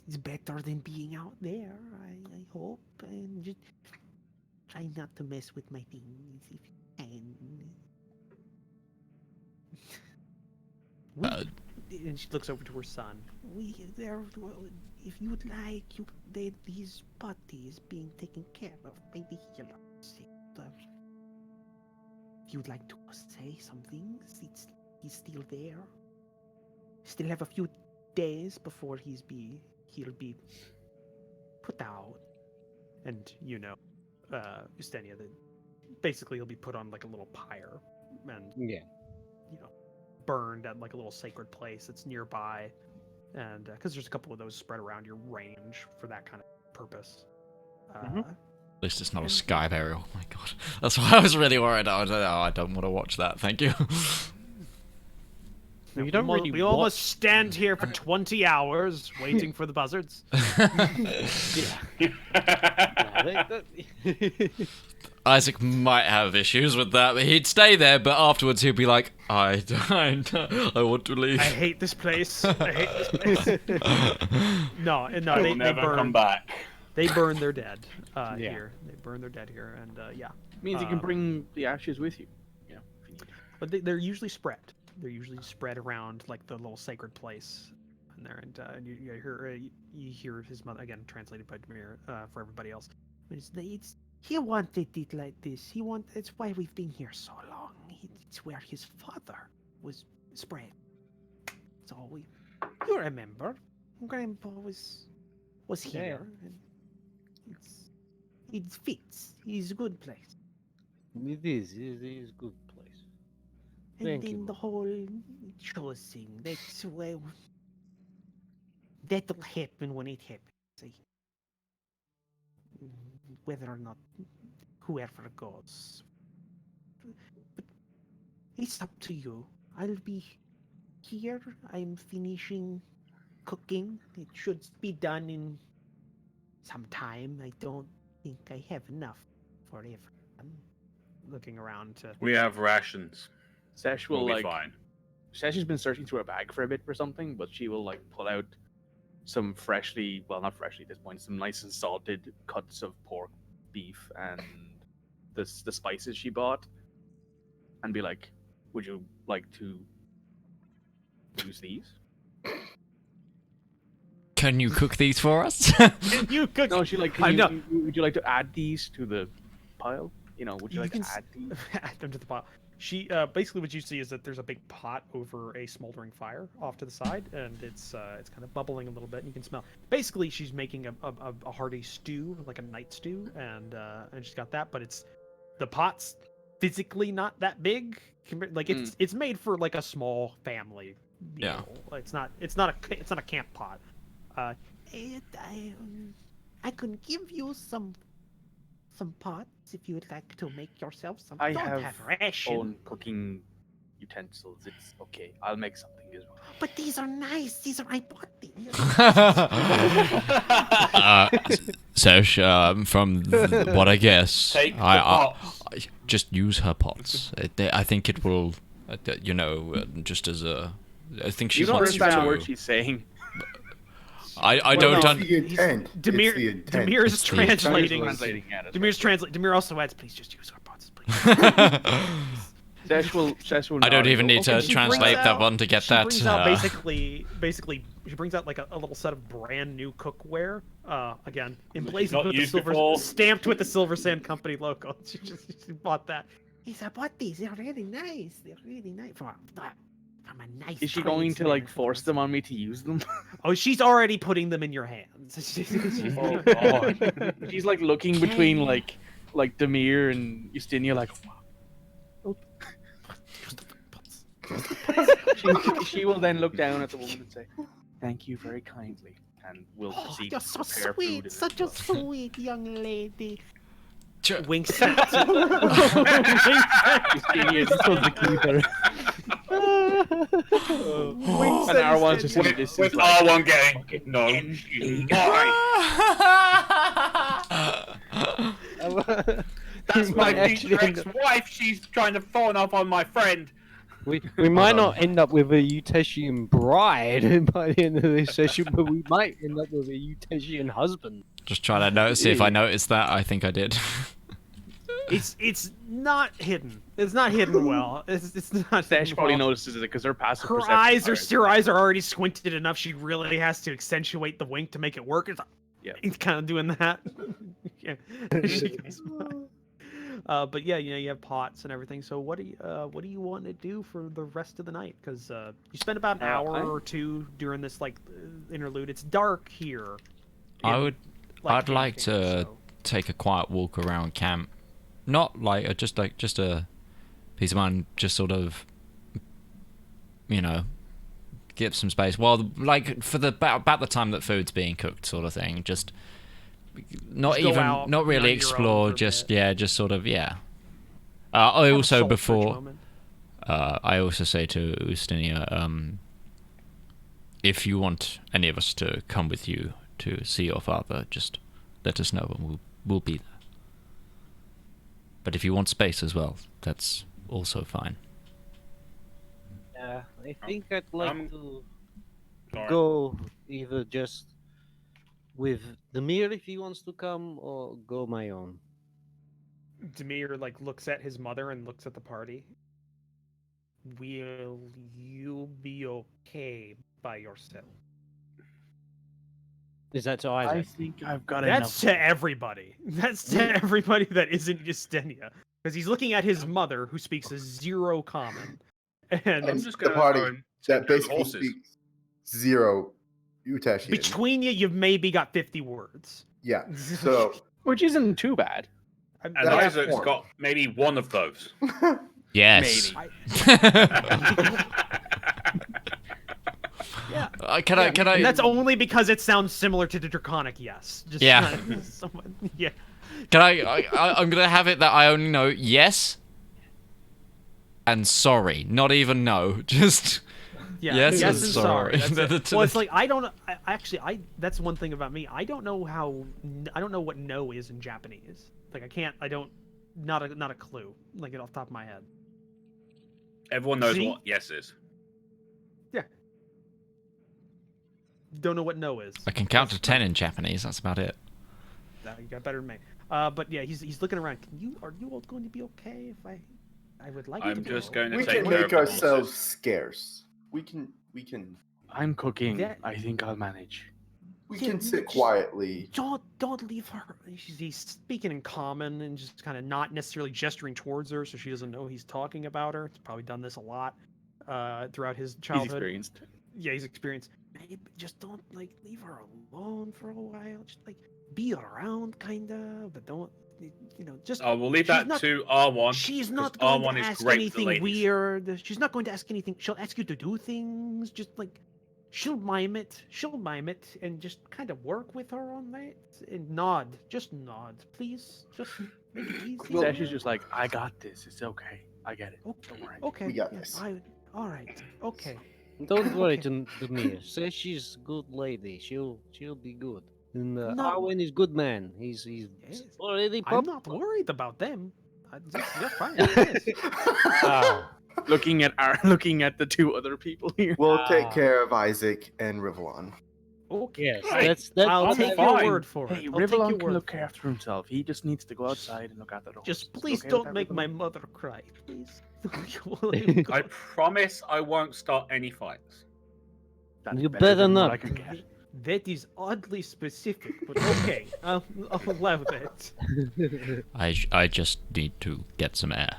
It's better than being out there, I hope. And just try not to mess with my things if you can. And she looks over to her son. If you'd like, these putties being taken care of by the healers. If you'd like to say something, he's still there. Still have a few days before he'll be put out. And Ustenia, that basically he'll be put on like a little pyre and burned at like a little sacred place that's nearby. And because there's a couple of those spread around your range for that kind of purpose. At least it's not a sky burial. Oh my god. That's why I was really worried. I don't want to watch that. Thank you. You don't really we almost stand here for 20 hours waiting for the buzzards. Isaac might have issues with that, but he'd stay there, but afterwards he'd be like, I want to leave. I hate this place. I hate this place. No, They never come back. They burn their dead here. They burn their dead here, and Means you can bring the ashes with you. Yeah, if you need. But they're usually spread. They're usually spread around like the little sacred place in there, and you hear his mother again, translated by Demir for everybody else. He wanted it like this. It's why we've been here so long. It's where his father was spread. So you remember, Grandpa was here, and it fits. It's a good place. It is a good place. And Thank then you. the whole choosing, that's why that'll happen when it happens. Whether or not whoever goes. But it's up to you. I'll be here. I'm finishing cooking. It should be done in some time. I don't think I have enough for everyone. Looking around to... We have rations. Sesh We'll will be fine. Sesh has been searching through her bag for a bit for something, but she will pull out some not freshly at this point, some nice and salted cuts of pork, beef, and the spices she bought. and be like, "Would you like to use these?" Can you cook these for us? You cook. No, she like, I know. would you like to add these to the pile? Would you You like can to add these? add them to the pot. She basically what you see is that there's a big pot over a smoldering fire off to the side, and it's kind of bubbling a little bit. And you can smell. Basically, she's making a hearty stew, like a night stew, and she's got that. But the pot's physically not that big. Like it's made for like a small family meal. Yeah. It's not a camp pot. I can give you some pots if you would like to make yourself some. I Don't have have ration. own cooking utensils. It's okay. I'll make something as well. But these are nice. I bought these. Sesh, from what I guess, Take the I pots. just use her pots. I think it will, just as a. I think she You don't wants you understand to. a word she's saying. I Well, don't. it's the intent. Demir, It's the intent. Demir's It's the translating. Translating at it. Demir also adds, please just use our pots, please. Sesh will I don't even need to she brings translate that out- one to get she that. brings out basically, she brings out like a little set of brand new cookware. Again, emblazoned not with the used silver, before. stamped with the Silver Sand Company logo. She bought that. Yes, I bought these. They're really nice. They're really nice from a nice. Is she going to like force them on me to use them? Oh, she's already putting them in your hands. Oh god. She's like looking between like Demir and Justinia like she will then look down at the woman and say, "Thank you very kindly," and will Oh, proceed you're to so prepare food. sweet. in Such a the kitchen. sweet young lady. Winks. Justinia is still the keeper. And R1's just in the distance With like, R1 getting no. That's my future ex-wife. She's trying to fawn off on my friend. We might not end up with a Uteshian bride by the end of this session, but we might end up with a Uteshian husband. Just trying to notice if I noticed that. I think I did. It's not hidden. It's not hidden well. It's not. Sesh hidden probably well. notices it because her passive Her perception eyes are already squinted enough. She really has to accentuate the wink to make it work. Yeah. He's kind of doing that. Yeah. She goes by. But yeah, you have pots and everything. So what do you want to do for the rest of the night? Because you spend about an hour or two during this interlude. It's dark here. I'd like camping, to so- take a quiet walk around camp. Not like just a peace of mind, just sort of, get some space. Well, like for about the time that food's being cooked, sort of thing. Just not Just go even out not on really your own explore. for a Just bit. just sort of I Have a also soul search before moment. I also say to Ustinia, if you want any of us to come with you to see your father, just let us know and we'll be there. But if you want space as well, that's also fine. Yeah, I think I'd like to Sorry. go either just with Demir if he wants to come, or go my own. Demir looks at his mother and looks at the party. Will you be okay by yourself? Is that to I Isaac? think I've got That's enough. to everybody. That's to everybody that isn't Justinia. Because he's looking at his mother, who speaks a zero common. And I'm just the gonna party go and that take those basically horses. speaks zero Uteshian. between you've maybe got 50 words. Yeah. So Which isn't too bad. And That's Isaac's form. got maybe one of those. Yes. Yeah. Can I? And that's only because it sounds similar to the Draconic yes. Just Yeah. Yeah. Can I'm gonna have it that I only know yes and sorry, not even no, just Yeah, yes yes and and sorry. sorry. That's it. The- Well, it's like I don't. That's one thing about me. I don't know what no is in Japanese. Like I can't. I don't. Not a clue. Like it off the top of my head. Everyone knows See? what yes is. Don't know what no is. I can count to 10 in Japanese. That's about it. You got better than me. But yeah, he's looking around. Are you all going to be okay if I I would like I'm to just go. going to We take can care make of the ourselves horses. scarce. We can I'm cooking. That- I think I'll manage. Yeah, sit just- quietly. Don't leave her. He's speaking in common and just kind of not necessarily gesturing towards her, so she doesn't know he's talking about her. He's probably done this a lot throughout his He's childhood. experienced. Yeah, he's experienced. Hey, just don't like leave her alone for a while. Just like be around, kinda, but don't. Just. Oh, we'll leave she's that not- to R1. She's because not going to R1 is ask great with the anything ladies. weird. She's not going to ask anything. She'll ask you to do things. Just like she'll mime it. She'll mime it and just kind of work with her on that and nod. Just nod, please. Just make it easy. Well, Dashi's just like, I got this. It's okay. I get it. Okay. Don't worry. Okay. We got yeah, this. all right. Okay. Don't worry, Okay. Demir. Say she's good lady. She'll be good. And No. Arwen is good man. He's Yes. already I'm pop. not worried about them. They're fine. Yes. Looking at the two other people here. We'll take Ah. care of Isaac and Rivlon. Okay. Yes, Hey, that's I'll I'm take fine. your word for Hey, it. I'll take your Rivlon can word look for it. after himself. He just needs to go outside and look after the Just horses. please Okay with don't that, make my Rivlon? mother cry, please. I promise I won't start any fights. That's You better better than what not. I could get. That is oddly specific, but okay, I'll allow that. I just need to get some air.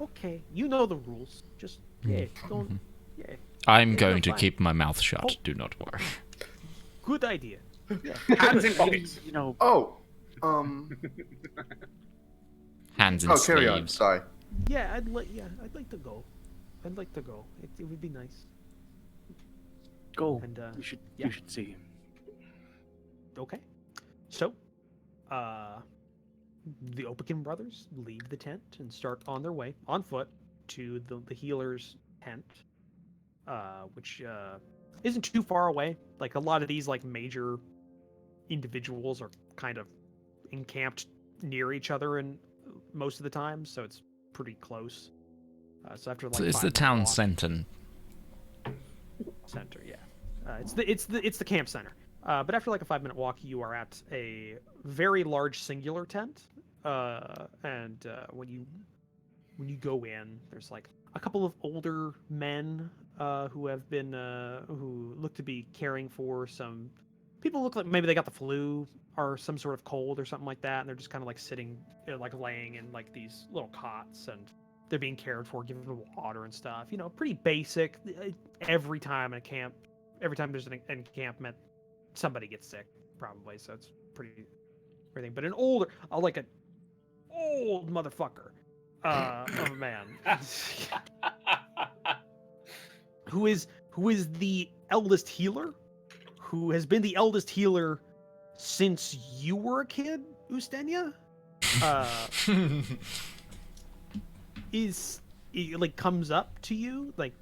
Okay, you know the rules. Just yeah, don't. Yeah, I'm Yeah, going you're to fine. keep my mouth shut. Oh. Do not worry. good idea. Hands in pockets. You know, Oh, Hands in oh, carry on. sleeves. Sorry. Yeah, I'd like to go. I'd like to go. It would be nice. go. And You should see him. okay, so the Opakin brothers leave the tent and start on their way on foot to the healer's tent, which isn't too far away. Like a lot of these like major individuals are kind of encamped near each other and most of the time, so it's pretty close. So after like So it's the 5 minute town walk- center. center, yeah. It's the camp center. But after like a 5 minute walk, you are at a very large singular tent. And when you go in, there's like a couple of older men who have been who look to be caring for some people. Look like maybe they got the flu or some sort of cold or something like that, and they're just kind of like sitting, like laying in like these little cots, and they're being cared for, given water and stuff. You know, pretty basic. Every time there's an encampment, somebody gets sick, probably. So it's pretty everything. But an old motherfucker of a man who is the eldest healer, who has been the eldest healer since you were a kid, Ustenia. He like comes up to you, like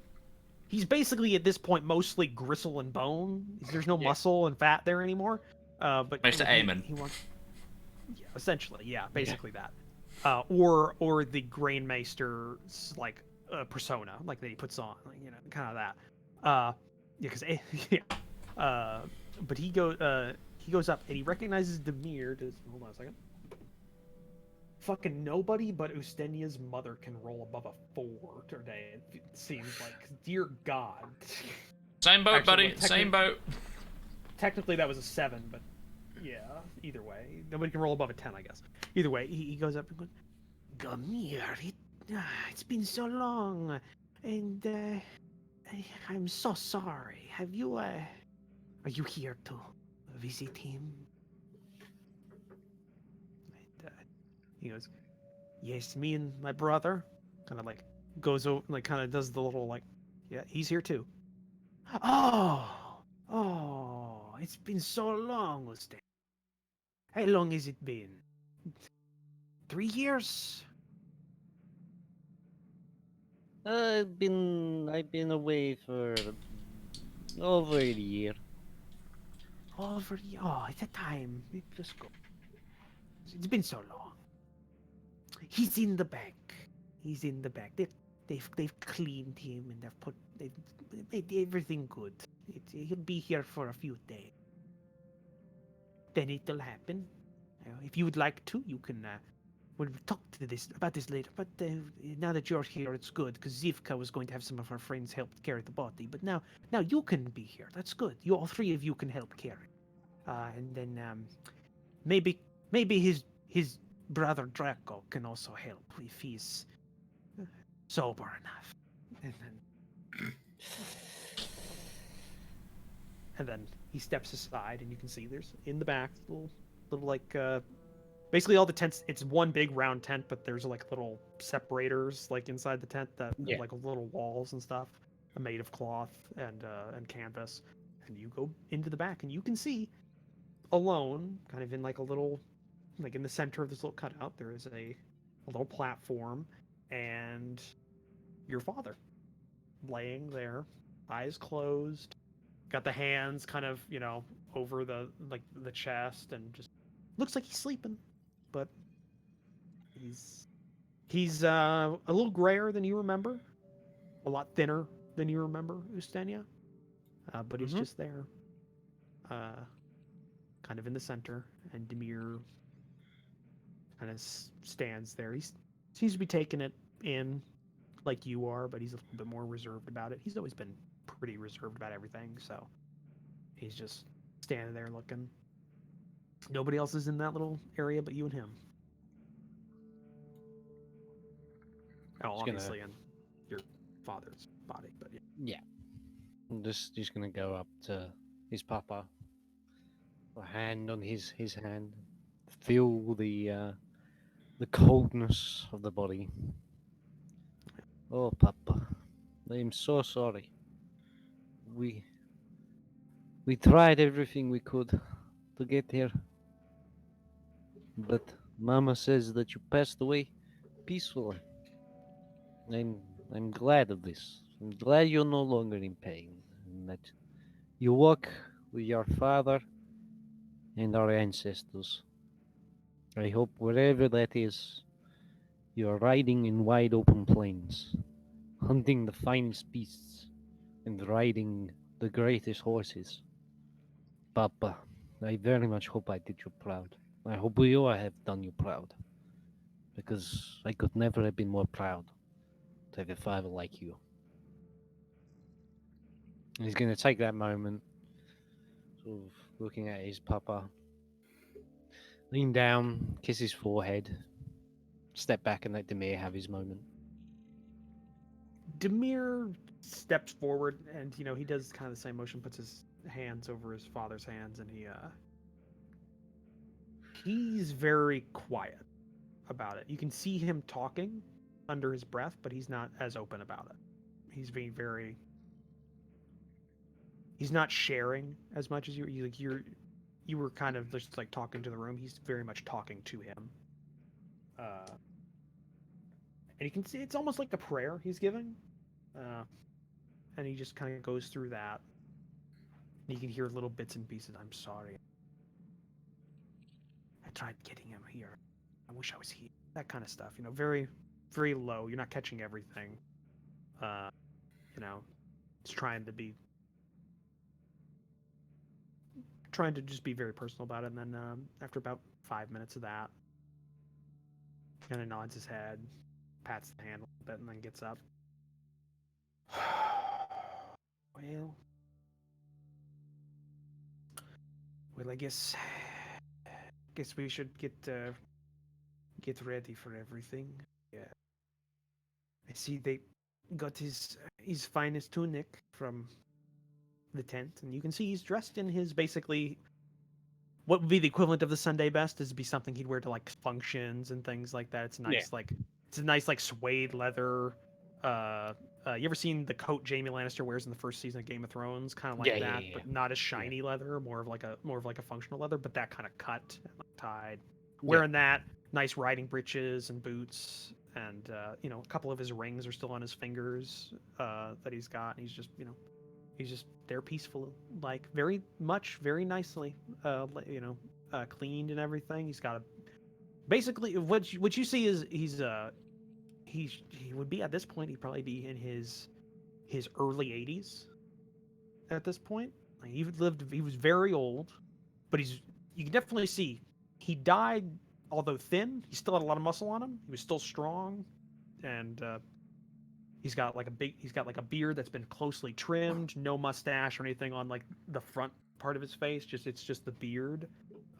he's basically at this point mostly gristle and bone. There's no muscle and fat there anymore. But Mr. Aemon. He wants, yeah, essentially, yeah, basically that. Or the Grainmeister's like persona, like that he puts on, like, you know, kind of that. Yeah, because yeah. But he goes up and he recognizes Demir. Hold on a second. Fucking nobody but Ustenia's mother can roll above a 4 today. It seems like, dear God. Same boat, Actually, buddy. well, Same boat. Technically, that was a 7, but yeah. Either way, nobody can roll above a 10, I guess. Either way, he goes up and goes, Demir, it's been so long, and I'm so sorry. Have you are you here to visit him? And, he goes, yes, me and my brother. Kind of like goes over, like kind of does the little like, yeah, he's here too. Oh, it's been so long, Ustan. How long has it been? 3 years? I've been away for over a year. It's a time. Let's go. It's been so long. He's in the back. They've cleaned him and they've made everything good. He'll be here for a few days. Then it'll happen. If you would like to, you can we'll talk to about this later. But now that you're here, it's good because Zivka was going to have some of her friends help carry the body. But now you can be here. That's good. You all three of you can help carry. And then maybe his brother Draco can also help if he's sober enough. And then he steps aside, and you can see there's in the back little like basically all the tents. It's one big round tent, but there's like little separators like inside the tent that like little walls and stuff made of cloth and canvas. And you go into the back, and you can see alone, kind of in like a little like in the center of this little cutout, there is a little platform, and your father laying there, eyes closed, got the hands kind of over the chest, and just looks like he's sleeping, but he's a little grayer than you remember, a lot thinner than you remember, Ustenia, but he's just there, kind of in the center, and Demir kind of stands there. He seems to be taking it in like you are, but he's a little bit more reserved about it. He's always been pretty reserved about everything, so he's just standing there looking. Nobody else is in that little area but you and him. Oh, obviously, and your father's body, but yeah. Yeah. I'm just gonna go up to his papa, a hand on his hand, feel the coldness of the body. Oh, papa, I am so sorry. We we tried everything we could to get here, but Mama says that you passed away peacefully. I'm I'm glad of this. I'm glad you're no longer in pain, and that you walk with your father and our ancestors. I hope wherever that is, you are riding in wide open plains, hunting the finest beasts, and riding the greatest horses. Papa, I very much hope I did you proud. I hope we all have done you proud, because I could never have been more proud to have a father like you. And he's going to take that moment, sort of looking at his papa, lean down, kiss his forehead, step back, and let Demir have his moment. Demir steps forward, and he does kind of the same motion, puts his hands over his father's hands, and he's very quiet about it. You can see him talking under his breath, but he's not as open about it. He's being very. He's not sharing as much as you were kind of just like talking to the room. He's very much talking to him. And you can see it's almost like a prayer he's giving. And he just kind of goes through that. And you can hear little bits and pieces. I'm sorry. I tried getting him here. I wish I was here. That kind of stuff. Very, very low. You're not catching everything. It's trying to just be very personal about it. And then after about 5 minutes of that, kind of nods his head, pats the hand a little bit, and then gets up. Well, I guess we should get ready for everything. Yeah. I see they got his finest tunic from the tent, and you can see he's dressed in his basically what would be the equivalent of the Sunday best, is be something he'd wear to like functions and things like that. It's nice, it's a nice like suede leather. You ever seen the coat Jaime Lannister wears in the first season of Game of Thrones? Kind of like that, but not as shiny leather, more of like a functional leather, but that kind of cut and like tied. Wearing that, nice riding breeches and boots, and a couple of his rings are still on his fingers that he's got. And he's just there peaceful, like very nicely, cleaned and everything. He's got basically what you see is he would be at this point. He'd probably be in his early 80s at this point. Like, he was very old, but you can definitely see he died although thin, he still had a lot of muscle on him. He was still strong, and he's got like a beard that's been closely trimmed, no mustache or anything on like the front part of his face. It's just the beard,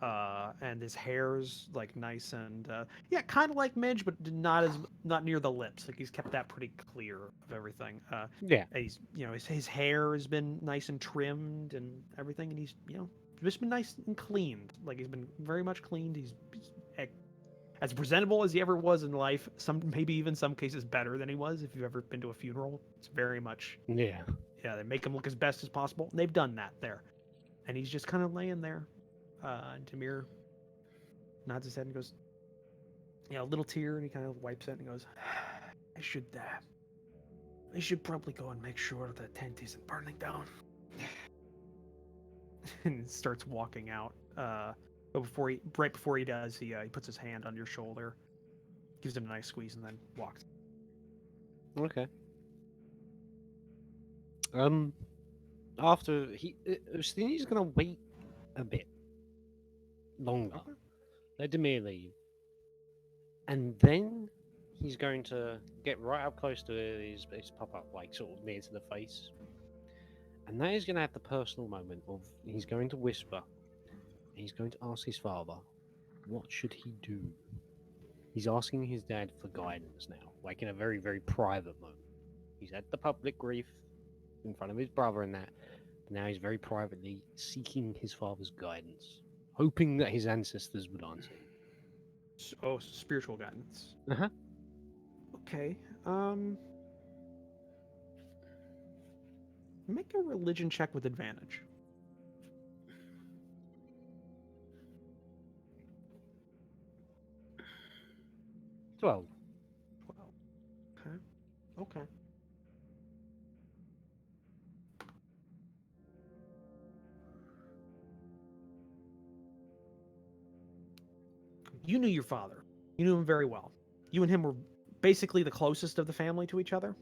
and his hair's like nice and yeah, kind of like Midge, but not near the lips. Like he's kept that pretty clear of everything. Yeah. And he's his hair has been nice and trimmed and everything, and he's just been nice and cleaned. Like he's been very much cleaned. He's as presentable as he ever was in life. Maybe even some cases better than he was. If you've ever been to a funeral, it's very much Yeah. they make him look as best as possible. And they've done that there, and he's just kind of laying there. And Demir nods his head and goes, a little tear, and he kind of wipes it and he goes, I should probably go and make sure the tent isn't burning down. And starts walking out. But right before he does, he puts his hand on your shoulder, gives him a nice squeeze, and then walks. Okay. After Steeny's gonna wait a bit longer. Let Demir leave, and then he's going to get right up close to his pop-up, like sort of near to the face, and then he's gonna have the personal moment of he's going to whisper. He's going to ask his father, what should he do? He's asking his dad for guidance now, like in a very, very private moment. He's had the public grief in front of his brother and that, but now he's very privately seeking his father's guidance, hoping that his ancestors would answer him. Oh, spiritual guidance. Uh-huh. Okay. Make a religion check with advantage. 12. 12. Okay. You knew your father. You knew him very well. You and him were basically the closest of the family to each other.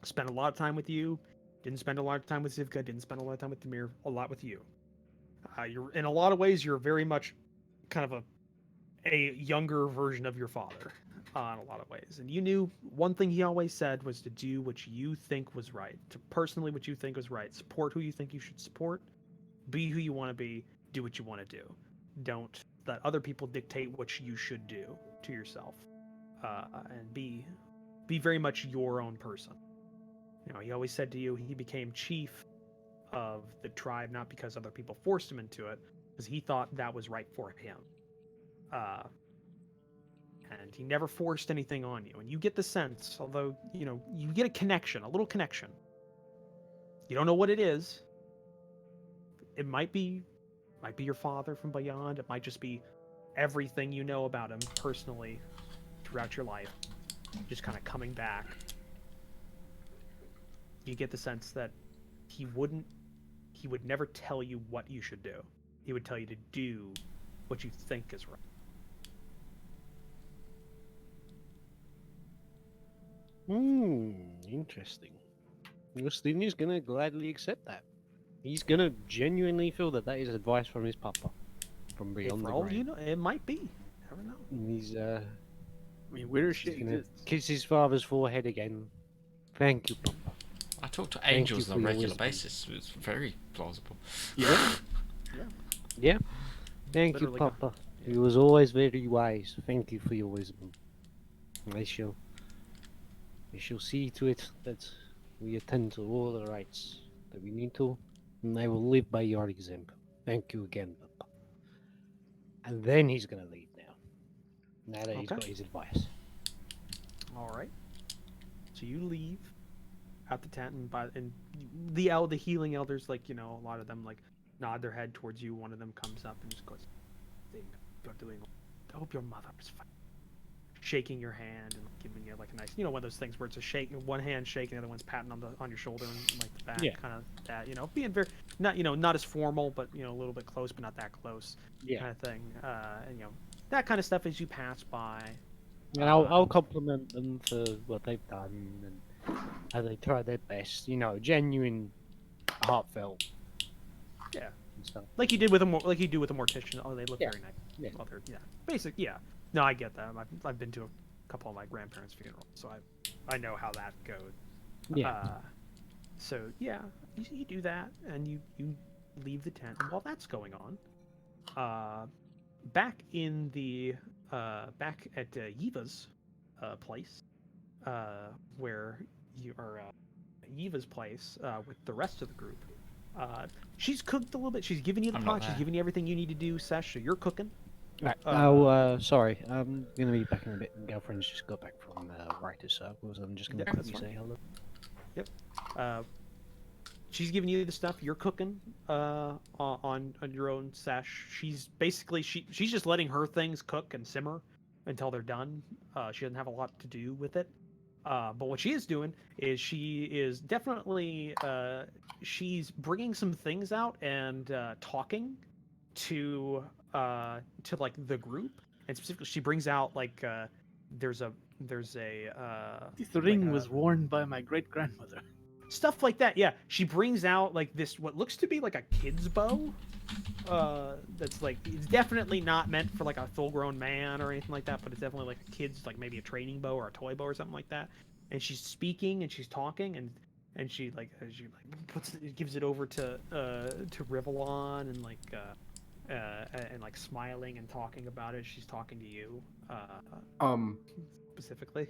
Spent a lot of time with you. Didn't spend a lot of time with Zivka. Didn't spend a lot of time with Demir. A lot with you. You're in a lot of ways. You're very much kind of a younger version of your father in a lot of ways. And you knew one thing he always said was to do what you think was right, to personally what you think was right, support who you think you should support, be who you want to be, do what you want to do. Don't let other people dictate what you should do to yourself, and be very much your own person. He always said to you he became chief of the tribe not because other people forced him into it, because he thought that was right for him. And he never forced anything on you. And you get the sense, although, you get a connection, a little connection. You don't know what it is. It might be your father from beyond. It might just be everything you know about him personally throughout your life, just kind of coming back. You get the sense that he would never tell you what you should do. He would tell you to do what you think is right. Interesting. Steeny's gonna gladly accept that. He's gonna genuinely feel that is advice from his papa, from beyond the For all grave. you know, it might be. Never know. And he's I mean, weirder he's shit gonna exists. kiss his father's forehead again. Thank you, papa. I talk to Thank angels you on a for your regular wisdom. basis. It's very plausible. Yeah. Yeah. Thank you, Literally papa. He was always very wise. Thank you for your wisdom. I shall see to it that we attend to all the rights that we need to, and I will live by your example. Thank you again, papa. And then he's gonna leave now that he's Okay. got his advice. All right. So you leave out the tent, and the healing elders, like, a lot of them like nod their head towards you. One of them comes up and just goes, "You're doing. I hope your mother is fine." Shaking your hand and giving you like a nice, one of those things where it's a shake, one hand shaking, the other one's patting on your shoulder and like the back, Yeah. kind of that, being very not as formal, but a little bit close, but not that close, Yeah. kind of thing. And that kind of stuff as you pass by. And I'll compliment them for what they've done and how they tried their best. Genuine, heartfelt. Yeah. and stuff. Like you did with like you do with a mortician. Oh, they look Yeah. very nice. Yeah. Well, yeah. Basic. Yeah. No, I get that. I've been to a couple of my grandparents' funerals, so I know how that goes. Yeah. So yeah, you do that, and you leave the tent. And while that's going on, back in the back at Yiva's place, where you are Yiva's place with the rest of the group. She's cooked a little bit. She's given you the I'm not pot. She's there. given you everything you need to do, Sesh. So you're cooking. Right. Sorry. I'm gonna be back in a bit. Girlfriend's just got back from writer's circle, so I'm just gonna Yeah, quickly that's fine. say hello. She's giving you the stuff. You're cooking on your own, Sesh. She's basically she's just letting her things cook and simmer until they're done. She doesn't have a lot to do with it. But what she is doing is she is definitely she's bringing some things out and talking to like the group, and specifically she brings out like there's a This like ring was worn by my great grandmother. stuff like that. Yeah, she brings out like this what looks to be like a kid's bow. That's like it's definitely not meant for like a full-grown man or anything like that, but it's definitely like a kid's, like maybe a training bow or a toy bow or something like that. And she's speaking and she's talking and she gives it over to Rivellon and like smiling and talking about it. She's talking to you specifically.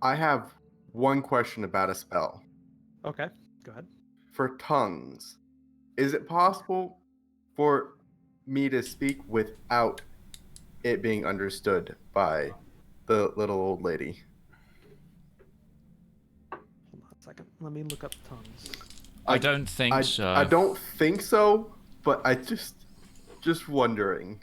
I have one question about a spell. Okay, go ahead. For tongues, is it possible for me to speak without it being understood by the little old lady? Hold on a second. Let me look up tongues. I don't think so. I don't think so, but I just wondering.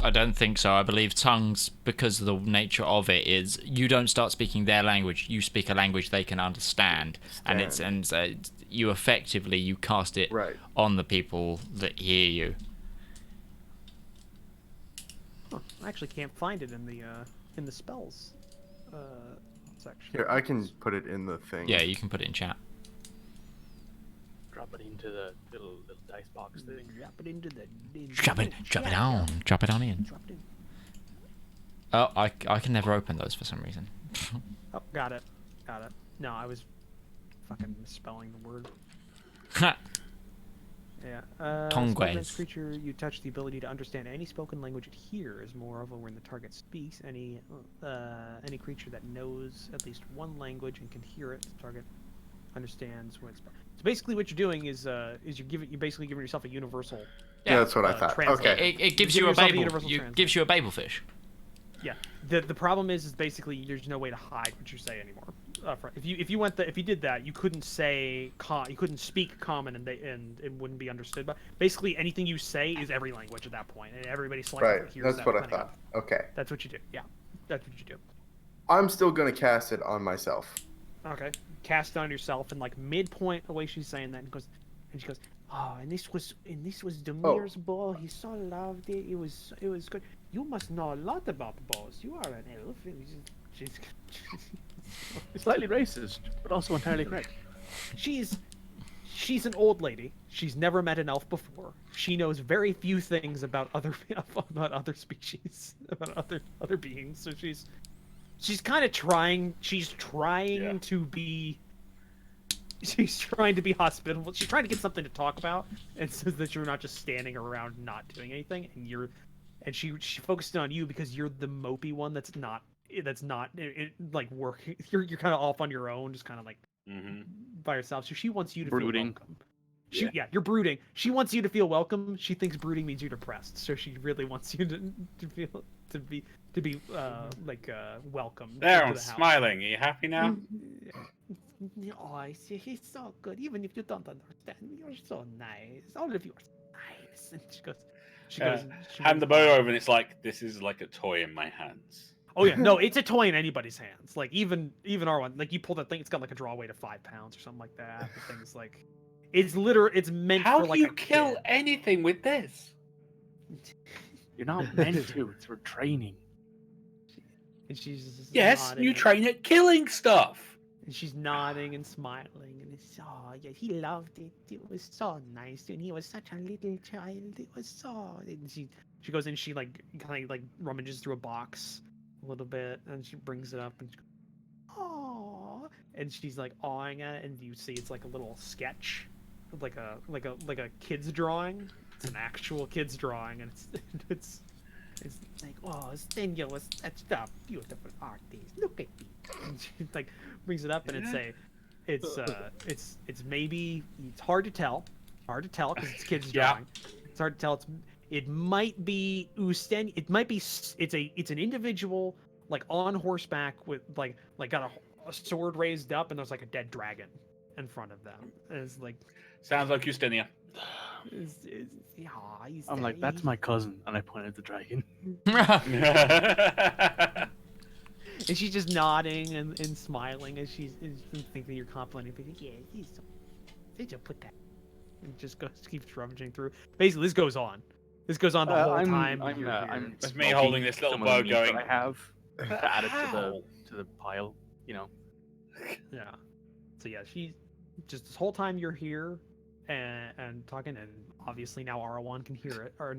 I don't think so. I believe tongues, because of the nature of it, is you don't start speaking their language. You speak a language they can understand, and you effectively you cast it Right. on the people that hear you. Huh, I actually can't find it in the spells section. Here, I can put it in the thing. Yeah, you can put it in chat. Drop it into the little dice box thing. Drop it into the. Drop it on in. Drop it in. Oh, I can never open those for some reason. Oh, got it. No, I was fucking misspelling the word. Yeah. Tongues. Creature, you touch the ability to understand any spoken language it hears. Moreover, when the target speaks, any creature that knows at least one language and can hear it, the target understands what it's. So basically, what you're doing is you're basically giving yourself a universal. Yeah, that's what I thought. translate. Okay. It gives You you a give yourself a babel. universal You translate. gives you a babel fish. Yeah. The problem is basically there's no way to hide what you say anymore. If you did that, you couldn't say you couldn't speak common and it wouldn't be understood. But basically, anything you say is every language at that point, and everybody selectively Right. hears That's that. what I depending thought. on- Okay. That's what you do. Yeah, that's what you do. I'm still gonna cast it on myself. Okay. Cast it on yourself, and like midpoint the way she's saying that, and she goes, oh, and this was Demir's bow. He so loved it. It was good. You must know a lot about bows. You are an elf. She's Slightly racist, but also entirely correct. she's an old lady. She's never met an elf before. She knows very few things about other species, about other beings. So she's kind of trying. She's trying to be. She's trying to be hospitable. She's trying to get something to talk about, and so that you're not just standing around not doing anything. And she focused on you because you're the mopey one that's not like working. You're kind of off on your own, just kind of like by yourself. So she wants you to Brooding. feel welcome. You're brooding. She wants you to feel welcome. She thinks brooding means you're depressed, so she really wants you to feel to be welcome. There, into I'm the house. smiling. Are you happy now? Oh, I see. He's so good. Even if you don't understand me, you're so nice. All of you are nice. And she goes. Hand the bow over, and it's like this is like a toy in my hands. Oh yeah, no, it's a toy in anybody's hands. Like even our one, like you pull that thing, it's got like a draw weight of 5 pounds or something like that. The thing's like, it's meant How for do like you a kill kid. anything with this? You're not meant to. It's for training. And she's just Yes, nodding. you train at killing stuff. And she's nodding and smiling, and it's yeah, he loved it. It was so nice, and he was such a little child. It was so. And she goes in, she like kind of like rummages through a box a little bit, and she brings it up and she goes, oh, and she's like awing at it, and you see it's like a little sketch, like a kid's drawing. It's an actual kid's drawing, and it's like, oh, Stenya was such a beautiful artist. Look at me. And she like brings it up, and it's maybe it's hard to tell because it's kids drawing. It's hard to tell. It might be Ustenya. It might be it's an individual like on horseback with like got a sword raised up, and there's like a dead dragon in front of them. And it's like Sounds like Ustenia. Yeah, I'm like, that's my cousin, and I pointed at the dragon. And she's just nodding and smiling as she's thinking you're complimenting. But yeah, he's so. Did you put that? And just keeps rummaging through. Basically, this goes on. This goes on the whole time. I'm It's me holding this little bow going. I have to add it to the pile, you know. Yeah. So yeah, she just this whole time you're here and talking, and obviously now Arawan can hear it. Or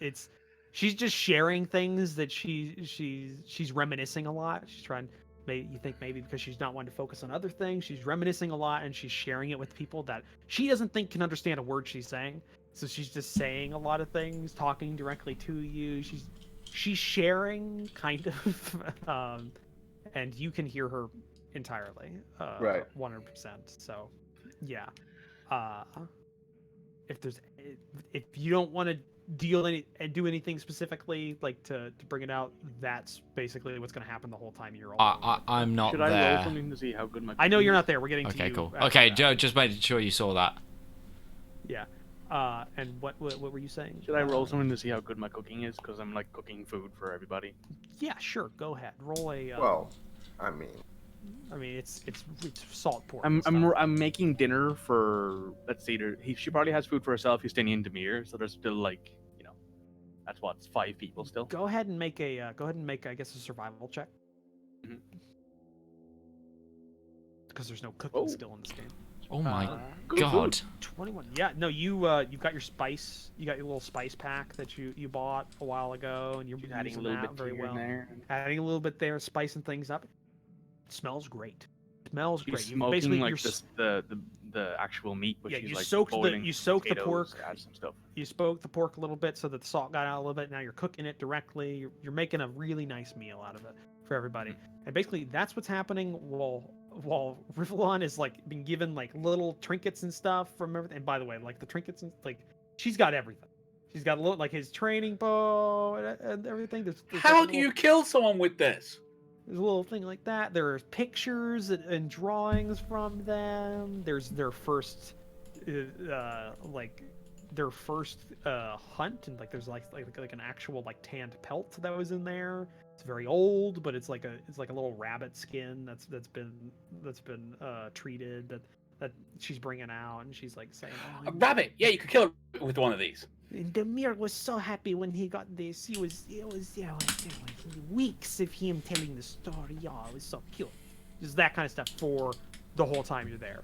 it's she's just sharing things that she's reminiscing a lot. She's trying. Maybe you think maybe because she's not wanting to focus on other things, she's reminiscing a lot, and she's sharing it with people that she doesn't think can understand a word she's saying. So she's just saying a lot of things, talking directly to you. She's sharing kind of, and you can hear her entirely, Right. 100%. So, yeah. If you don't want to do anything specifically like to bring it out, that's basically what's going to happen the whole time you're all. I'm not Should there. I roll something to see how good my? I know you're not there. We're getting to Okay, you. cool. after Okay, that. Joe, just making sure you saw that. Yeah. And what were you saying? Should I roll something to see how good my cooking is? Because I'm like cooking food for everybody. Yeah, sure. Go ahead. Roll a. Well, I mean, it's salt pork. I'm making dinner for, let's see, she probably has food for herself, Justinian and Demir, so there's still like, you know, that's what, 5 people still. Go ahead and make I guess a survival check. Mhm. Because there's no cooking skill in this game. Oh my good god. food. 21. Yeah, no, you've got your spice. You got your little spice pack that you bought a while ago, and you're She's adding a using little that bit very here well. and there. Adding a little bit there, spicing things up. It smells great. Smells She's great. smoking like the actual meat, but Yeah, she's you like soaked the- boiling you soaked the potatoes, pork. add some stuff. You spoke the pork a little bit so that the salt got out a little bit. Now you're cooking it directly. You're making a really nice meal out of it for everybody. And basically, that's what's happening while Rivellon is like being given like little trinkets and stuff from everything. And by the way, like the trinkets and like she's got everything. She's got a little like his training bow and everything. There's How like, do you kill someone with this? There's a little thing like that. There's pictures and drawings from them. There's their first, hunt, and like there's like an actual like tanned pelt that was in there. It's very old, but it's like a little rabbit skin that's been treated that she's bringing out, and she's like saying, A rabbit. Yeah, you could kill it with one of these. Demir was so happy when he got this. It was weeks of him telling the story. Yeah, it was so cute. just that kind of stuff for the whole time you're there.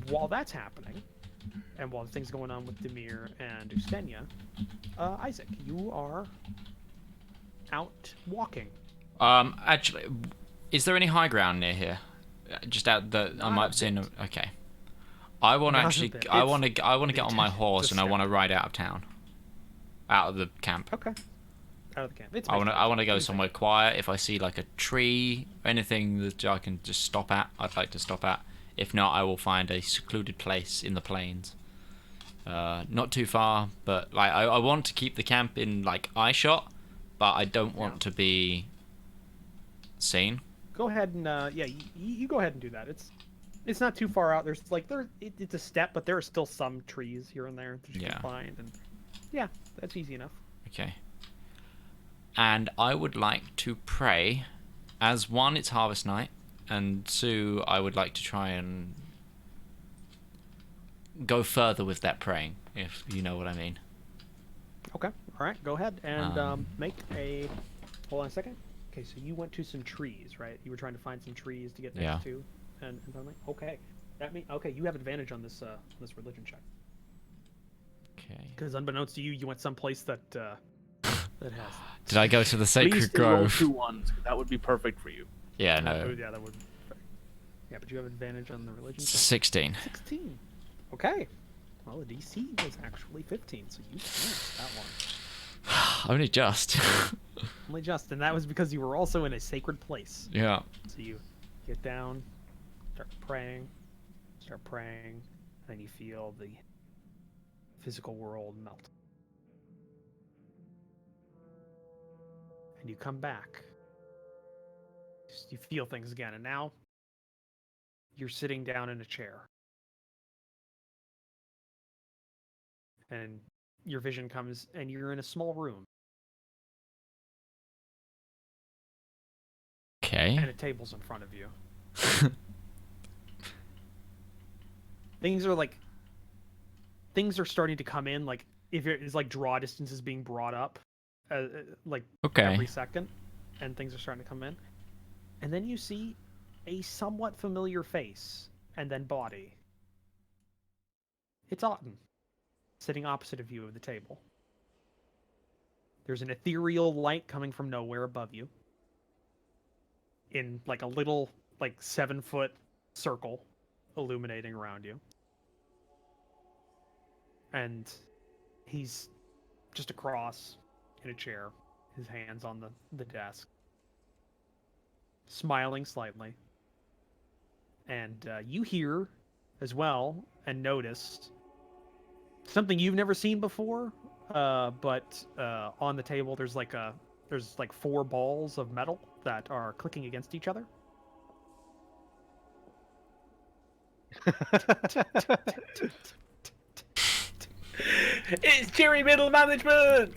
While that's happening, and while things going on with Demir and Ustenia, Isaac, you are out walking. Actually, is there any high ground near here? Just out the I Not might a have seen. bit. Okay. I want to Not a actually. bit. I want to get on my horse just and I step. want to ride out of town, out of the camp. Okay. Out of the camp. It's I want to. basically I want to go anything. somewhere quiet. If I see like a tree, anything that I can just stop at, I'd like to stop at. If not, I will find a secluded place in the plains. Not too far, but like I want to keep the camp in like eye shot, but I don't want to be seen. Go ahead and you go ahead and do that. It's not too far out. There's like it's a step, but there are still some trees here and there that you Yeah. can find, and yeah, that's easy enough. Okay. And I would like to pray, as one, it's harvest night, and two, I would like to try and go further with that praying, if you know what I mean. Okay. All right. Go ahead and make a. Hold on a second. Okay, so you went to some trees, right? You were trying to find some trees to get next Yeah. to, and something. Okay, okay. You have advantage on this this religion check Okay. because unbeknownst to you, you went someplace that that has. Did I go to the Please sacred still roll grove? 2 ones. That would be perfect for you. Yeah, Oh, no. yeah, that would. Yeah, but you have advantage on the religion It's check. 16. 16. Okay. Well, the DC was actually 15, so you passed that one. Only just. Only just, and that was because you were also in a sacred place. Yeah. So you get down, start praying, and then you feel the physical world melt. And you come back. You feel things again, and now you're sitting down in a chair. And your vision comes, and you're in a small room, and Okay. a table's in front of you. Things are starting to come in, like if it's like draw distance is being brought up, like Okay. every second, and things are starting to come in, and then you see a somewhat familiar face and then body. It's Otten, sitting opposite of you at the table. There's an ethereal light coming from nowhere above you, in like a little like 7-foot circle, illuminating around you, and he's just across in a chair, his hands on the desk, smiling slightly. And you hear as well and noticed something you've never seen before, but on the table there's like 4 balls of metal that are clicking against each other. It's cheery middle management.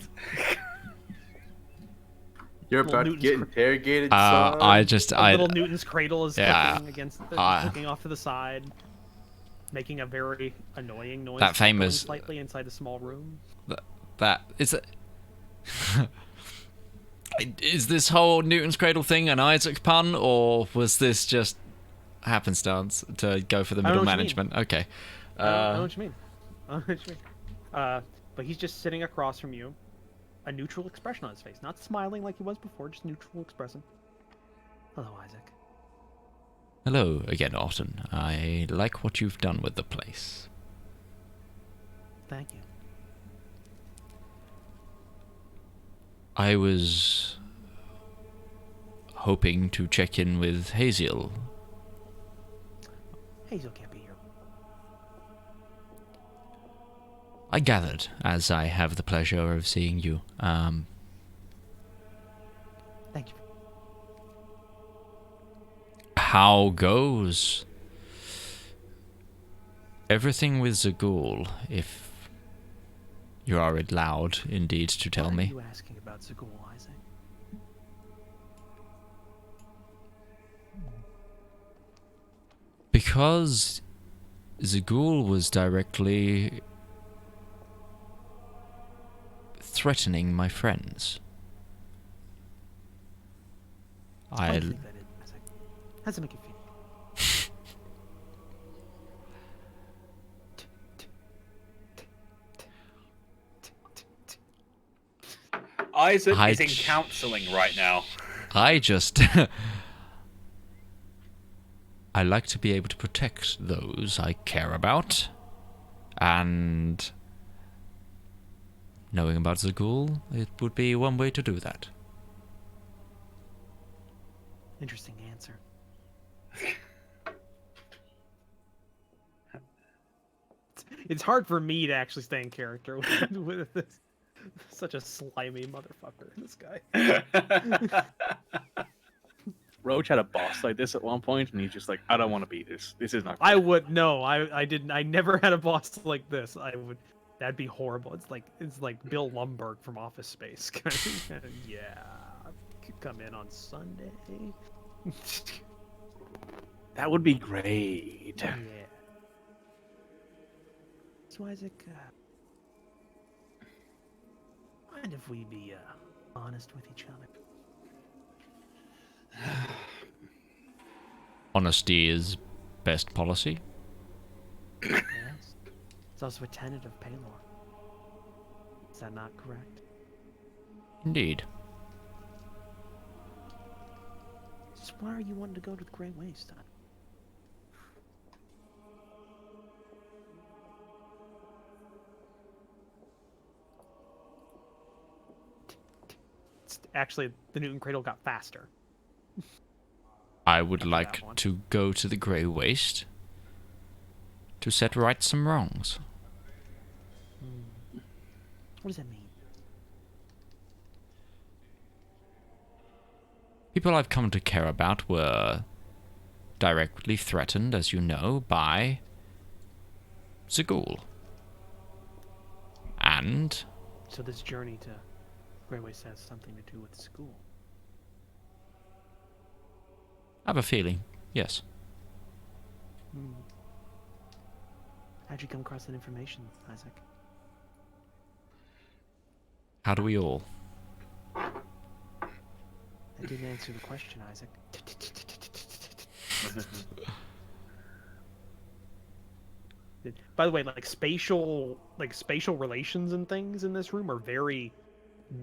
You're Little about to Newton's get cr- interrogated, son. Little Newton's cradle is Yeah, clicking against, I- clicking off to the side, making a very annoying noise. That echoing famous- slightly inside the small room. That is it. Is this whole Newton's Cradle thing an Isaac pun, or was this just happenstance to go for the I know middle what you mean. management? Okay. I know what you mean. I know what you mean. But he's just sitting across from you, a neutral expression on his face, not smiling like he was before, just neutral expression. Hello, Isaac. Hello again, Orton. I like what you've done with the place. Thank you. I was hoping to check in with Haziel. Hazel can't be here. I gathered, as I have the pleasure of seeing you. Thank you. How goes everything with Zagul, if you are allowed indeed to tell Why me? are you asking about Zagul, Isaac? Because Zagul was directly threatening my friends. Why do you think that is, Isaac? How does it make you feel? Isaac I is in j- counselling right now. I just I like to be able to protect those I care about, and knowing about Zagul, it would be one way to do that. Interesting answer. It's hard for me to actually stay in character with this. Such a slimy motherfucker, this guy. Roach had a boss like this at one point, and he's just like, I don't want to be this. This is not. I good." would no, I didn't. I never had a boss like this. I would. That'd be horrible. It's like Bill Lumberg from Office Space. Yeah, could come in on Sunday. That would be great. Yeah. So Isaac, mind if we be honest with each other? Honesty is best policy. Yes. It's also a tenet of Paylor. Is that not correct? Indeed. So why are you wanting to go to the Great Waste? Actually, the Newton Cradle got faster. I would After like that one. to go to the Grey Waste to set right some wrongs. What does that mean? People I've come to care about were directly threatened, as you know, by Zagul. And So this journey to Great Waste has something to do with school. I have a feeling, yes. How'd you come across that information, Isaac? How do we all? That didn't answer the question, Isaac. By the way, like spatial relations and things in this room are very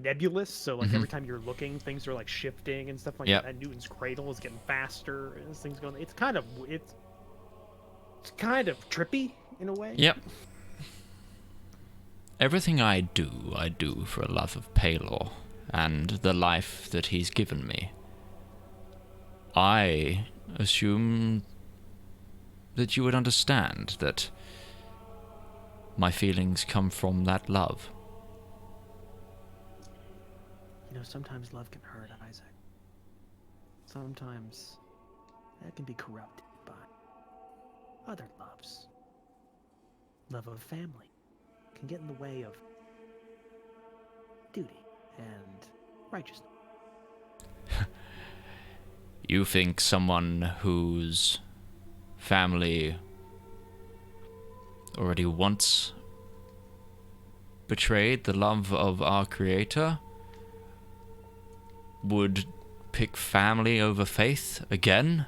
nebulous. So like every time you're looking, things are like shifting and stuff like Yep. that. And Newton's cradle is getting faster as things going. It's kind of trippy in a way. Yep. Everything I do for a love of Paylor and the life that he's given me. I assume that you would understand that my feelings come from that love. You know, sometimes love can hurt, Isaac. Sometimes that can be corrupted by other loves. Love of family can get in the way of duty and righteousness. You think someone whose family already once betrayed the love of our Creator would pick family over faith again?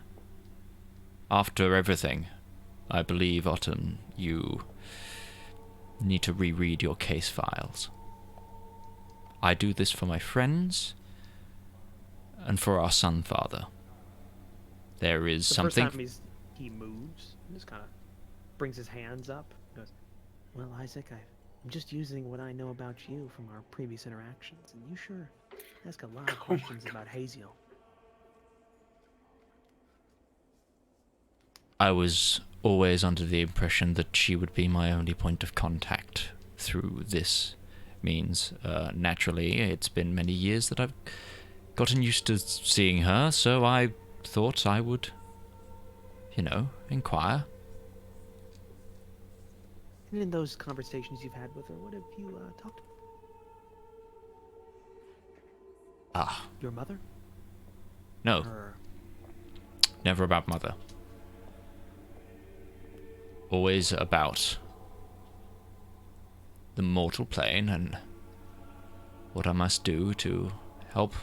After everything, I believe, Otten, you need to reread your case files. I do this for my friends and for our son father. There is The something... first time he moves, he just kind of brings his hands up. He goes, Well, Isaac, I'm just using what I know about you from our previous interactions, and you sure ask a lot of questions about Haziel. I was always under the impression that she would be my only point of contact through this means. Naturally, it's been many years that I've gotten used to seeing her, so I thought I would, inquire. And in those conversations you've had with her, what have you talked about? Ah, Your mother? no, Her... never about Mother. Always about the mortal plane and what I must do to help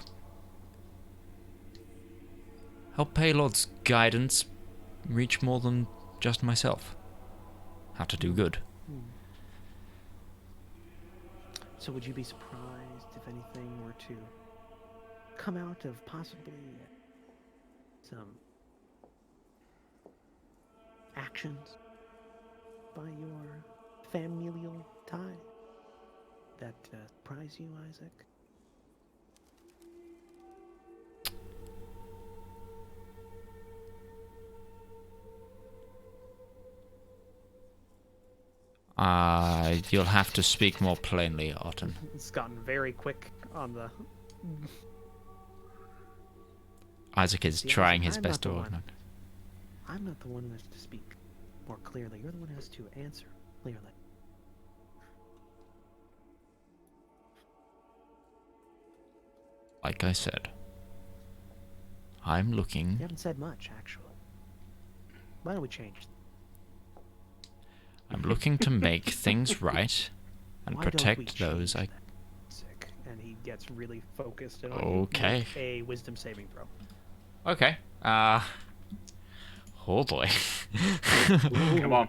Paylord's guidance reach more than just myself. How to do good. So would you be surprised if anything were to come out of possibly some actions by your familial tie that surprise you, Isaac? You'll have to speak more plainly, Otten. it's gotten very quick on the. Isaac is See, trying Isaac, his I'm best not to the one. organize. I'm not the one who has to speak more clearly. You're the one who has to answer clearly. Like I said, I'm looking... You haven't said much, actually. Why don't we change? I'm looking to make things right and Why don't we protect those change I... Sick. And he gets really focused. And Okay. make a wisdom saving throw. Okay. Oh boy. Come on.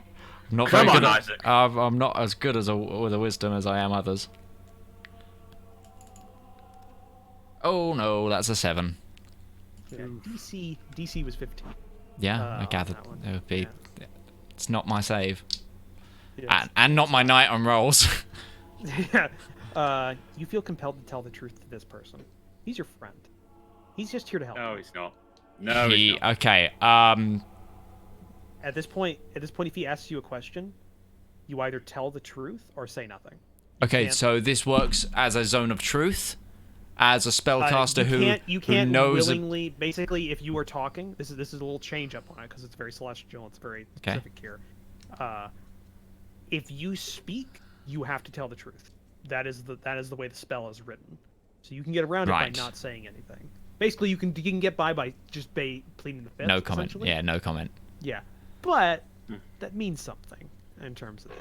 Not Come very on, good at- Isaac. I'm not as good as with a wisdom as I am others. Oh no, that's a 7. Yeah, DC was 15. Yeah, I on gathered that one. it would be. Yeah. It's not my save, Yes. and not my knight on rolls. Yeah. You feel compelled to tell the truth to this person. He's your friend. He's just here to help. No, he's not. No, he's not. Okay. At this point, if he asks you a question, you either tell the truth or say nothing. Okay, can't- so this works as a zone of truth, as a spellcaster you who can't knows. willingly. Basically, if you are talking, this is a little change up on it because it's very celestial. It's very specific here. If you speak, you have to tell the truth. That is the way the spell is written. So you can get around it by Right. not saying anything. Basically, you can get by just pleading the fifth. No comment. essentially. Yeah, no comment. Yeah, but that means something in terms of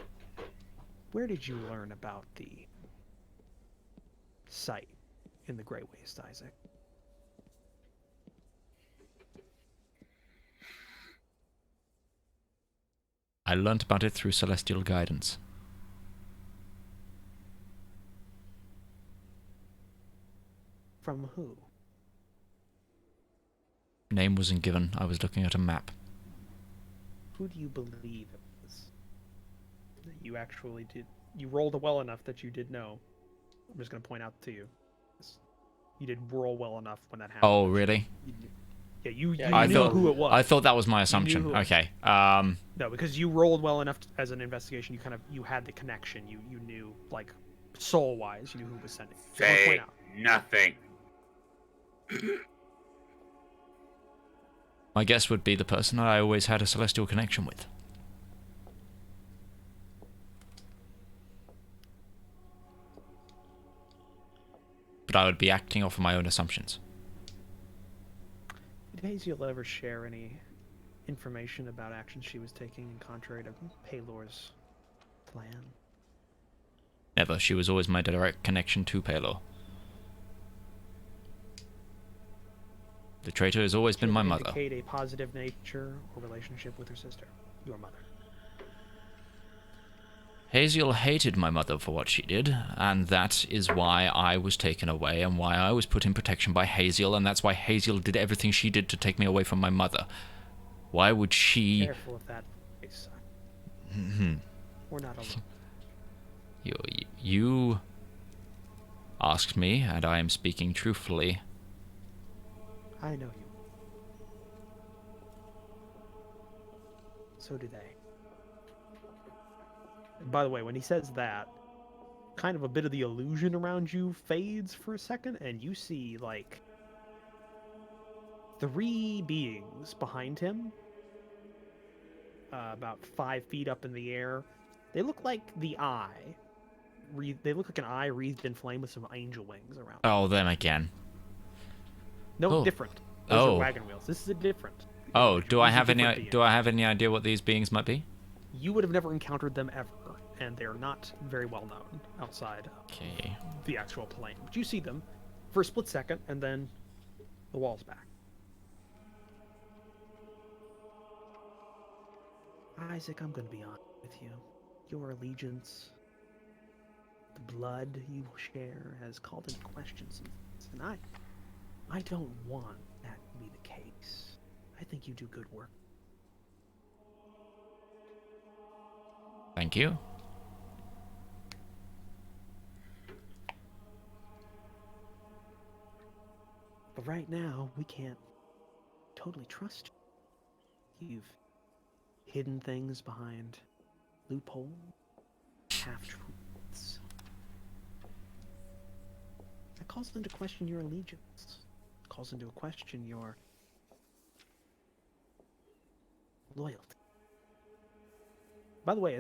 where did you learn about the site in the Grey Waste, Isaac? I learnt about it through celestial guidance. From who? Name wasn't given. I was looking at a map. Who do you believe it was? That you actually did. You rolled well enough that you did know. I'm just going to point out to you. You did roll well enough when that happened. Oh, really? You I knew thought who it was. I thought that was my assumption. who- Okay. No, because you rolled well enough as an investigation. You had the connection. You knew, like, soul wise, you knew who was sending. Just wanna Say point out. nothing. My guess would be the person that I always had a celestial connection with. But I would be acting off of my own assumptions. Did Hazel ever share any information about actions she was taking in contrary to Paylor's plan? Never. She was always my direct connection to Paylor. The traitor has always been my mother. Indicate a positive nature or relationship with her sister, your mother. Hazel hated my mother for what she did, and that is why I was taken away and why I was put in protection by Hazel, and that's why Hazel did everything she did to take me away from my mother. Why would she... Careful of that face, son. We're not alone. You asked me, and I am speaking truthfully. I know you. So do they. And by the way, when he says that, kind of a bit of the illusion around you fades for a second, and you see, like, 3 beings behind him, about 5 feet up in the air. They look like the eye. They look like an eye wreathed in flame with some angel wings around. Oh, them again. No, Oh. different. Those Oh. are wagon wheels. This is a different. Oh, individual. do I These are have different any beings. do I have any idea what these beings might be? You would have never encountered them ever, and they're not very well known outside Okay. the actual plane. But you see them for a split second, and then the wall's back. Isaac, I'm going to be honest with you. Your allegiance, the blood you share, has called into question some things, and I don't want that to be the case. I think you do good work. Thank you. But right now, we can't totally trust you. You've hidden things behind loopholes, half-truths. That calls into question your allegiance. It calls into question your loyalty. By the way,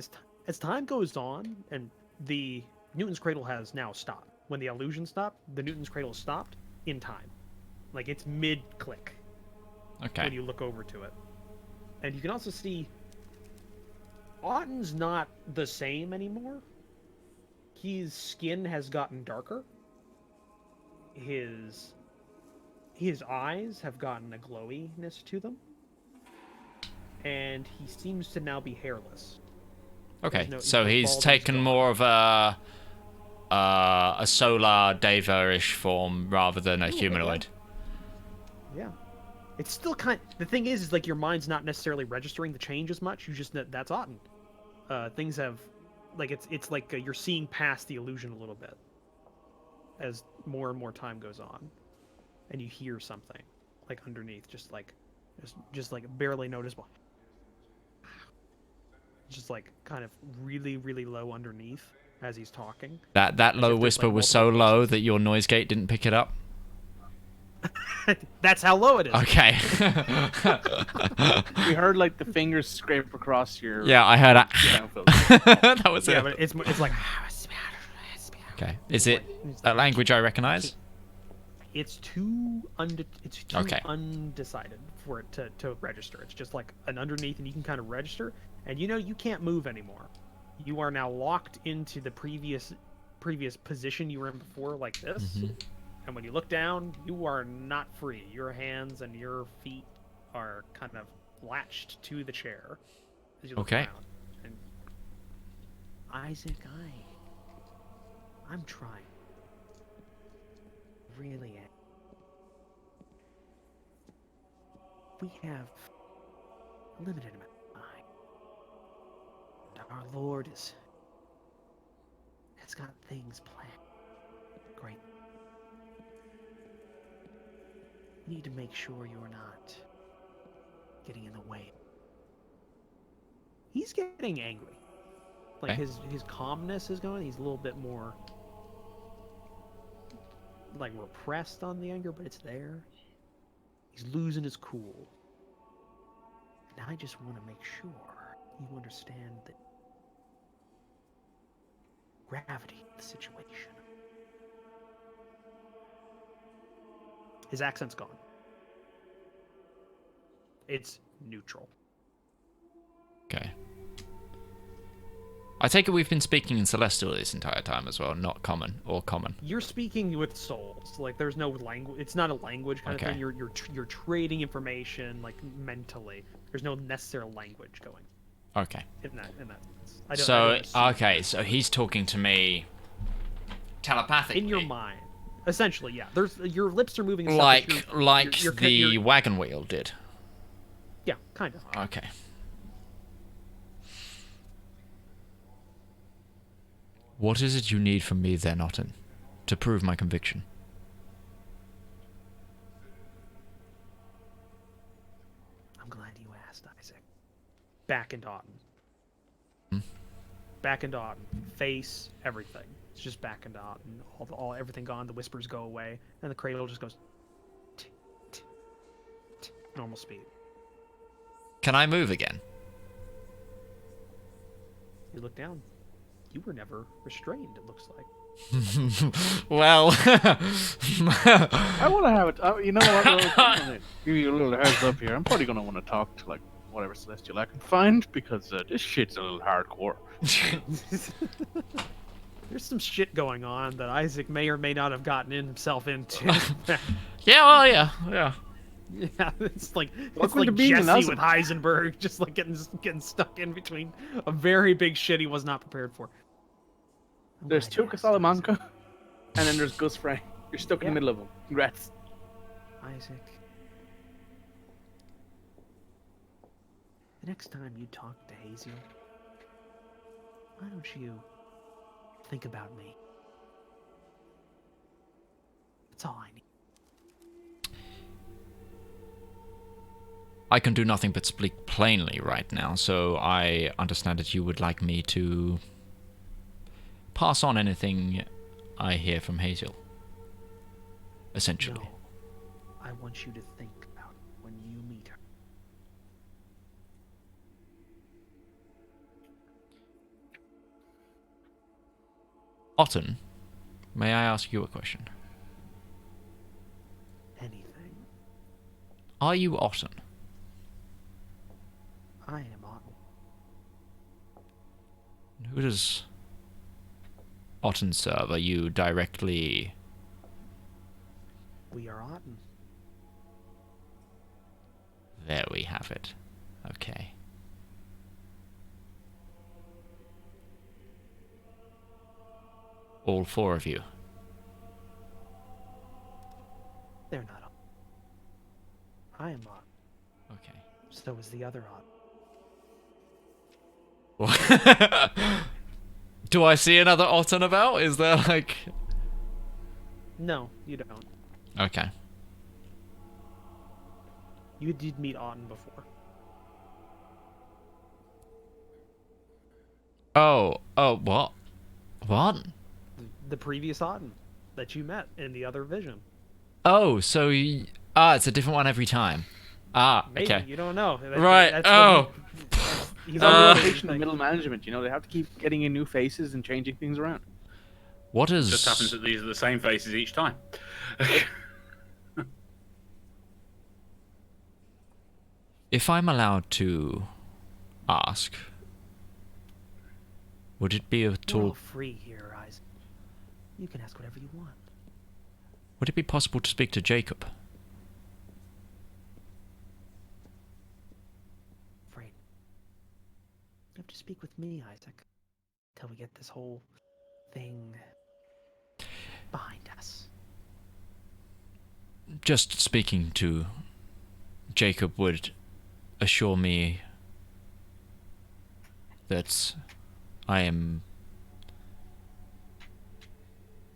as time goes on, and the Newton's Cradle has now stopped. When the illusion stopped, the Newton's Cradle stopped in time. Like, it's mid-click Okay. when you look over to it. And you can also see Otten's not the same anymore. His skin has gotten darker. He his eyes have gotten a glowiness to them, and he seems to now be hairless. Okay, no- so the he's balding is taken gone. more of a solar Deva-ish form rather than a Little bit, humanoid. Yeah. It's still the thing is like your mind's not necessarily registering the change as much. You just that's Auden. Things have, like it's like you're seeing past the illusion a little bit as more and more time goes on, and you hear something like underneath, just like barely noticeable, just like kind of really really low underneath as he's talking. That As low if there's, whisper like, was so multiple low voices. that your noise gate didn't pick it up. That's how low it is. Okay. We heard like the fingers scrape across your. Yeah, I heard that. downfield. That was Yeah, it. but it's like Okay. Is it a language I recognize? it's too Okay. undecided for it to register. It's just like an underneath, and you can kind of register, and you can't move anymore. You are now locked into the previous position you were in before, like this. Mhm. And when you look down, you are not free. Your hands and your feet are kind of latched to the chair as you look Okay. around. And Isaac, I'm trying. Really am. We have a limited amount of time. And our Lord has got things planned. Great. You need to make sure you're not getting in the way. he's getting angry. Like Okay. his calmness is going. He's a little bit more like repressed on the anger, but it's there. He's losing his cool. And I just want to make sure you understand the gravity of the situation. His accent's gone. It's neutral. Okay. I take it we've been speaking in Celestial this entire time as well, not common or common. You're speaking with souls. Like there's no language. It's not a language kind Okay. of thing. You're trading information like mentally. There's no necessary language going Okay. in that sense. I So, don't assume. okay, so he's talking to me telepathically. In your mind, essentially, yeah. There's your lips are moving. And stuff, but Like you're- the you're- wagon wheel did. yeah, kind of. Okay. What is it you need from me then, Otten, to prove my conviction? I'm glad you asked, Isaac. Back into Auden. Hmm? Back into Auden. Face, everything. It's just back into Auden. All everything gone. The whispers go away, and the cradle just goes. Tick, tick, tick, normal speed. Can I move again? You look down. You were never restrained. It looks like. Well, I want to have it. You know what? I'm gonna give you a little heads up here. I'm probably gonna want to talk to like whatever celestial I can find because this shit's a little hardcore. There's some shit going on that Isaac may or may not have gotten himself into. yeah, well, yeah. Yeah, it's like Welcome to being an Jesse awesome- with Heisenberg, just like getting stuck in between a very big shit he was not prepared for. I'm There's glad you Tuca asked, Salamanca, and then there's Gus Fray. You're stuck in Yeah. the middle of them. Congrats. Isaac. The next time you talk to Hazel, why don't you think about me? That's all I need. I can do nothing but speak plainly right now, so I understand that you would like me to pass on anything I hear from Hazel. Essentially. No, I want you to think about it when you meet her. Otten, may I ask you a question? Anything. Are you Otten? I am Otto. Who does Otten serve? Are you directly... We are Otten. There we have it. Okay. All 4 of you. They're not on. I am on. Okay. So is the other on. Do I see another Otten about? Is there like... No, you don't. Okay. You did meet Auden before. Oh, what? What? The previous Auden that you met in the other vision. Oh, so it's a different one every time. Maybe, Okay. you don't know. Right, That's oh. He's It's all on the the rotation of middle management. They have to keep getting in new faces and changing things around. What is... Just happens that these are the same faces each time. If I'm allowed to ask, would it be at We're all all... free here, Isaac. You can ask whatever you want. Would it be possible to speak to Jacob? Afraid. You have to speak with me, Isaac. Till we get this whole thing behind us. Just speaking to Jacob would assure me that I am...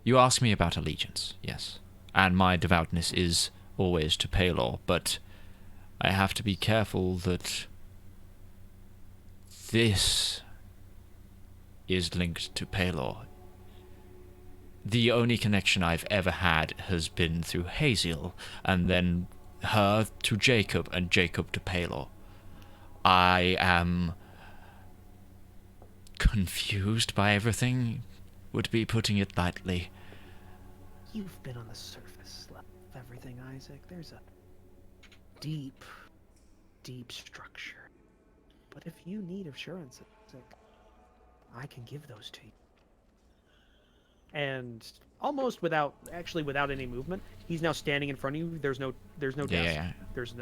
You ask me about allegiance, yes. And my devoutness is always to Palor, but I have to be careful that this is linked to Palor. The only connection I've ever had has been through Haziel, and then her to Jacob, and Jacob to Palor. I am confused by everything, would be putting it lightly. You've been on the surface level of everything, Isaac. There's a deep, deep structure. But if you need assurances, Isaac, I can give those to you. And almost without any movement, he's now standing in front of you. There's no desk. Yeah. There's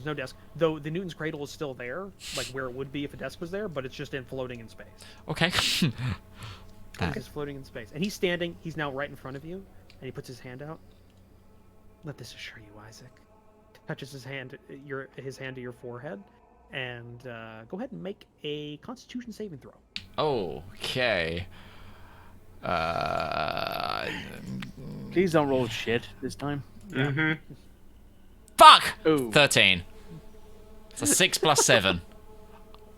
no desk. Though the Newton's cradle is still there, like where it would be if a desk was there, but it's just floating in space. Okay. It's just floating in space. And he's standing, he's now right in front of you, and he puts his hand out. Let this assure you, Isaac. Touches his hand to your forehead, and go ahead and make a Constitution saving throw. Okay. Please don't roll shit this time. Fuck! Ooh. 13. It's a 6 plus 7.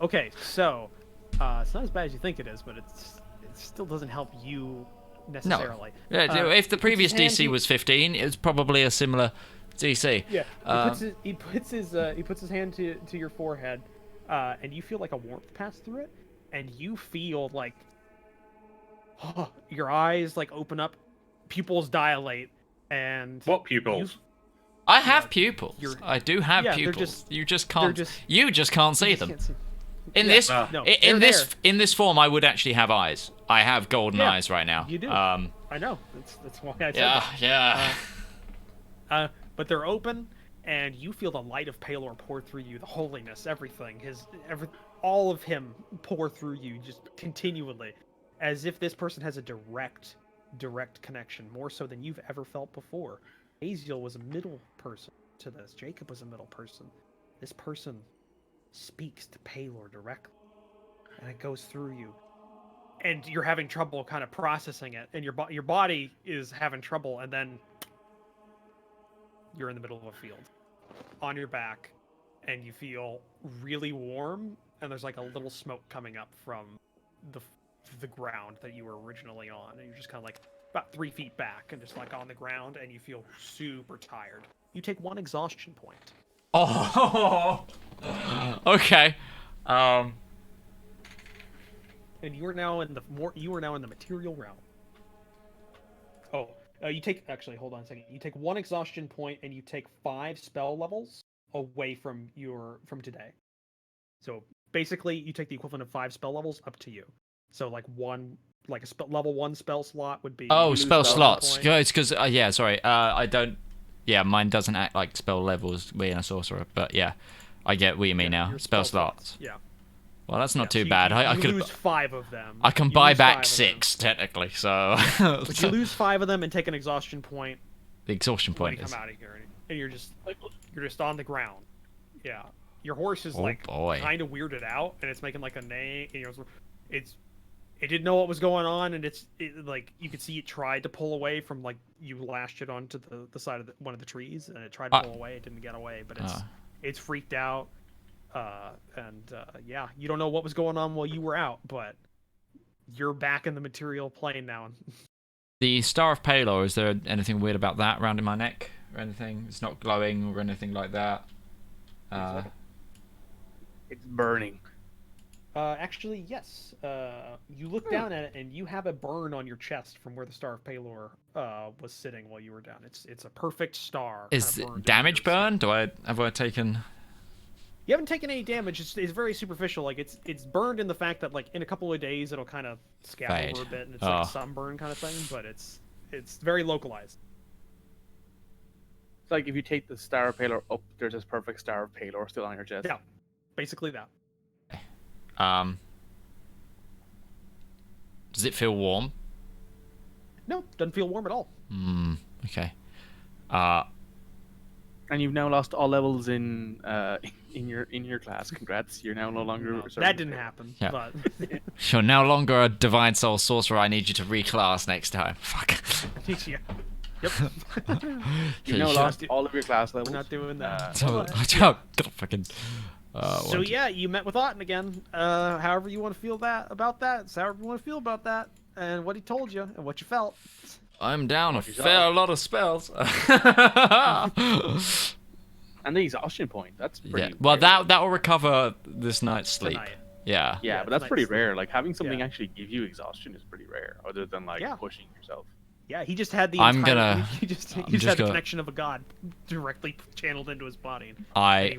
Okay, so it's not as bad as you think it is, but it still doesn't help you necessarily. Yeah, if the previous his hand DC was 15, it's probably a similar DC. Yeah, he puts his hand to your forehead, and you feel like a warmth pass through it, and you feel like your eyes like open up, pupils dilate, and What pupils? I have pupils. you're- I do have yeah, they're pupils. just- You just can't. just- You just can't see you just them. can't see. In Yeah, this, no, in they're this, there. in this form, I would actually have eyes. I have golden Yeah, eyes right now. you do. Yeah, I know. That's why I said yeah. that. But they're open, and you feel the light of Palor pour through you, the holiness, everything, all of him pour through you, just continually, as if this person has a direct connection, more so than you've ever felt before. Aziel was a middle person to this. Jacob was a middle person. This person speaks to Palor directly, and it goes through you. And you're having trouble kind of processing it, and your body is having trouble, and then you're in the middle of a field, on your back, and you feel really warm, and there's like a little smoke coming up from the ground that you were originally on, and you're just kind of like about 3 feet back, and just like on the ground, and you feel super tired. You take 1 exhaustion point. Oh. Okay. And you are now in the material realm. Oh, you take hold on a second. You take 1 exhaustion point, and you take 5 spell levels away from today. So basically, you take the equivalent of 5 spell levels up to you. So like level 1 spell slot would be. Oh, spell slots. point. It's because sorry. I don't. yeah, mine doesn't act like spell levels being a sorcerer, but yeah, I get what you mean now. your Spell slots. Yeah. Well, that's not Yeah, too so bad. I you could lose 5 of them. I can You buy lose back 5 of them. 6 technically, so But you lose 5 of them and take an exhaustion point the exhaustion when you point is. come out of here, and you're just on the ground. Yeah, your horse is Oh, like boy. kind of weirded out, and it's making like a neigh. And it didn't know what was going on, and like you could see it tried to pull away from like you lashed it onto the side of one of the trees, and it tried to pull away. It didn't get away, but it's freaked out. Yeah, you don't know what was going on while you were out, but you're back in the material plane now. The Star of Palor, is there anything weird about that around in my neck or anything? It's not glowing or anything like that. It's burning. Actually, yes. You look down at it, and you have a burn on your chest from where the Star of Palor was sitting while you were down. It's a perfect star. Is kinda it burned into damage your burn? Have I taken? You haven't taken any damage. It's very superficial. Like it's burned in the fact that like in a couple of days it'll kind of scab Fade. over a bit, and it's like a sunburn kind of thing. But it's very localized. It's like if you take the Star of Palor up, there's this perfect Star of Palor still on your chest. Yeah, basically that. Does it feel warm? No, doesn't feel warm at all. Okay. And you've now lost all levels in your class. Congrats, you're now no longer. No, that didn't happen. Yeah. But You're no longer a Divine Soul Sorcerer. I need you to reclass next time. Fuck. yeah. Yep. You've now lost all of your class levels. We're not doing that. So, fucking. So yeah, you met with Otten again. However you want to feel about that. It's however you want to feel about that, and what he told you, and what you felt. I'm down a fair lot of spells. And the exhaustion point. That's pretty. Yeah. Well, rare. that will recover this night's sleep. Tonight. Yeah. Yeah, but that's tonight's pretty sleep. rare. Like having something Yeah. actually give you exhaustion is pretty rare, other than like pushing yourself. Yeah, he just had the I'm entire. gonna- He just I'm had just the gonna- connection of a god directly channeled into his body. And I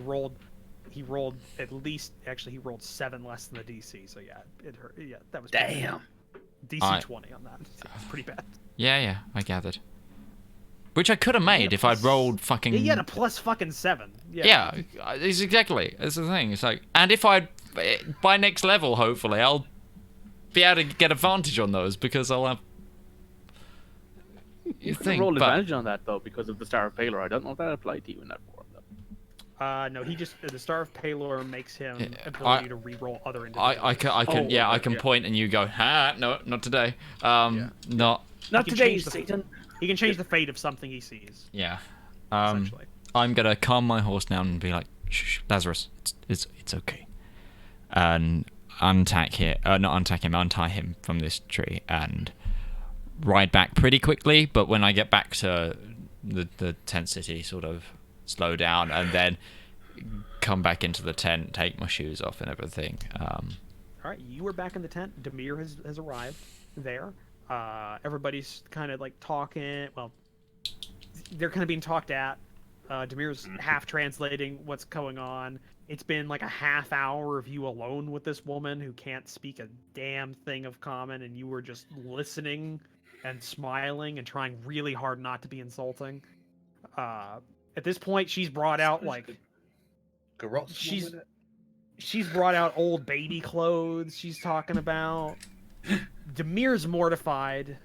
he rolled at least. Actually, he rolled 7 less than the DC. So yeah, it hurt. Yeah, that was pretty bad. DC 20 on that. It's pretty bad. yeah, I gathered. Which I could have made if I'd rolled fucking. Yeah, you had a plus fucking 7. Yeah, it's exactly. It's the thing. It's like, and if I, by next level, hopefully, I'll be able to get advantage on those because I'll have. You can roll advantage on that though because of the Star of Palor. I don't know if that applied to you in that form though. No, he just the Star of Palor makes him ability to re-roll other individuals. I can point and you go, no, not today. Not Not can today, change the- Satan. He can change the fate of something he sees. Yeah. Essentially. I'm gonna calm my horse down and be like, shh, Lazarus, it's okay, and untie him from this tree and ride back pretty quickly. But when I get back to the tent city, sort of slow down and then come back into the tent, take my shoes off and everything. All right, you are back in the tent. Demir has arrived there. Everybody's kind of like talking. Well, they're kind of being talked at. Demir's half translating what's going on. It's been like a half hour of you alone with this woman who can't speak a damn thing of common, and you were just listening and smiling and trying really hard not to be insulting. At this point, she's brought out like she's brought out old baby clothes. She's talking about. Demir's mortified,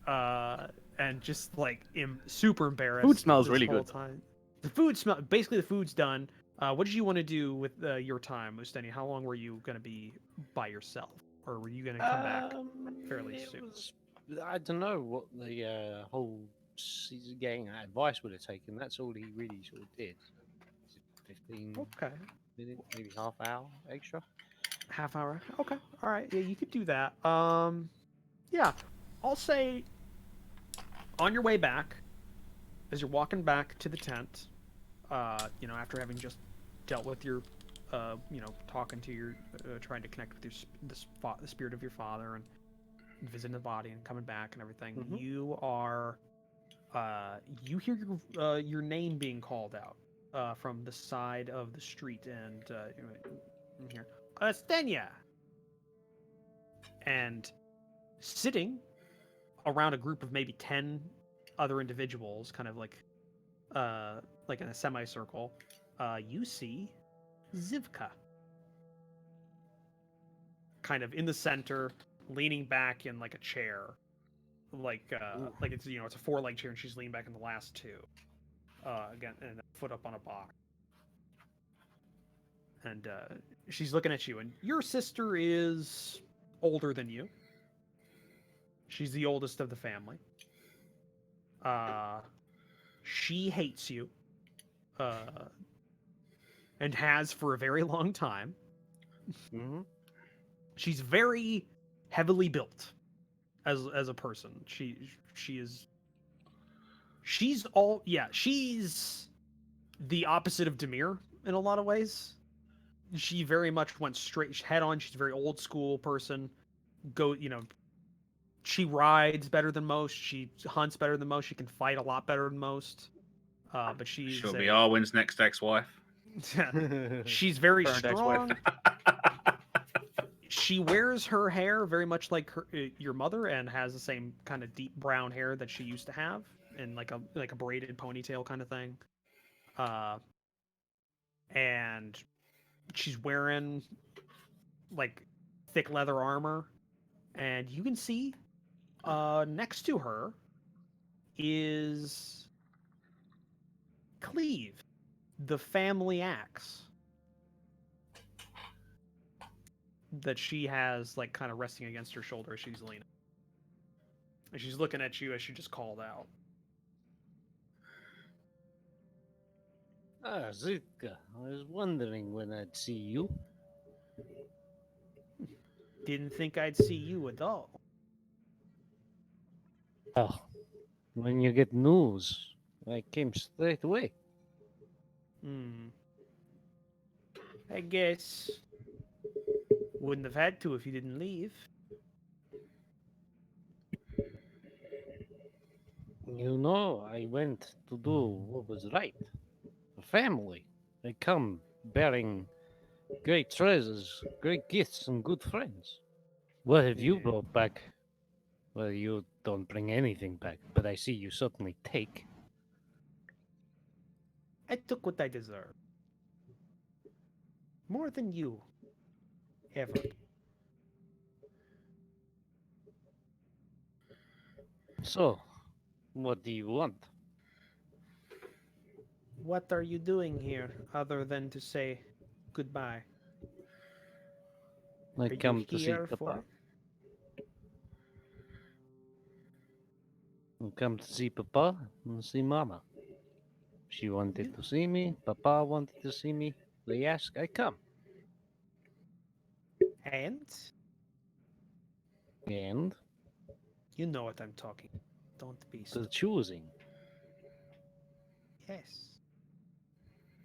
and just like super embarrassed. Food smells this really whole good. Time. The food smell. Basically, the food's done. What did you want to do with your time, Ustani? How long were you going to be by yourself, or were you going to come back fairly soon? I don't know what the whole getting that advice would have taken. That's all he really sort of did. 15 Okay, minutes, maybe half hour extra. half hour. Okay, all right. Yeah, you could do that. Yeah, I'll say on your way back, as you're walking back to the tent, after having just dealt with your, talking to your, trying to connect with your the spirit of your father and visiting the body and coming back and everything, you are, you hear your name being called out from the side of the street, and in here, Stenya, and sitting around a group of maybe 10 other individuals, kind of like like in a semicircle, you see Zivka. Kind of in the center, leaning back in like a chair. Like it's it's a 4-leg chair and she's leaning back in the last two. Again, and a foot up on a box. And she's looking at you, and your sister is older than you. She's the oldest of the family. She hates you, and has for a very long time. Mm-hmm. She's very heavily built as a person. She's the opposite of Demir in a lot of ways. She very much went straight head on. She's a very old school person. She rides better than most. She hunts better than most. She can fight a lot better than most. But She'll be Arwen's next ex-wife. She's very Burned ex-wife. strong. She wears her hair very much like your mother, and has the same kind of deep brown hair that she used to have, and like a braided ponytail kind of thing. And she's wearing like thick leather armor, and you can see next to her is Cleve, the family axe that she has like kind of resting against her shoulder as she's leaning. And she's looking at you as she just called out. Ah, Zitka, I was wondering when I'd see you. Didn't think I'd see you at all. Oh, when you get news, I came straight away. I guess wouldn't have had to if you didn't leave. You know, I went to do what was right. A family. I come bearing great treasures, great gifts, and good friends. What have you brought back? Well, you don't bring anything back, but I see you certainly take. I took what I deserved. More than you ever. So, what do you want? What are you doing here other than to say goodbye? I Are come you to see here Papa. for? I come to see Papa and see Mama. She wanted You- to see me. Papa wanted to see me. They ask, I come. And And you know what I'm talking. Don't be the stupid. choosing. Yes.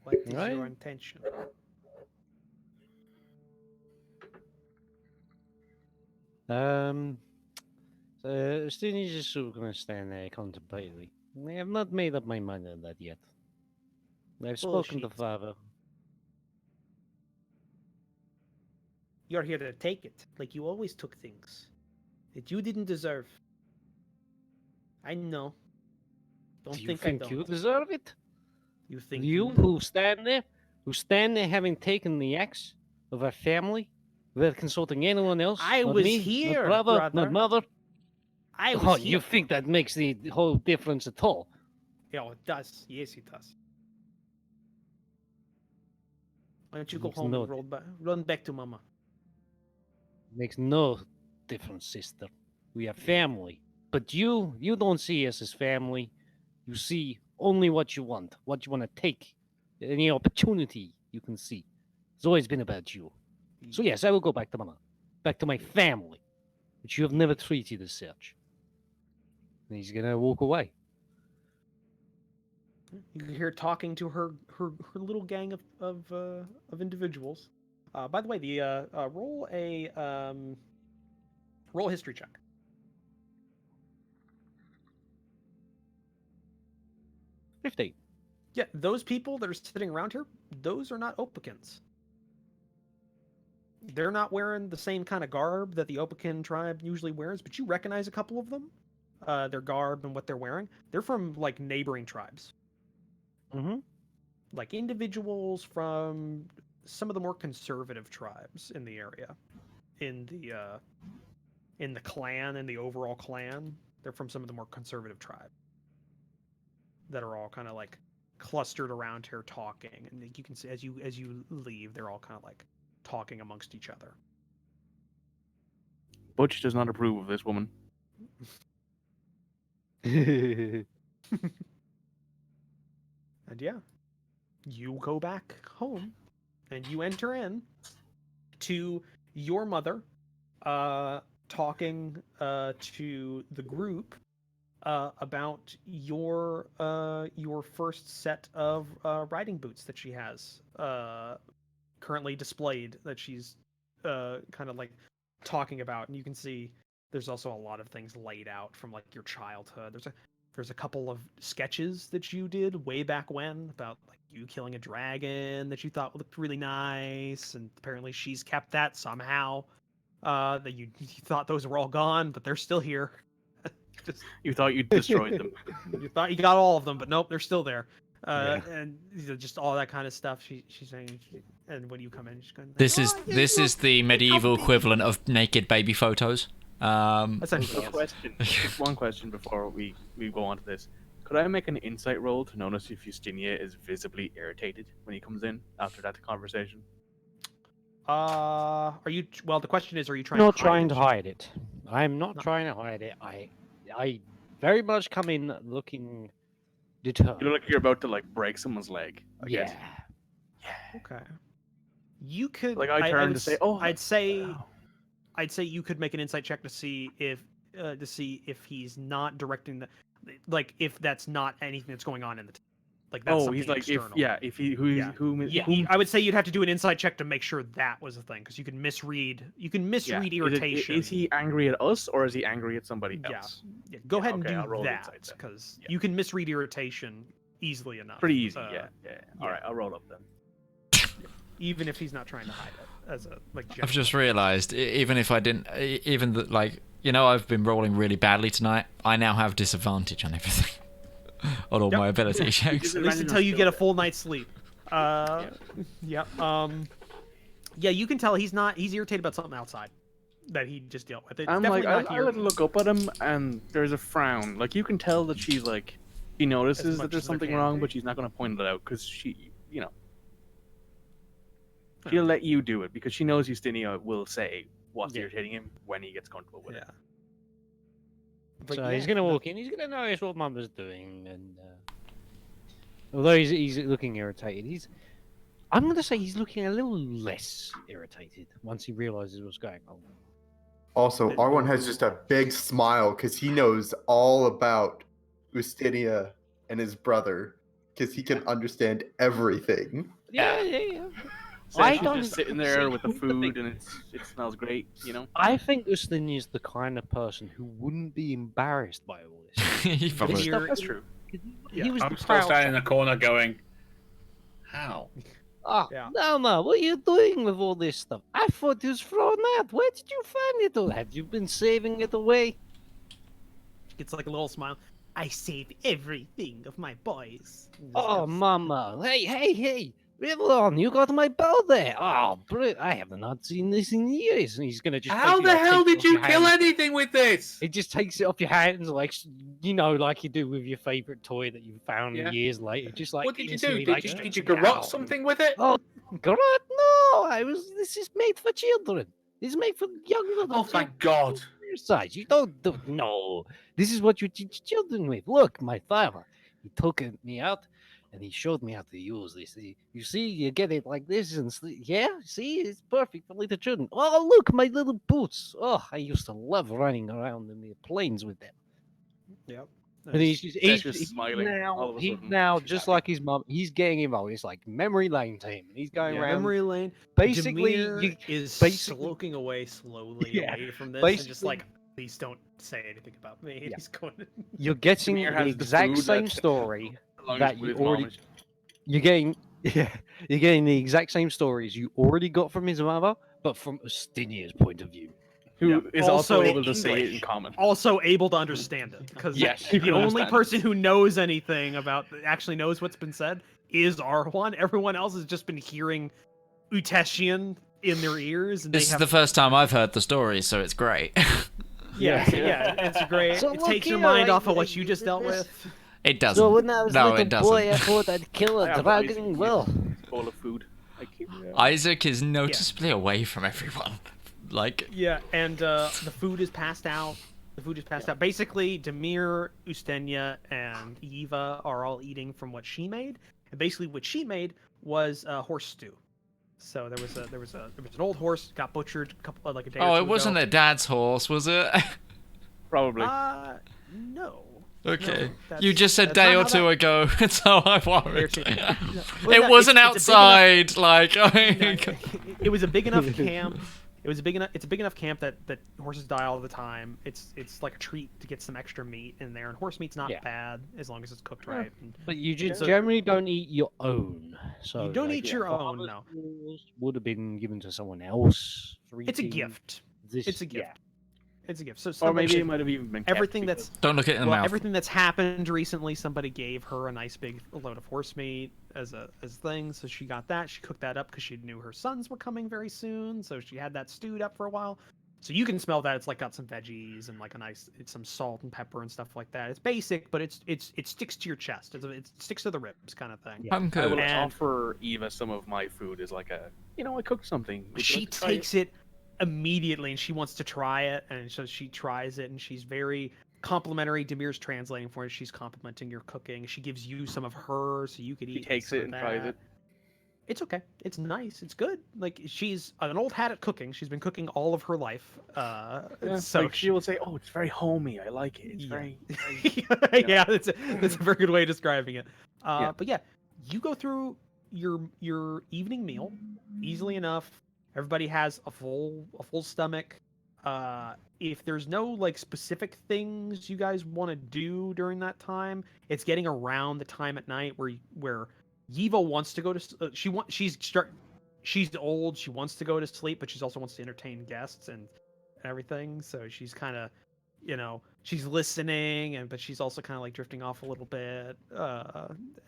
What is your Right. intention? Still just gonna stand there contemplating. I have not made up my mind on that yet. I've spoken to Bullshit. Father. You're here to take it, like you always took things that you didn't deserve. I know. Don't Do you think I think don't. you deserve it? You think You you do. who stand there having taken the axe of our family, without consulting anyone else, I not was me, here, not brother, brother. not mother. I was Oh, here. you think that makes the whole difference at all? Yeah, it does. Yes, it does. Why don't you go Makes home no and run back to Mama? Makes no difference, sister. We are family. But you don't see us as family. You see only what you want to take. Any opportunity you can see. It's always been about you. So yes, I will go back to Mama. Back to my family, which you have never treated as such. And he's gonna walk away. You can hear talking to her little gang of individuals. By the way, the roll a history check. 15. Yeah, those people that are sitting around here, those are not Opakins. They're not wearing the same kind of garb that the Opakin tribe usually wears, but you recognize a couple of them. Their garb and what they're wearing. They're from like neighboring tribes. Mm-hmm. like individuals from some of the more conservative tribes in the area, in the clan, in the overall clan. They're from some of the more conservative tribes that are all kind of like clustered around here talking, and you can see as you leave, they're all kind of like talking amongst each other. Butch does not approve of this woman. And yeah, you go back home and you enter in to your mother talking to the group about your first set of riding boots that she has currently displayed, that she's kind of like talking about. And you can see there's also a lot of things laid out from like your childhood. There's a couple of sketches that you did way back when about like you killing a dragon that you thought looked really nice, and apparently she's kept that somehow. That you thought those were all gone, but they're still here. Just, You thought you destroyed them. you thought you got all of them, but nope, they're still there. Yeah. And just all that kind of stuff. She's saying, and when you come in, she's going. Like, This is "Oh, you this look is the medieval healthy." equivalent of naked baby photos. Essentially, A yes. question. Just one question before we go on to this. Could I make an insight roll to notice if Justinia is visibly irritated when he comes in after that conversation? Are you? Well, the question is, are you trying? Not to hide trying it? to hide it. I'm not No. trying to hide it. I very much come in looking determined. You look like you're about to like break someone's leg. I Yeah. guess. Okay. You could. Like I turn to say, "Oh, I'd say wow." you could make an insight check to see if he's not directing the, like if that's not anything that's going on in the. Like that's Oh, something he's like external. if he whom I would say you'd have to do an insight check to make sure that was the thing, because you can misread. You can misread irritation. Is he angry at us or is he angry at somebody Yeah. else? Yeah, go Yeah, ahead and okay, I'll do roll that, insight then. because Yeah. you can misread irritation easily enough. Pretty easy, Uh, yeah. All right, I'll roll up then. Even if he's not trying to hide it as a like. I've general. just realised, even if I didn't, I've been rolling really badly tonight. I now have disadvantage on everything, on all Yep. my ability checks. At least until you get a full night's sleep. Yeah. Yeah, you can tell he's irritated about something outside that he just dealt with. It's I'm definitely like, not I here. let her look up at him, and there's a frown. Like you can tell that she's like, she notices much that there's as there something can wrong, be. but she's not going to point it out because she, she'll let you do it because she knows Justinia will say what's Yeah. irritating him when he gets comfortable with it. Yeah. But So yeah, he's gonna no- walk in. He's gonna notice what Mama's doing, and although he's looking irritated, I'm gonna say he's looking a little less irritated once he realizes what's going on. Also, R1 has just a big smile because he knows all about Ustinia and his brother because he can understand everything. Yeah. So I she's don't just sitting there see with the who's the big- food, and it smells great, I think Ustin is the kind of person who wouldn't be embarrassed by all this. He probably- Here- That's true. Yeah, He was I'm the still proud standing in child. the corner going, how? Ah, Yeah. Mama, what are you doing with all this stuff? I thought it was thrown out. Where did you find it all? Have you been saving it away? It's like a little smile. I save everything of my boys. Oh, Mama. Hey. Reborn, you got my bow there. Oh, I have not seen this in years. And he's going to just. How basically, the like, hell take it did off you your kill hands. anything with this? It just takes it off your hands, like, like you do with your favorite toy that you found Yeah. years later. Just like What did you do? instantly, Did like, you strips it garrot down. something with it? Oh, God, no! This is made for children. This is made for younger. Oh, thank God. Size. You don't no. This is what you teach children with. Look, my father, he took me out and he showed me how to use this. You see, you get it like this, and yeah, see, it's perfect for little children. Oh, look, my little boots. Oh, I used to love running around in the plains with them. Yep. And he's just smiling all of a he's sudden. now She's just happy. like his mum. He's getting involved. It's like memory lane to him. And he's going around. Memory lane. Basically, Demir is basically- sloking away slowly Yeah, away from this, and just basically- like, please don't say anything about me. Yeah. He's going. you're getting Demir the has the exact food same that- story Along that with you his mom already. and shit. You're getting you're getting the exact same stories you already got from his mother, but from Ustinia's point of view. Who is also Also able to say it in English. common. Also able to understand it, because Yes, you the can only understand it. person who knows anything about actually knows what's been said is R1. Everyone else has just been hearing Uteshian in their ears, and This is the first time I've heard the story, so it's great. yeah, it's great. So it look takes your here, mind I- off of what I- you just dealt this- with. It doesn't. So when I was No, a little it doesn't. boy, I thought I'd kill I a have dragon. Isaac Well, bowl of food. I keep. Isaac is noticeably away from everyone. Like, Yeah, and the food is passed out. The food is passed out. Basically, Demir, Ustenia, and Eva are all eating from what she made, and basically what she made was horse stew. So there was an old horse got butchered a couple like a day. or oh, two it wasn't ago. their dad's horse, was it? Probably. No. Okay. No, You just said that's day not or how two that- ago, so I There worried. too. It Well, no, wasn't it's a big enough- outside, like. it was a big enough camp. It's a big enough camp that horses die all the time. It's like a treat to get some extra meat in there, and horse meat's not Yeah. bad as long as it's cooked right. And but you just So- generally don't eat your own. So you don't like, eat your own. father's No, meals would have been given to someone else. for it's a eating. gift. This, It's a gift. yeah. It's a gift. So Or maybe somebody- it might have even been kept everything because- that's Don't look it in the well, mouth. everything that's happened recently, somebody gave her a nice big load of horse meat as thing, so she got that. She cooked that up because she knew her sons were coming very soon, so she had that stewed up for a while. So you can smell that it's like got some veggies and like some salt and pepper and stuff like that. It's basic, but it sticks to your chest. It sticks to the ribs kind of thing. Yeah. I'm I good. will And- offer Eva some of my food as like a, I cooked something. Would you She like to try takes it immediately and she wants to try it, and so she tries it, and she's very complimentary. Demir's translating for her. She's complimenting your cooking. She gives you some of hers so you could He eat. takes some it of and tries that. it. It's okay. It's nice. It's good. Like, she's an old hat at cooking. She's been cooking all of her life. Yeah, So like, she will say, "Oh, it's very homey. I like it. It's Yeah. very." yeah, that's a very good way of describing it. Yeah. But yeah, you go through your evening meal easily enough. Everybody has a full stomach. If there's no like specific things you guys want to do during that time, it's getting around the time at night where Yiva wants to go to she's old, she wants to go to sleep, but she also wants to entertain guests and everything. So she's kind of, she's listening, but she's also kind of like drifting off a little bit.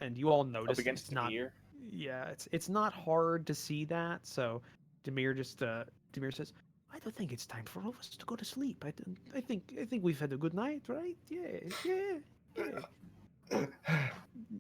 And you all notice Up against it's the not, ear. yeah, it's not hard to see that. So Demir says, "I don't think it's time for all of us to go to sleep. I think we've had a good night, right?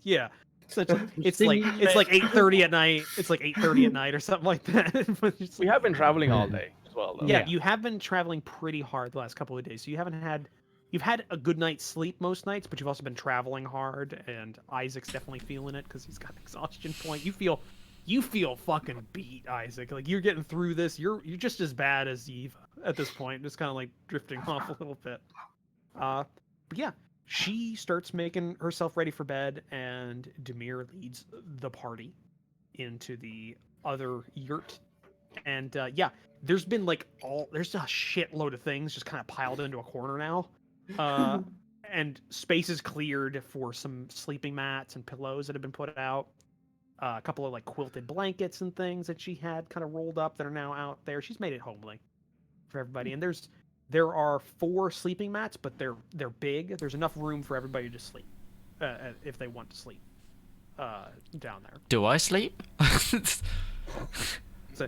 Yeah." So it's like 8:30 at night. It's like 8:30 at night or something like that. But it's We like- have been traveling all day as well, though. yeah, you have been traveling pretty hard the last couple of days. So you've had a good night's sleep most nights, but you've also been traveling hard. And Isaac's definitely feeling it because he's got an exhaustion point. You feel fucking beat, Isaac. Like, you're getting through this. You're just as bad as Eva at this point, just kind of like drifting off a little bit. But yeah, she starts making herself ready for bed, and Demir leads the party into the other yurt. And yeah, there's been there's a shitload of things just kind of piled into a corner now. And space is cleared for some sleeping mats and pillows that have been put out. A couple of like quilted blankets and things that she had kind of rolled up that are now out there. She's made it homely for everybody. And there are 4 sleeping mats, but they're big. There's enough room for everybody to sleep if they want to sleep down there. Do I sleep? So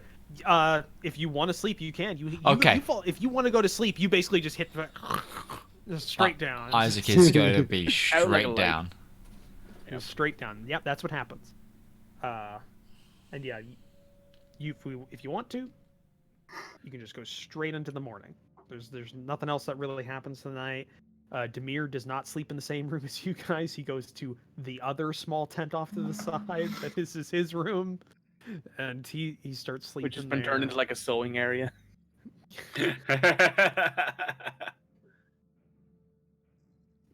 if you want to sleep, you can. You Okay. if you want to go to sleep, you basically just hit the just straight down. Isaac is going to be Out like a straight light. down. Just straight down. Yep, that's what happens. And yeah, if you want to, you can just go straight into the morning. There's nothing else that really happens tonight. Demir does not sleep in the same room as you guys. He goes to the other small tent off to the side. That is his room, and he starts sleeping Which has been turned there. into like a sewing area.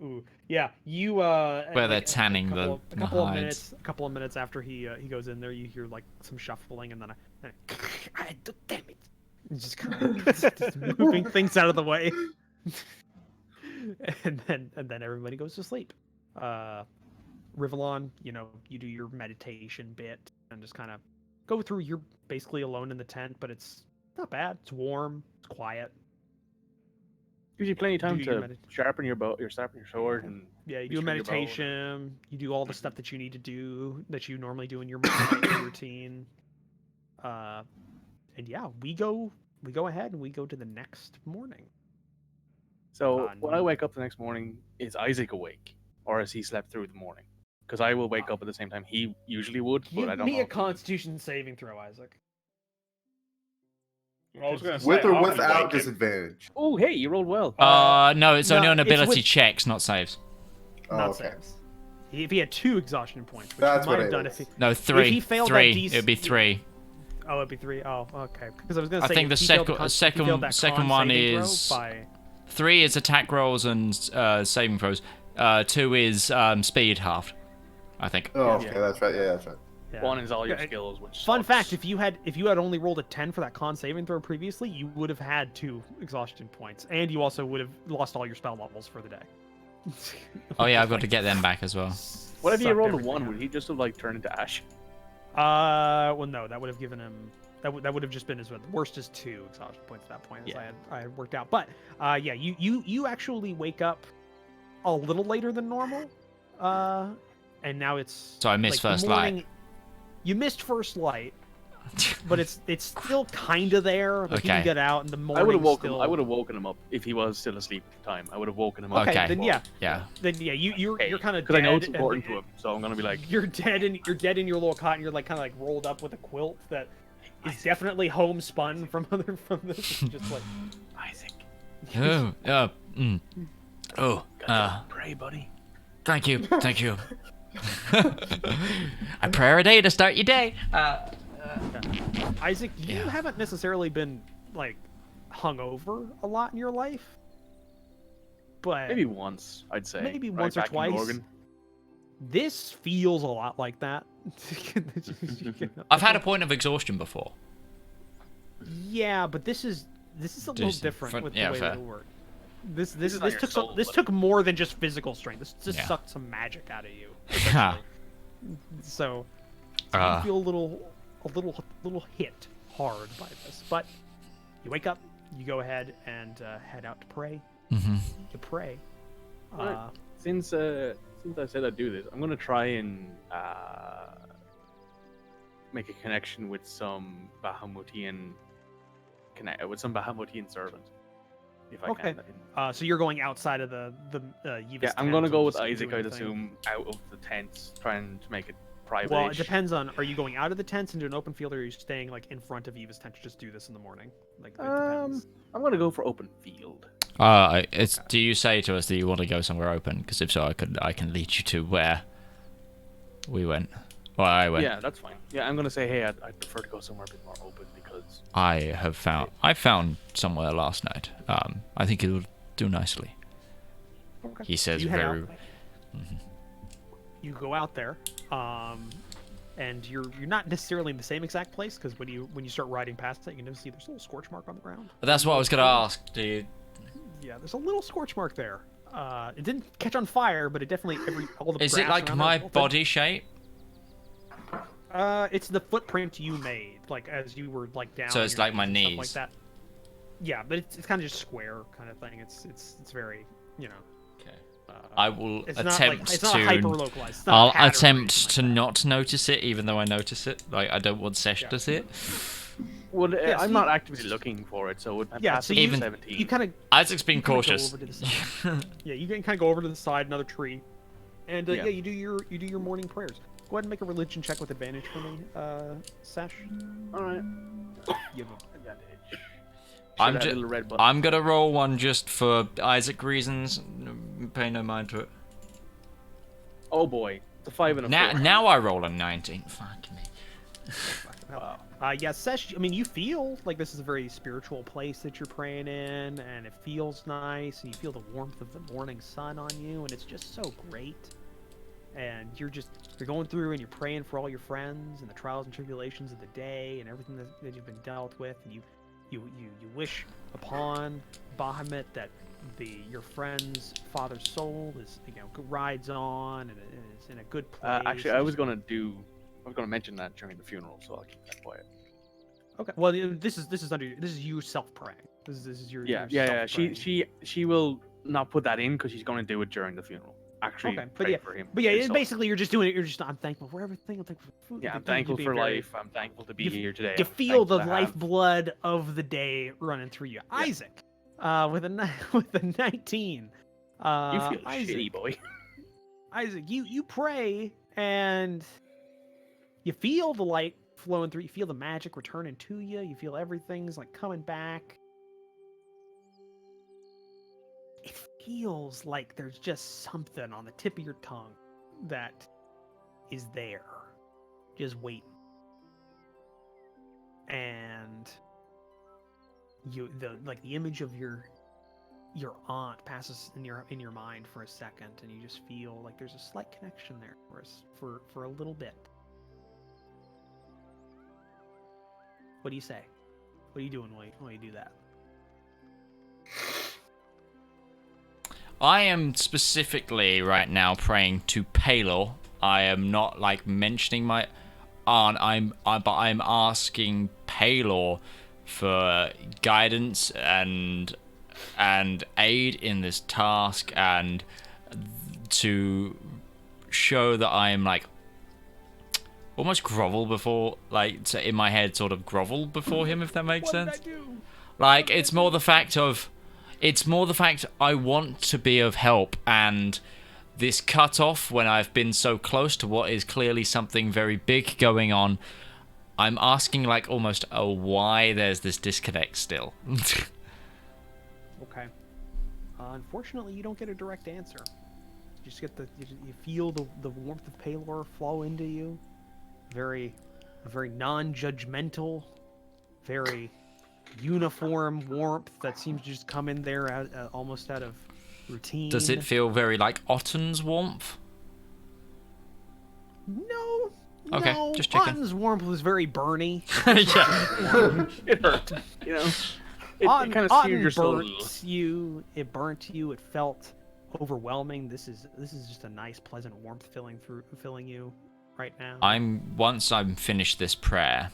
Ooh, yeah, you Where they're tanning the hides. A couple of minutes after he goes in there, you hear like some shuffling, and then damn it, just kind of just moving things out of the way, and then everybody goes to sleep. Rivalon, you do your meditation bit and just kind of go through. You're basically alone in the tent, but it's not bad. It's warm. It's quiet. Gives you plenty of time Do your to sharpen your bow, sharpen your sword, and Yeah, you do a restring your bow. meditation. You do all the stuff that you need to do that you normally do in your morning routine. And yeah, we go ahead and we go to the next morning. So when I wake up the next morning, is Isaac awake, or has he slept through the morning? Because I will wake up at the same time he usually would, but I Give don't me know. a Constitution saving throw, Isaac. I was going to say, With or I'll be without waking. disadvantage. Oh, hey, you rolled well. No, it's only no, on it's ability with- checks, not saves. Oh, Not okay. saves. If he had 2 exhaustion points, which That's he might what have it done is. if he. No, If 3. he failed that 3. DC It'd be 3. Oh, it'd be 3. Oh, okay. Because I was gonna I say think if the he failed second he failed that second con one saving throw is by 3 is attack rolls and saving throws. 2 is speed halved, I think. Oh, okay, Yeah. that's right. Yeah, that's right. yeah. One is all your Yeah, skills, which Fun sucks. fact: if you had only rolled a 10 for that con saving throw previously, you would have had 2 exhaustion points, and you also would have lost all your spell levels for the day. Oh yeah, I've got to get them back as well. What if he Sucked rolled a everything 1? out. Would he just have like turned into ash? Well, no, that would have given him. That would have just been his worst is 2 exhaustion points at that point, as Yeah. I had worked out. But yeah, you actually wake up a little later than normal, and now it's So I missed the first light. morning- You missed first light, but it's still kind of there. Like you Okay. can get out in the morning. I would have woken. still... I would have woken him up if he was still asleep at the time. I would have woken him up. Okay, Okay. then yeah, Yeah. you're kind of because I know it's dead, important and to him. So I'm gonna be like, you're dead in your little cot, and you're like kind of like rolled up with a quilt that is definitely homespun from this. It's just like Isaac, Oh, oh, pray, buddy. thank you. A prayer a day to start your day. Isaac, you Yeah. haven't necessarily been like hungover a lot in your life, but Maybe once, I'd say. Maybe right once or back in twice. Oregon. this feels a lot like that. I've had a point of exhaustion before. Yeah, but this is a little Just different front- with yeah, the way fair. that it worked. This is on your took soul, this buddy. took more than just physical strength. This just Yeah. sucked some magic out of you. Ha. So Uh. you feel a little hit hard by this, but you wake up, you go ahead and head out to pray. Mhm. You pray. Alright. Since I said I'd do this, I'm gonna try and make a connection with some Bahamutian servant, if I Okay. can. So you're going outside of the Yva's Yeah, I'm tent gonna go and with just Isaac. do I'd anything. assume out of the tents, trying to make it private. Well, it depends on. Are you going out of the tents into an open field, or are you staying like in front of Eva's tent to just do this in the morning? Like, it depends. I'm gonna go for open field. Do you say to us that you want to go somewhere open? Because if so, I can lead you to where we went. Well, I went. Yeah, that's fine. Yeah, I'm gonna say, hey, I'd prefer to go somewhere a bit more open because I found somewhere last night. I think it'll do nicely. Okay. He says You head very. out. You go out there, and you're not necessarily in the same exact place because when you start riding past it, you can see there's a little scorch mark on the ground. But that's what I was gonna ask. Do you? Yeah, there's a little scorch mark there. It didn't catch on fire, but it definitely all the. Is it grass like around my it, body shape? It's the footprint you made, like as you were like down. So on it's your like my and stuff knees. like that. Yeah, but it's kind of just square kind of thing. It's very, you know. Okay. Uh, I will it's attempt not like, it's not to. hyper localized. It's not a I'll pattern or attempt anything to like that. not notice it, even though I notice it. Like I don't want Sesh Yeah. to see it. well, Yeah, so I'm you- not actively looking for it, so it would Yeah, pass so it you, to Even- 17. you kind of Isaac's being go cautious. over to the side. Yeah, you can kind of go over to the side, another tree, and Yeah. yeah, you do your morning prayers. Go ahead and make a religion check with advantage for me, Sash. All right. You have Advantage. I'm Should add a ju- little red button. I'm gonna roll one just for Isaac reasons. Pay no mind to it. Oh boy, it's a 5 and a 4. Now I roll a 19. Fuck me. Wow. Yeah, Sesh, I mean, you feel like this is a very spiritual place that you're praying in, and it feels nice, and you feel the warmth of the morning sun on you, and it's just so great. And you're going through and you're praying for all your friends and the trials and tribulations of the day and everything that you've been dealt with, and you wish upon Bahamut that your friend's father's soul is rides on and is in a good place. Actually, I was gonna mention that during the funeral, so I'll keep that quiet. Okay. Well, this is you self-praying. This is your Yeah, your yeah. self-praying. She will not put that in because she's going to do it during the funeral. Actually, Okay, pray for him. but yeah, himself. basically you're just doing it. You're just I'm thankful for everything. I'm thankful for food. Yeah, I'm you're thankful being for very- life. I'm thankful to be you- here today. You I'm feel the thankful to have- lifeblood of the day running through you, Isaac. With a 19. You feel Isaac, shitty, boy. Isaac, you pray and you feel the light flowing through. You feel the magic returning to you. You feel everything's like coming back. It feels like there's just something on the tip of your tongue that is there, just waiting. And the image of your aunt passes in your mind for a second, and you just feel like there's a slight connection there for a little bit. What do you say? What are you doing while you do that? I am specifically right now praying to Palor. I am not like mentioning my aunt. But I'm asking Palor for guidance and aid in this task, and to show that I'm like almost grovel before, like, so in my head, sort of grovel before him, if that makes sense. Like, it's more the fact I want to be of help, and this cut off when I've been so close to what is clearly something very big going on. I'm asking, like, almost why there's this disconnect still. Okay. Unfortunately, you don't get a direct answer. You just get you feel the warmth of Palor flow into you. Very non-judgmental, very uniform warmth that seems to just come in there almost out of routine. Does it feel very like Otten's warmth? No. Okay, no. just checking. Otten's warmth was very burny. Yeah. It hurt. You know, it kind of seared your soul. It burnt you. It felt overwhelming. This is just a nice, pleasant warmth filling you right now. Once I'm finished this prayer,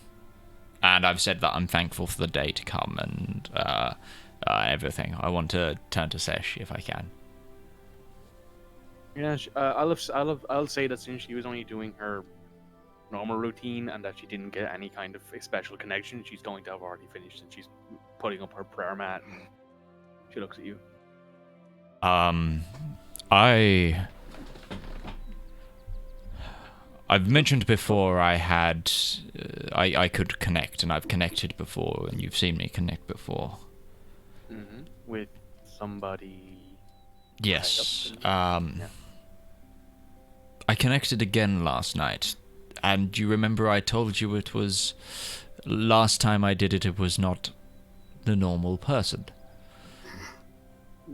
and I've said that I'm thankful for the day to come and everything, I want to turn to Sesh if I can. Yeah, I'll say that since she was only doing her normal routine and that she didn't get any kind of special connection, she's going to have already finished, and she's putting up her prayer mat, and she looks at you. I've mentioned before I could connect, and I've connected before, and you've seen me connect before. Mm-hmm. With somebody. Yes. Yeah. I connected again last night, and you remember I told you it was last time I did it. It was not the normal person.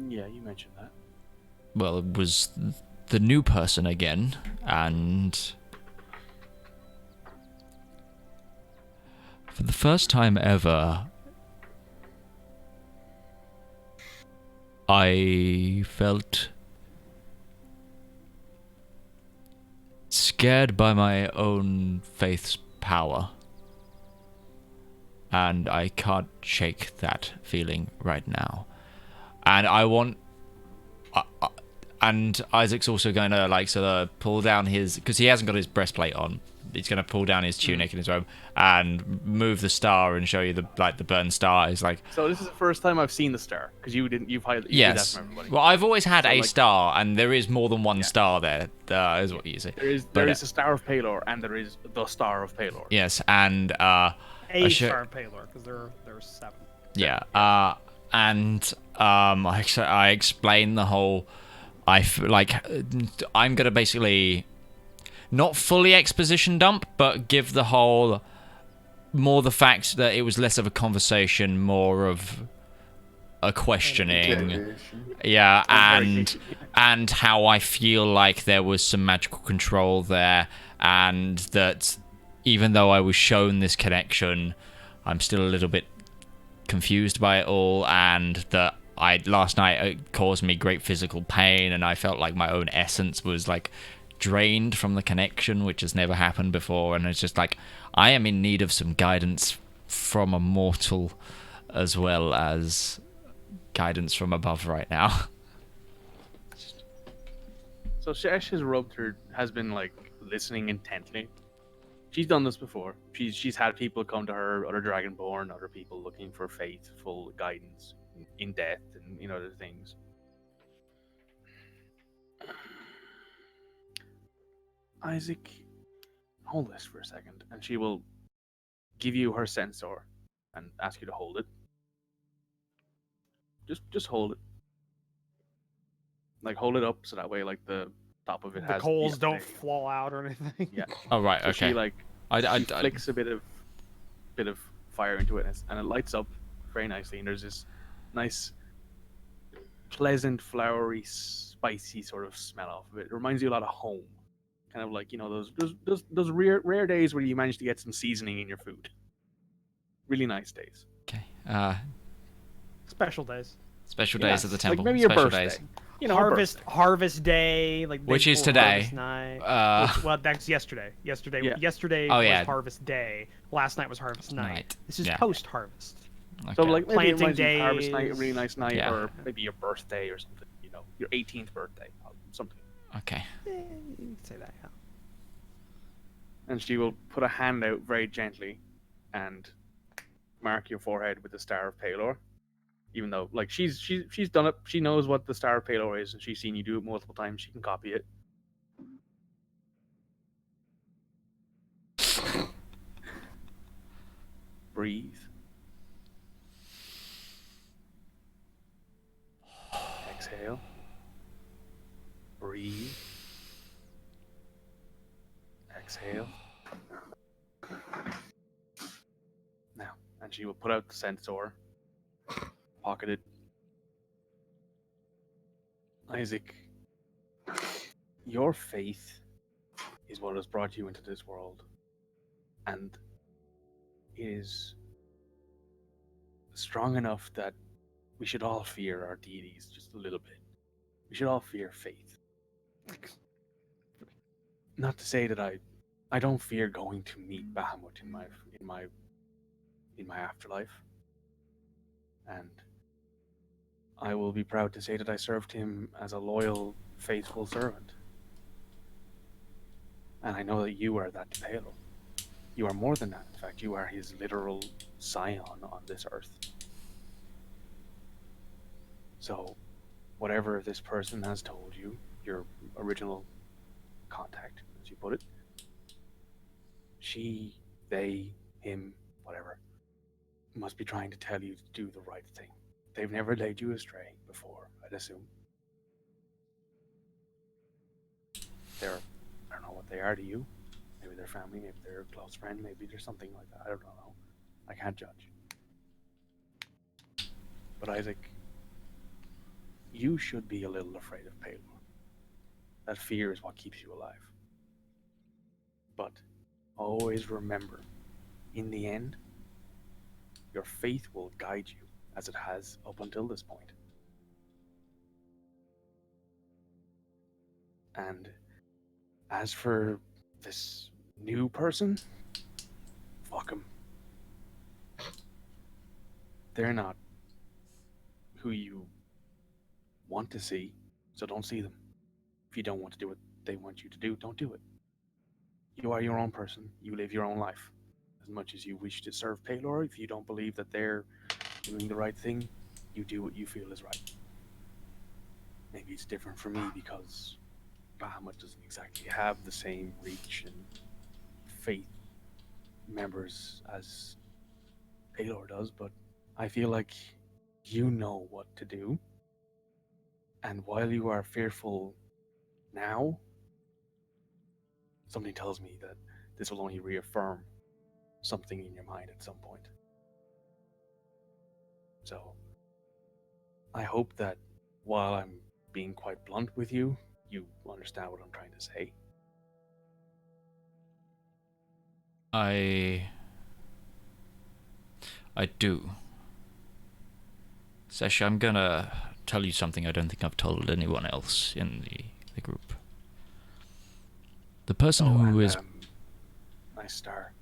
Yeah, you mentioned that. Well, it was the new person again, and for the first time ever, I felt scared by my own faith's power. And I can't shake that feeling right now. And I want... and Isaac's also going to, like, sort of pull down his... Because he hasn't got his breastplate on. He's going to pull down his tunic and his robe and move the star and show you the burned star. He's like... So this is the first time I've seen the star, because you've highlighted Yes. that from everybody. Well, I've always had a like- star, and there is more than one star there, is what you say. There is a Star of Palor, and there is the Star of Palor. Yes, and... A sure- star Palor, because there are 7. Yeah, and I explain the whole... I'm gonna basically not fully exposition dump, but give the whole more the fact that it was less of a conversation, more of a questioning. Interrogation. Yeah, and how I feel like there was some magical control there, and that even though I was shown this connection, I'm still a little bit confused by it all, and that last night it caused me great physical pain, and I felt like my own essence was like drained from the connection, which has never happened before, and it's just like I am in need of some guidance from a mortal as well as guidance from above right now. So Shesh has been like listening intently. She's done this before. She's had people come to her, other Dragonborn, other people looking for faithful guidance in death and other things. Isaac, hold this for a second, and she will give you her sensor and ask you to hold it. Just hold it. Like hold it up so that way like the top of it The has coals don't fall out or anything. Yeah. Oh right, So okay. she like she flicks a bit of fire into it, and it lights up very nicely. And there's this nice, pleasant, flowery, spicy sort of smell off of it. It reminds you a lot of home, kind of like those rare days where you manage to get some seasoning in your food. Really nice days. Okay. Special days. Special days at the temple. Like maybe your Special birthday. days. Harvest day, like Which day is before today. Harvest night. Uh, Well, that's yesterday. Yesterday Oh, was yeah. Harvest Day. Last night was Harvest night. This is Yeah. post-harvest. Okay. So like maybe Planting it reminds you of harvest night, a days. really nice night, Yeah. or maybe your birthday or something. Your 18th birthday, something. Okay. You can say that, yeah. And she will put a hand out very gently and mark your forehead with the Star of Palor. Even though, like, she's done it, she knows what the Star of Palor is, and she's seen you do it multiple times. She can copy it. Breathe. Exhale. Breathe. Exhale. Now, and she will put out the sensor, pocket it. Isaac, your faith is what has brought you into this world, and it is strong enough that we should all fear our deities just a little bit. We should all fear faith. Not to say that I don't fear going to meet Bahamut in my afterlife, and I will be proud to say that I served him as a loyal, faithful servant. And I know that you are that to Halo. You are more than that. In fact, you are his literal scion on this earth. So, whatever this person has told you, your original contact, as you put it, she, they, him, whatever, must be trying to tell you to do the right thing. They've never led you astray before, I'd assume. I don't know what they are to you. Maybe they're family, maybe they're a close friend, maybe there's something like that. I don't know. I can't judge. But Isaac, you should be a little afraid of Palor. That fear is what keeps you alive. But always remember, in the end, your faith will guide you as it has up until this point. And as for this new person, fuck them. They're not who you want to see, so don't see them. If you don't want to do what they want you to do, don't do it. You are your own person. You live your own life. As much as you wish to serve Palor, if you don't believe that they're doing the right thing, you do what you feel is right. Maybe it's different for me because Bahamut doesn't exactly have the same reach and faith members as Palor does, but I feel like you know what to do. And while you are fearful now, something tells me that this will only reaffirm something in your mind at some point. So, I hope that while I'm being quite blunt with you, you understand what I'm trying to say. I do. Sesh, I'm gonna tell you something I don't think I've told anyone else in the group. The person who is... Nice star.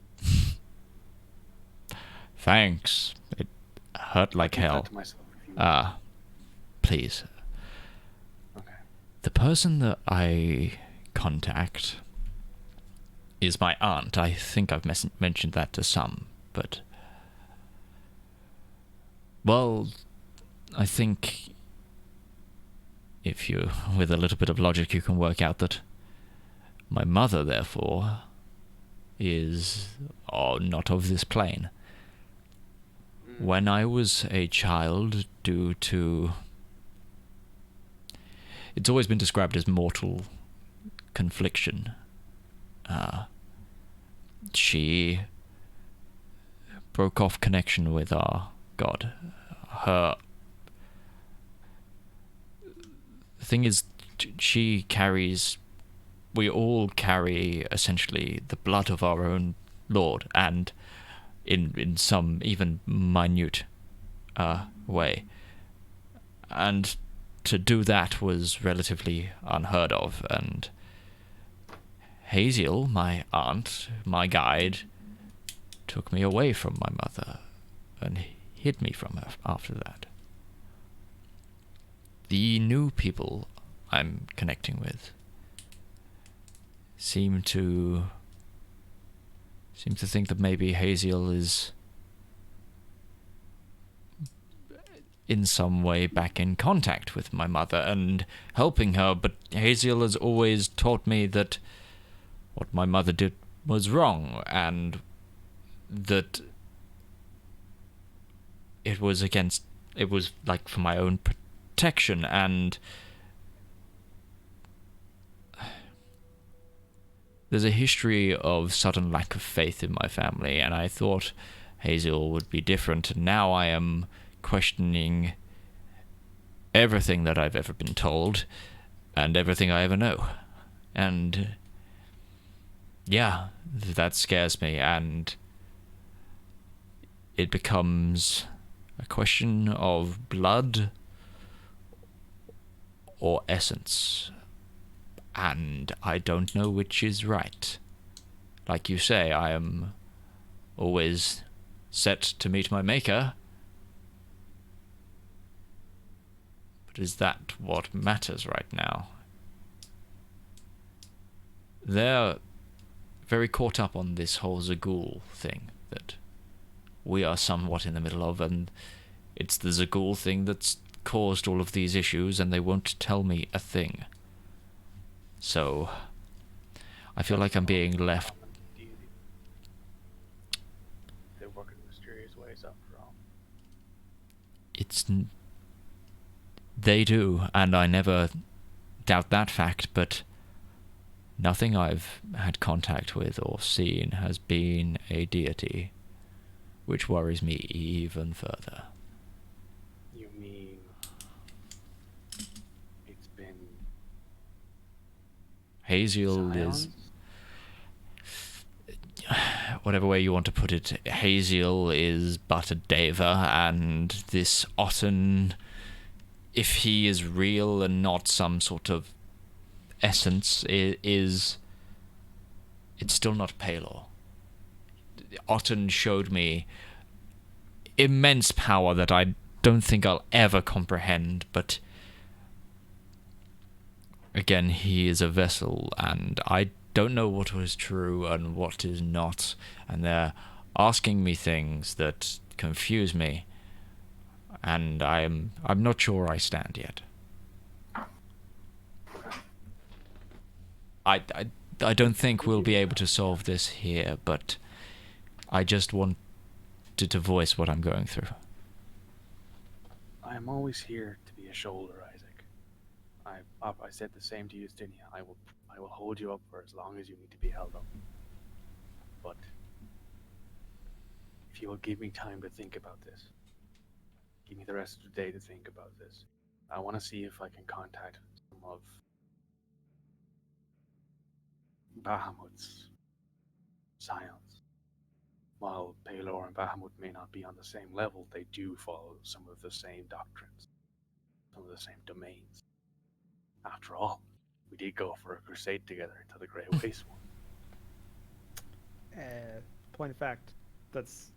Thanks. It hurt like I can hell. cut to myself if you want. Please. Okay. The person that I contact is my aunt. I think I've mentioned that to some, but... Well, I think if you, with a little bit of logic, you can work out that my mother, therefore, is not of this plane. When I was a child, due to... It's always been described as mortal confliction. She broke off connection with our God. The thing is, she carries... We all carry, essentially, the blood of our own Lord, and in some even minute way. And to do that was relatively unheard of, and Haziel, my aunt, my guide, took me away from my mother and hid me from her after that. The new people I'm connecting with seem to think that maybe Haziel is in some way back in contact with my mother and helping her, but Haziel has always taught me that what my mother did was wrong, and that it was like for my own protection, and there's a history of sudden lack of faith in my family, and I thought Haziel would be different, and now I am questioning everything that I've ever been told, and everything I ever know. And yeah, that scares me, and it becomes a question of blood or essence, and I don't know which is right. Like you say, I am always set to meet my maker, but is that what matters right now? They're very caught up on this whole Zagul thing that we are somewhat in the middle of, and it's the Zagul thing that's caused all of these issues, and they won't tell me a thing. So I feel like I'm being left. They work in mysterious ways after all. They do, and I never doubt that fact, but nothing I've had contact with or seen has been a deity, which worries me even further. You mean it's been Haziel is... Whatever way you want to put it, Haziel is but a deva, and this Otten, if he is real and not some sort of essence, it's still not Palor. Otten showed me immense power that I don't think I'll ever comprehend, but again, he is a vessel, and I don't know what is true and what is not, and they're asking me things that confuse me, and I'm not sure I stand yet. I don't think we'll be able to solve this here, but I just wanted to voice what I'm going through. I am always here to be a shoulder, Isaac. I said the same to Justinia. I will hold you up for as long as you need to be held up. But if you will give me time to think about this, give me the rest of the day to think about this. I want to see if I can contact some of Bahamut's scions. While Palor and Bahamut may not be on the same level, they do follow some of the same doctrines, some of the same domains. After all, we did go for a crusade together into the Grey Waste one. Point of fact, that's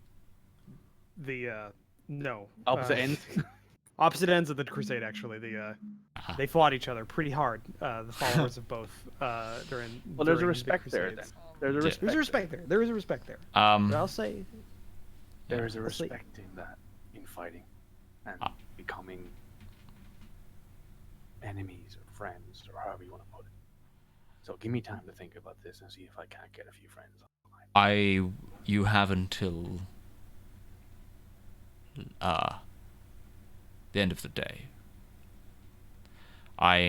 no. Opposite ends. Opposite ends of the crusade, actually. They fought each other pretty hard. The followers of both during. Well, there's a during the respect there. Then Crusades. there's a respect. There's a respect there. There is a respect there. Um, But I'll say There is a I'll say- respect in that, in fighting, and becoming enemies or friends or however you want to put it. So give me time to think about this and see if I can't get a few friends online. you have until the end of the day. I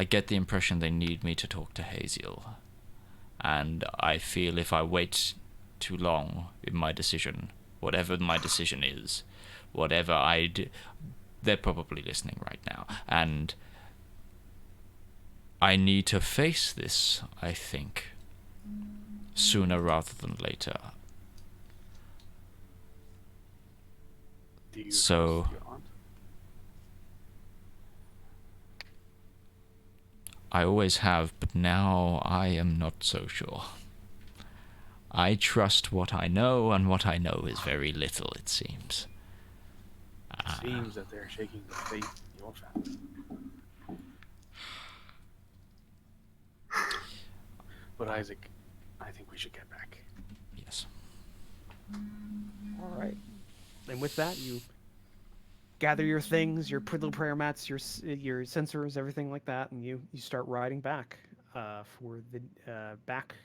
get the impression they need me to talk to Haziel, and I feel if I wait too long in my decision, whatever my decision is, whatever I do, they're probably listening right now, and I need to face this, I think, sooner rather than later. Do you So- trust your aunt? I always have, but now I am not so sure. I trust what I know, and what I know is very little, it seems. It seems that they're shaking the faith in your family. But Isaac, I think we should get back. Yes. all right. And with that, you gather your things, your little prayer mats, your sensors, everything like that, and you start riding back for the back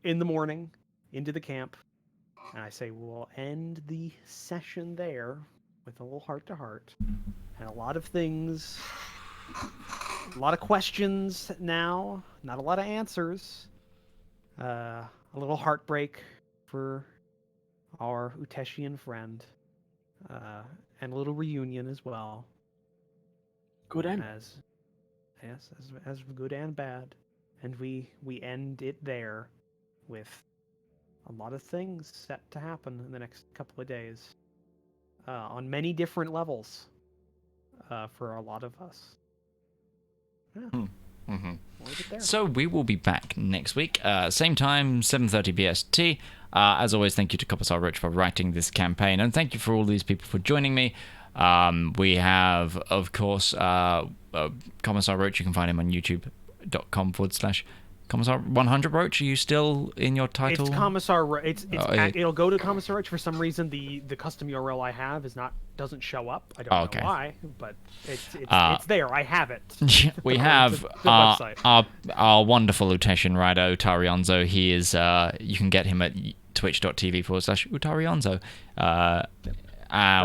in the morning into the camp. And I say we'll end the session there with a little heart to heart and a lot of things, a lot of questions now, not a lot of answers. A little heartbreak for our Uteshian friend, and a little reunion as well. Good end. As good and bad, and we end it there with a lot of things set to happen in the next couple of days, on many different levels, for a lot of us. Yeah, Mm-hmm. we'll leave it there. So we will be back next week, same time, 7:30 BST. As always, thank you to Commissar Roach for writing this campaign, and thank you for all these people for joining me. We have, of course, Commissar Roach. You can find him on youtube.com/Commissar100 Roach. Are you still in your title? It's Commissar. yeah. It'll go to Commissar Roach. For some reason, the custom URL I have doesn't show up. I don't Okay. know why, but it's there. I have it. We on have the website. our wonderful Uteshian rider, Utarionzo. He is, you can get him at twitch.tv/Utarionzo.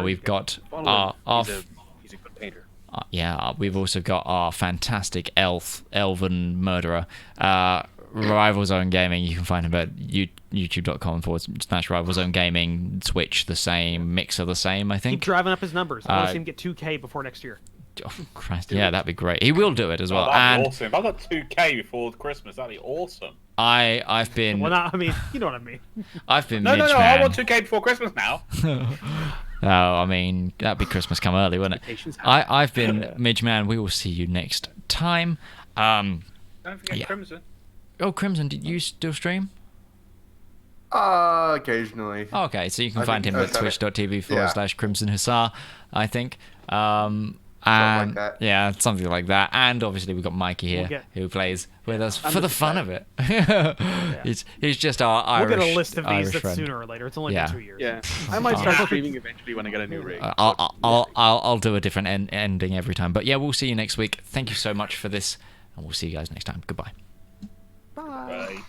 We've got Follow our him. He's a good painter. we've also got our fantastic elven murderer, Rival Zone Gaming. You can find him at youtube.com/Rival Zone Gaming. Twitch the same, Mixer the same, I Keep think. driving up his numbers. I want to see him get 2K before next year. Oh, Christ, yeah, that'd be great. He will do it as well. Oh, that'd And be awesome. If I got 2K before Christmas, that'd be awesome. I've been Well, not. I mean, you know what I mean. I've been No, I Midgeman. want 2K before Christmas now. Oh, I mean, that'd be Christmas come early, wouldn't it? Patience. I've been Midgeman. We will see you next time. Don't forget Yeah. Crimson. Oh, Crimson, did you still stream? Occasionally. Okay, so you can I find think- him at sorry. twitch.tv/Crimson Hussar, I think. like that. Yeah, something like that. And obviously we've got Mikey here We'll get- who plays with us I'm for the just fun of it. He's just our We'll Irish get a list of these Irish that's friend. sooner or later. It's only Yeah. been 2 years. Yeah, I might start streaming eventually when I get a new rig. I'll do a different ending every time. But yeah, we'll see you next week. Thank you so much for this, and we'll see you guys next time. Goodbye. Bye. Right.